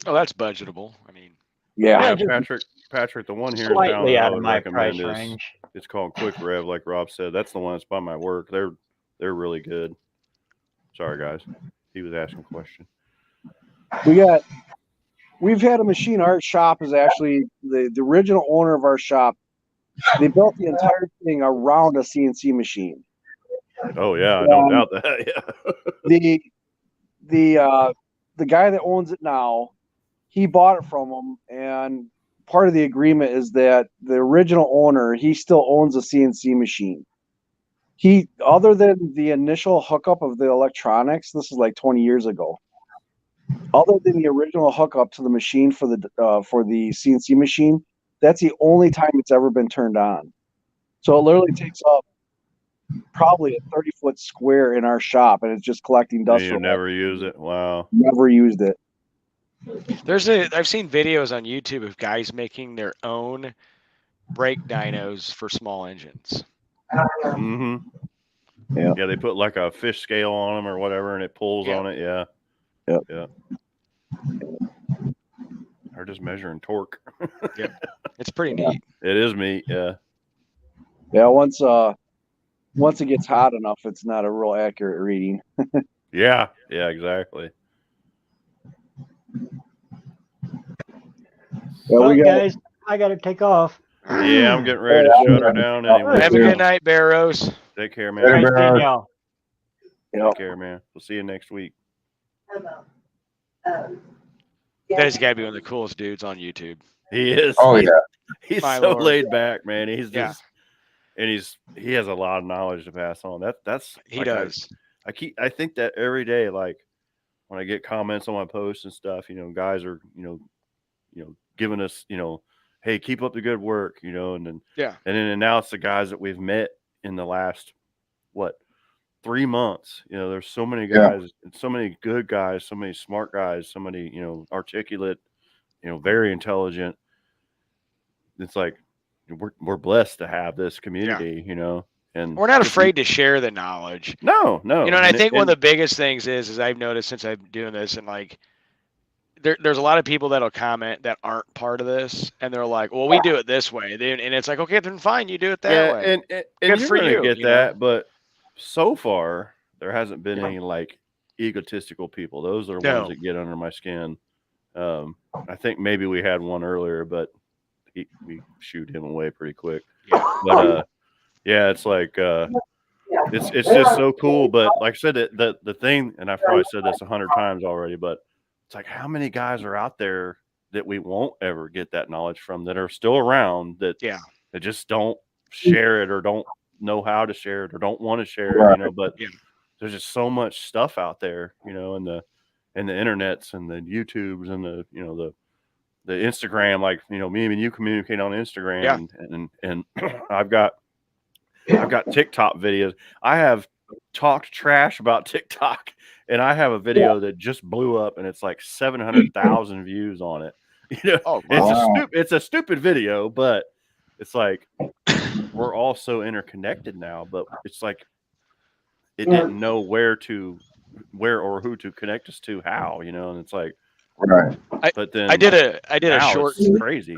Oh, that's budgetable. I mean, yeah. Patrick, the one here in town that I would recommend is it's called Quick Rev, like Rob said. That's the one that's by my work. They're really good. Sorry, guys. He was asking a question. We've had a machine. Our shop is actually the original owner of our shop. They built the entire thing around a CNC machine. Oh yeah, no doubt that. Yeah. The guy that owns it now, he bought it from him, and part of the agreement is that the original owner, he still owns a CNC machine. Other than the initial hookup of the electronics, this is like 20 years ago. Other than the original hookup to the machine for the CNC machine, that's the only time it's ever been turned on. So it literally takes up probably a 30-foot square in our shop, and it's just collecting dust. You never use it? Wow. Never used it. I've seen videos on YouTube of guys making their own brake dynos for small engines. Mm-hmm. Yeah. Yeah, they put like a fish scale on them or whatever, and it pulls on it. Yeah. Yep. Yeah. They're just measuring torque. Yeah. It's pretty neat. It is neat. Yeah. Yeah. Once it gets hot enough, it's not a real accurate reading. Yeah. Yeah. Exactly. Well, guys, I got to take off. Yeah, I'm getting ready to shut her down anyway. Have a good night, Barrows. Take care, man. Y'all. Take care, man. We'll see you next week. That has got to be one of the coolest dudes on YouTube. He is. Oh yeah. He's so laid back, man. He's just, and he has a lot of knowledge to pass on. That's he like does. I think that every day, like when I get comments on my posts and stuff, guys are, giving us, hey, keep up the good work, and then now it's the guys that we've met in the last 3 months. There's so many guys, so many good guys, so many smart guys, so many, articulate, very intelligent. It's like we're blessed to have this community, and we're not afraid to share the knowledge. No. And I think one of the biggest things is I've noticed since I'm doing this, and like there's a lot of people that'll comment that aren't part of this, and they're like, well, we do it this way. And it's like, okay, then fine, you do it that way. And good you're for gonna you. Get that, but so far there hasn't been any like egotistical people. Those are the ones that get under my skin. I think maybe we had one earlier, but we shoot him away pretty quick. But it's like it's just so cool. But like I said, the thing, and I've probably said this 100 times already, but it's like how many guys are out there that we won't ever get that knowledge from, that are still around, that just don't share it or don't know how to share it or don't want to share it, but there's just so much stuff out there, in the internets and the YouTubes and the Instagram, like, me and you communicate on Instagram and I've got TikTok videos. I have talked trash about TikTok, and I have a video that just blew up, and it's like 700,000 views on it. It's a stupid video, but it's like we're all so interconnected now. But it's like it didn't know where or who to connect us to, how, and it's like But then I did a short. It's crazy.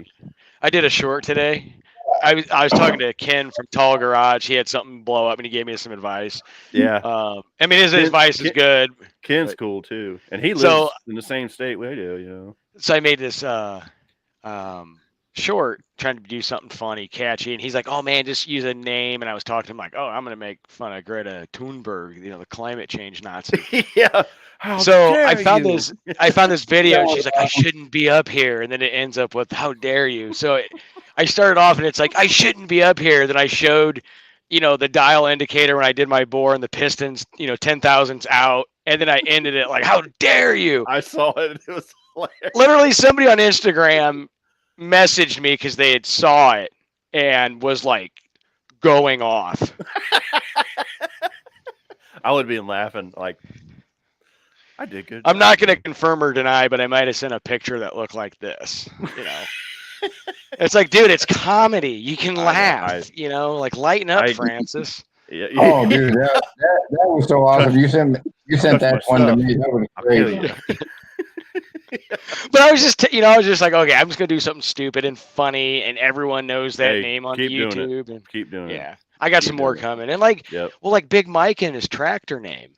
I did a short today. I was talking to Ken from Tall Garage. He had something blow up, and he gave me some advice. Yeah. I mean, his advice is good. Ken's cool too, and he lives in the same state we do. So I made this short, trying to do something funny, catchy, and he's like, "Oh man, just use a name." And I was talking to him like, "Oh, I'm gonna make fun of Greta Thunberg, the climate change Nazi." Yeah. I found this video, and she's like, "I shouldn't be up here," and then it ends up with, "How dare you?" So I started off, and it's like, "I shouldn't be up here." Then I showed, the dial indicator when I did my bore and the pistons, 10,000s out, and then I ended it like, "How dare you?" I saw it. It was hilarious. Literally, somebody on Instagram messaged me because they had saw it and was like going off. I would be laughing like, I did good. I'm not going to confirm or deny, but I might have sent a picture that looked like this. It's like, dude, it's comedy. You can laugh. Like lighten up, Francis. Yeah. Oh, dude, that was so awesome. You sent that one to me. That was great. But I was just, I was just like, okay, I'm just gonna do something stupid and funny, and everyone knows that name on YouTube. And keep doing it. Yeah, I got some more coming, and like, like Big Mike and his tractor name.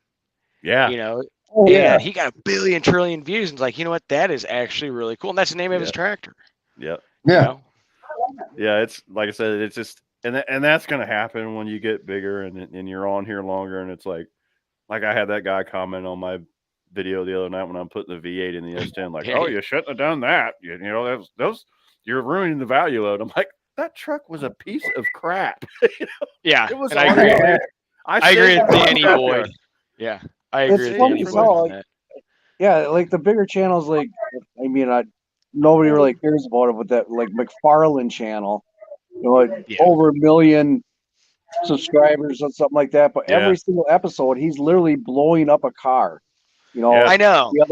Yeah. And he got 1 billion trillion views, and it's like, you know what? That is actually really cool, and that's the name of his tractor. Yep. Yeah. Yeah, it's like I said, it's just, and that's gonna happen when you get bigger and you're on here longer, and it's like I had that guy comment on my video the other night when I'm putting the V8 in the S10, like, oh, you shouldn't have done that. Those you're ruining the value of it. I'm like, that truck was a piece of crap. Yeah, it was. And I agree with Danny Boyd. Yeah, I agree with Danny Boyd. Yeah, like the bigger channels, like nobody really cares about it, but that like McFarlane channel, over 1 million subscribers or something like that. But every single episode, he's literally blowing up a car. I know. A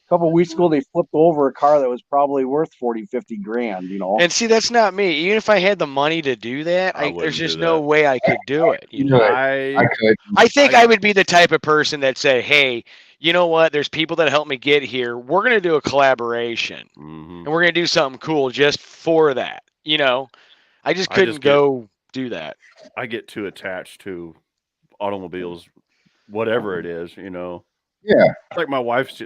couple of weeks ago, they flipped over a car that was probably worth 40-50 grand. And see, that's not me. Even if I had the money to do that, there's just no way I could do it. I could. I think I would be the type of person that say, hey, you know what? There's people that helped me get here. We're going to do a collaboration, and we're going to do something cool just for that. I just couldn't go do that. I get too attached to automobiles, whatever it is, Yeah. Like my wife's,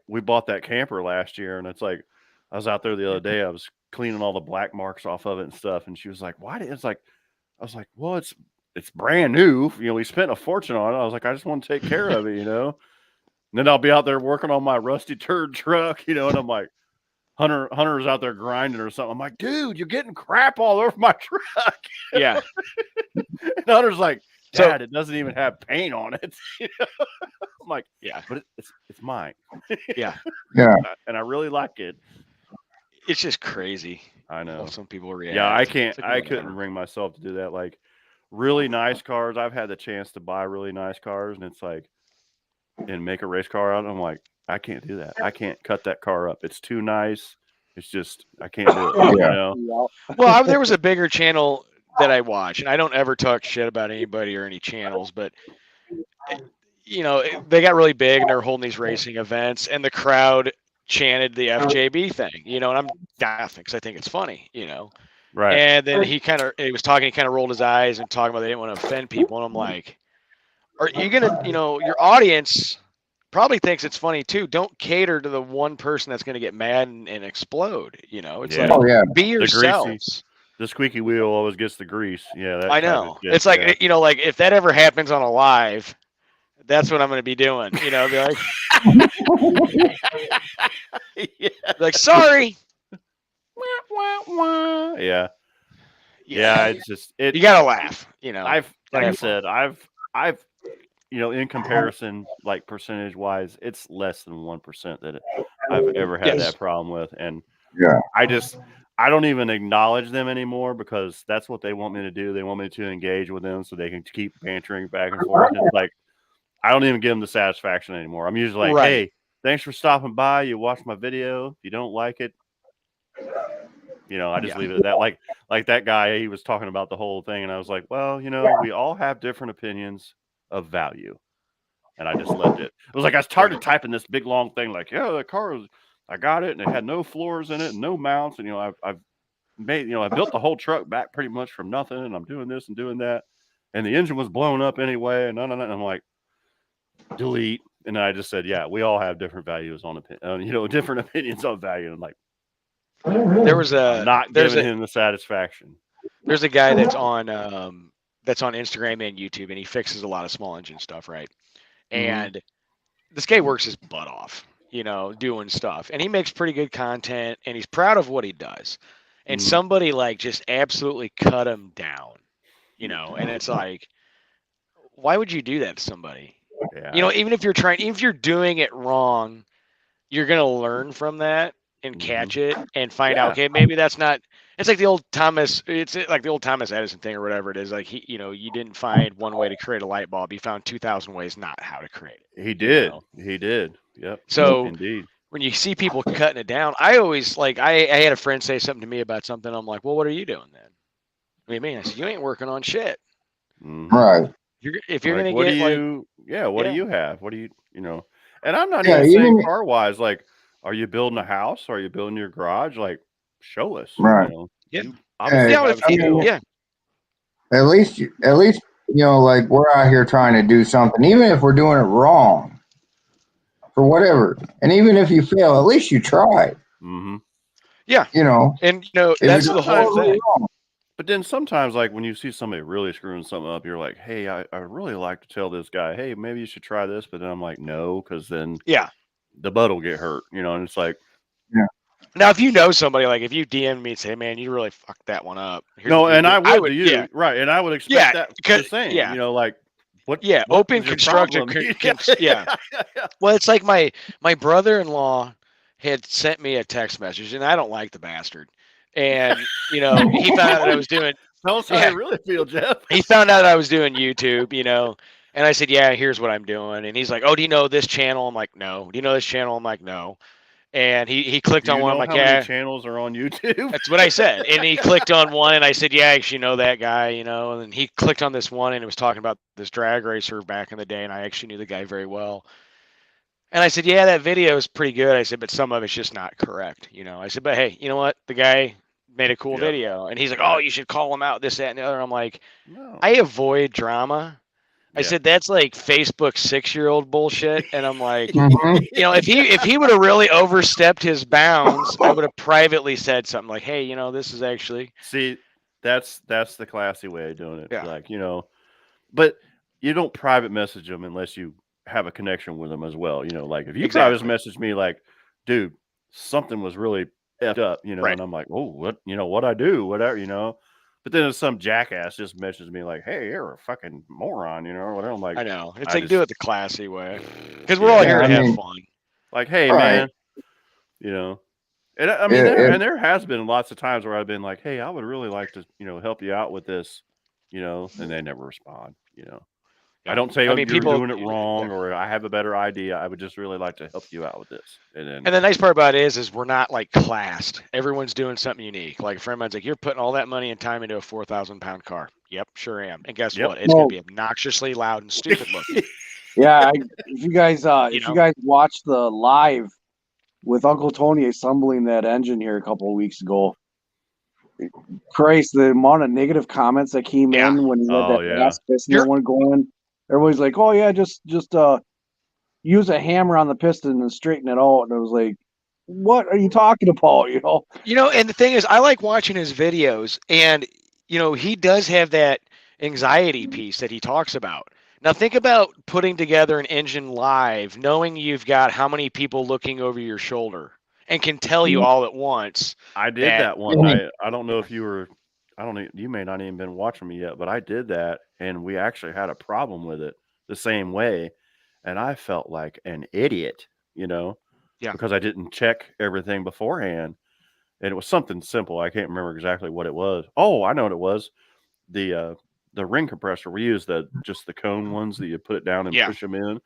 we bought that camper last year, and it's like, I was out there the other day, I was cleaning all the black marks off of it and stuff, and she was like, why? I was like, well, it's brand new. We spent a fortune on it. I was like, I just want to take care of it, And then I'll be out there working on my rusty turd truck, and I'm like, Hunter's out there grinding or something. I'm like, dude, you're getting crap all over my truck. Yeah. And Hunter's like, Dad, it doesn't even have paint on it. I'm like, yeah, but it's mine. Yeah. Yeah. And I really like it. It's just crazy. I know. Some people react. Yeah, I couldn't bring myself to do that. Like really nice cars. I've had the chance to buy really nice cars, and it's like, and make a race car out. I'm like, I can't do that. I can't cut that car up. It's too nice. It's just, I can't do it. Well, there was a bigger channel that I watch, and I don't ever talk shit about anybody or any channels, but they got really big and they're holding these racing events, and the crowd chanted the FJB thing, and I'm laughing because I think it's funny, Right. And then he was talking, he kind of rolled his eyes and talking about they didn't want to offend people, and I'm like, are you gonna, your audience probably thinks it's funny too. Don't cater to the one person that's gonna get mad and explode. It's be yourselves. The squeaky wheel always gets the grease. Yeah, I know. It's like, like if that ever happens on a live, that's what I'm going to be doing. Be like, like, sorry. Yeah. It's just you gotta laugh. I've in comparison, like percentage wise, it's less than 1% that I've ever had that problem with, and I don't even acknowledge them anymore because that's what they want me to do. They want me to engage with them so they can keep bantering back and forth. It's like, I don't even give them the satisfaction anymore. I'm usually like, hey, thanks for stopping by. You watched my video. If you don't like it, I just leave it at that. Like that guy, he was talking about the whole thing, and I was like, well, we all have different opinions of value. And I just left it. It was like I started typing this big long thing like, the car was, I got it, and it had no floors in it and no mounts, and I've made, I built the whole truck back pretty much from nothing, and I'm doing this and doing that, and the engine was blown up anyway, and and I'm like, delete, and then I just said, we all have different values on different opinions on value. And I'm like, not giving him the satisfaction. There's a guy that's on Instagram and YouTube, and he fixes a lot of small engine stuff, right? And this guy works his butt off, doing stuff, and he makes pretty good content, and he's proud of what he does. And somebody like just absolutely cut him down, and it's like, why would you do that to somebody? Yeah. Even if you're doing it wrong, you're going to learn from that and catch it and find out, okay, maybe that's not, it's like the old Thomas Edison thing or whatever it is. Like you didn't find one way to create a light bulb. You found 2,000 ways not how to create it. He did. He did. Yep. So indeed, when you see people cutting it down, I always like, I had a friend say something to me about something. I'm like, well, what are you doing then? What do you mean? I said, you ain't working on shit. Right. If you're like, going to what get do like, you, what do you have? What do you know? And I'm not Yeah, even saying even car wise, like, are you building a house? Are you building your garage? Like, show us, right. Yeah. You obviously Yeah, have I mean, skill. yeah. At least like we're out here trying to do something, even if we're doing it wrong for whatever. And even if you fail, at least you tried. Mm-hmm. Yeah. You know, And if that's it's the whole totally thing. wrong. But then sometimes, like when you see somebody really screwing something up, you're like, hey, I really like to tell this guy, hey, maybe you should try this. But then I'm like, no, because then the butt will get hurt, and it's like, Yeah. Now, if you know somebody, like if you DM me and say, man, you really fucked that one up. Here's no, what you and do. I would to you, right? And I would expect that the same, yeah. like what Open was your constructive problem? yeah. Well, it's like my brother-in-law had sent me a text message, and I don't like the bastard. And he found out that I was doing. Tell us how you really feel, Jeff. He found out I was doing YouTube, and I said, yeah, here's what I'm doing. And he's like, oh, do you know this channel? I'm like, no. Do you know this channel? I'm like, no. And he clicked Do on you one. I'm know like, how yeah. many channels are on YouTube? That's what I said. And he clicked on one, and I said, yeah, I actually know that guy, And then he clicked on this one, and it was talking about this drag racer back in the day, and I actually knew the guy very well. And I said, yeah, that video is pretty good. I said, but some of it's just not correct, I said, but hey, you know what? The guy made a cool video. And he's like, oh, you should call him out, this, that, and the other. I'm like, no. I avoid drama. I said that's like Facebook 6-year-old bullshit, and I'm like, if he would have really overstepped his bounds, I would have privately said something like, hey, this is actually that's the classy way of doing it. Yeah. Like but you don't private message them unless you have a connection with them as well. Like if you private message me like, dude, something was really effed up, right. and I'm like, oh, what I do, whatever, But then some jackass just messages me like, hey, you're a fucking moron, or whatever. I'm like, I know. It's like do it the classy way. Because we're Yeah, all here to have fun. Like, hey, man, And I mean, there has been lots of times where I've been like, hey, I would really like to, help you out with this, and they never respond, I don't say, you're doing it wrong or I have a better idea. I would just really like to help you out with this. And the nice part about it is we're not like classed. Everyone's doing something unique. Like a friend of mine's like, you're putting all that money and time into a 4,000-pound car. Yep, sure am. And guess what? It's going to be obnoxiously loud and stupid looking. Yeah, if you guys watched the live with Uncle Tony assembling that engine here a couple of weeks ago, Christ, the amount of negative comments that came in when he had that last piston one going. Everybody's like, "Oh yeah, just use a hammer on the piston and straighten it out." And I was like, "What are you talking about?" And the thing is, I like watching his videos, and he does have that anxiety piece that he talks about. Now think about putting together an engine live, knowing you've got how many people looking over your shoulder and can tell you all at once. I did that one night. I don't know if you were. You may not even been watching me yet, but I did that, and we actually had a problem with it the same way, and I felt like an idiot, because I didn't check everything beforehand, and it was something simple. I can't remember exactly what it was. Oh, I know what it was. The ring compressor. We used just the cone ones that you put it down and push them in.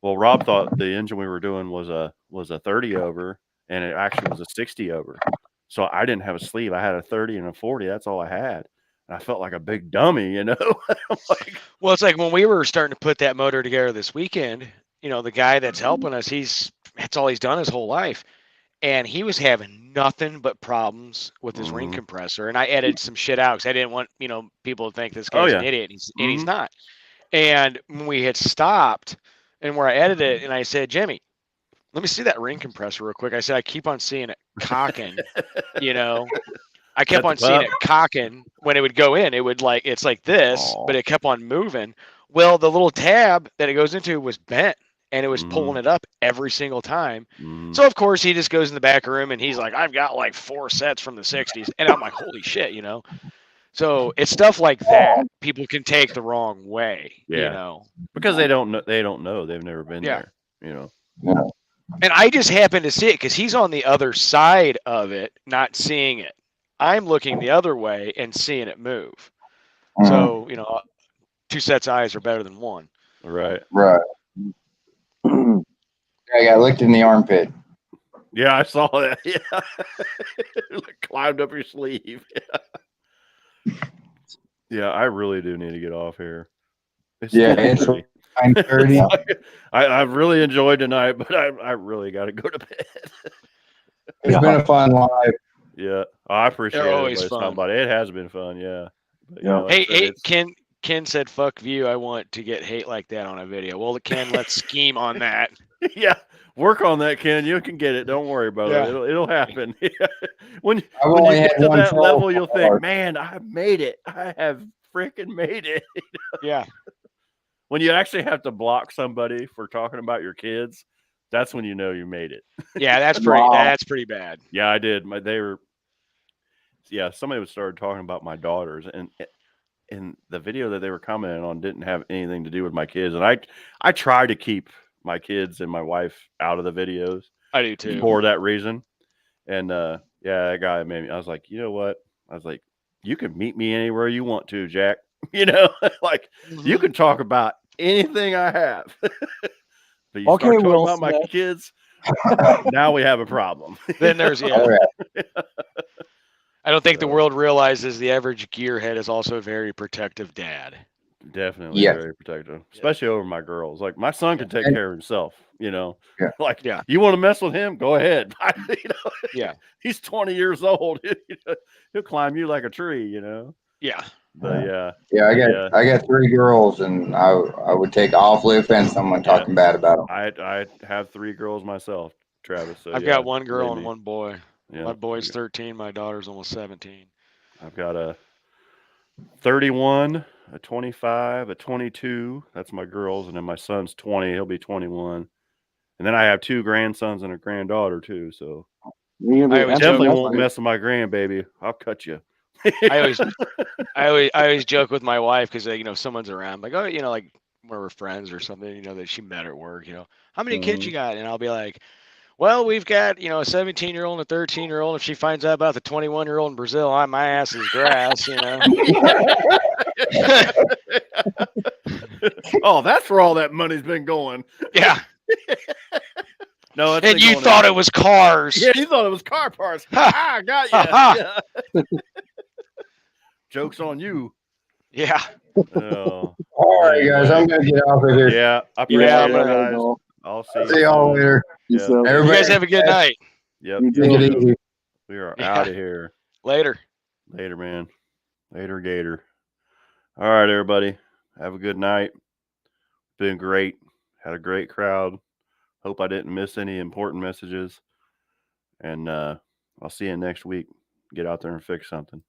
Well, Rob thought the engine we were doing was a 30 over, and it actually was a 60 over. So I didn't have a sleeve. I had a 30 and a 40. That's all I had. And I felt like a big dummy, Well, it's like when we were starting to put that motor together this weekend, the guy that's helping us, that's all he's done his whole life. And he was having nothing but problems with his ring compressor. And I edited some shit out because I didn't want, people to think this guy's an idiot. And he's not. And when we had stopped and where I edited it, and I said, Jimmy, let me see that ring compressor real quick. I said, I keep on seeing it cocking, I kept on seeing it cocking when it would go in. It would it's like this, but it kept on moving. Well, the little tab that it goes into was bent, and it was pulling it up every single time. So, of course, he just goes in the back room, and he's like, I've got like 4 sets from the 60s. And I'm like, holy shit, So it's stuff like that people can take the wrong way, because they don't know. They've never been there, And I just happen to see it because he's on the other side of it, not seeing it. I'm looking the other way and seeing it move. So, 2 sets of eyes are better than 1. Right. I got licked in the armpit. Yeah, I saw that. Yeah. Climbed up your sleeve. Yeah. Yeah, I really do need to get off here. It's 9:30. I've really enjoyed tonight, but I really got to go to bed. It's been a fun live. Yeah, I appreciate They're always everybody stopping by. It has been fun, yeah. But, you know, like hey, Ken said, "Fuck view. I want to get hate like that on a video." Well, Ken, let's scheme on that. Yeah, work on that, Ken. You can get it. Don't worry about it. It'll happen. when you get to that level, you'll think, "Man, I made it. I have freaking made it." Yeah. When you actually have to block somebody for talking about your kids, that's when you know you made it. Yeah, that's pretty bad. Yeah, I did. Somebody started talking about my daughters, and the video that they were commenting on didn't have anything to do with my kids. And I try to keep my kids and my wife out of the videos. I do too. For that reason. And that guy made me, I was like, you know what? I was like, you can meet me anywhere you want to, Jack. You know, like you can talk about anything I have. But you start talking about my kids, now we have a problem. Then there's I don't think the world realizes the average gearhead is also a very protective dad. Definitely very protective, especially over my girls. Like my son can take care of himself, you know. Like, you want to mess with him? Go ahead. You know? He's 20 years old. He'll climb you like a tree, you know. Yeah. But I got 3 girls, and I would take awfully offense someone talking bad about them. I have 3 girls myself, Travis. So I've got 1 girl and 1 boy. Yeah. My boy's 13. My daughter's almost 17. I've got a 31, a 25, a 22. That's my girls, and then my son's 20. He'll be 21, and then I have 2 grandsons and a granddaughter too. So I definitely won't mess with my grandbaby. I'll cut you. I always joke with my wife because you know someone's around, like, oh, you know, like when we're friends or something, you know, that she met at work, you know, how many kids you got? And I'll be like, well, we've got, you know, a 17-year-old and a 13-year-old. If she finds out about the 21-year-old in Brazil, my ass is grass, you know. Oh, that's where all that money's been going. Yeah. No, and you thought it was cars. Yeah, you thought it was car parts. I got you. Joke's on you. Yeah. All right, guys, I'm gonna get off of here. Yeah, I appreciate it, guys. I'll see y'all later. Everybody, you guys have a good night. Yep. Take it easy. We are out of here. Later. Later, man. Later, Gator. All right, everybody. Have a good night. Been great. Had a great crowd. Hope I didn't miss any important messages. And I'll see you next week. Get out there and fix something.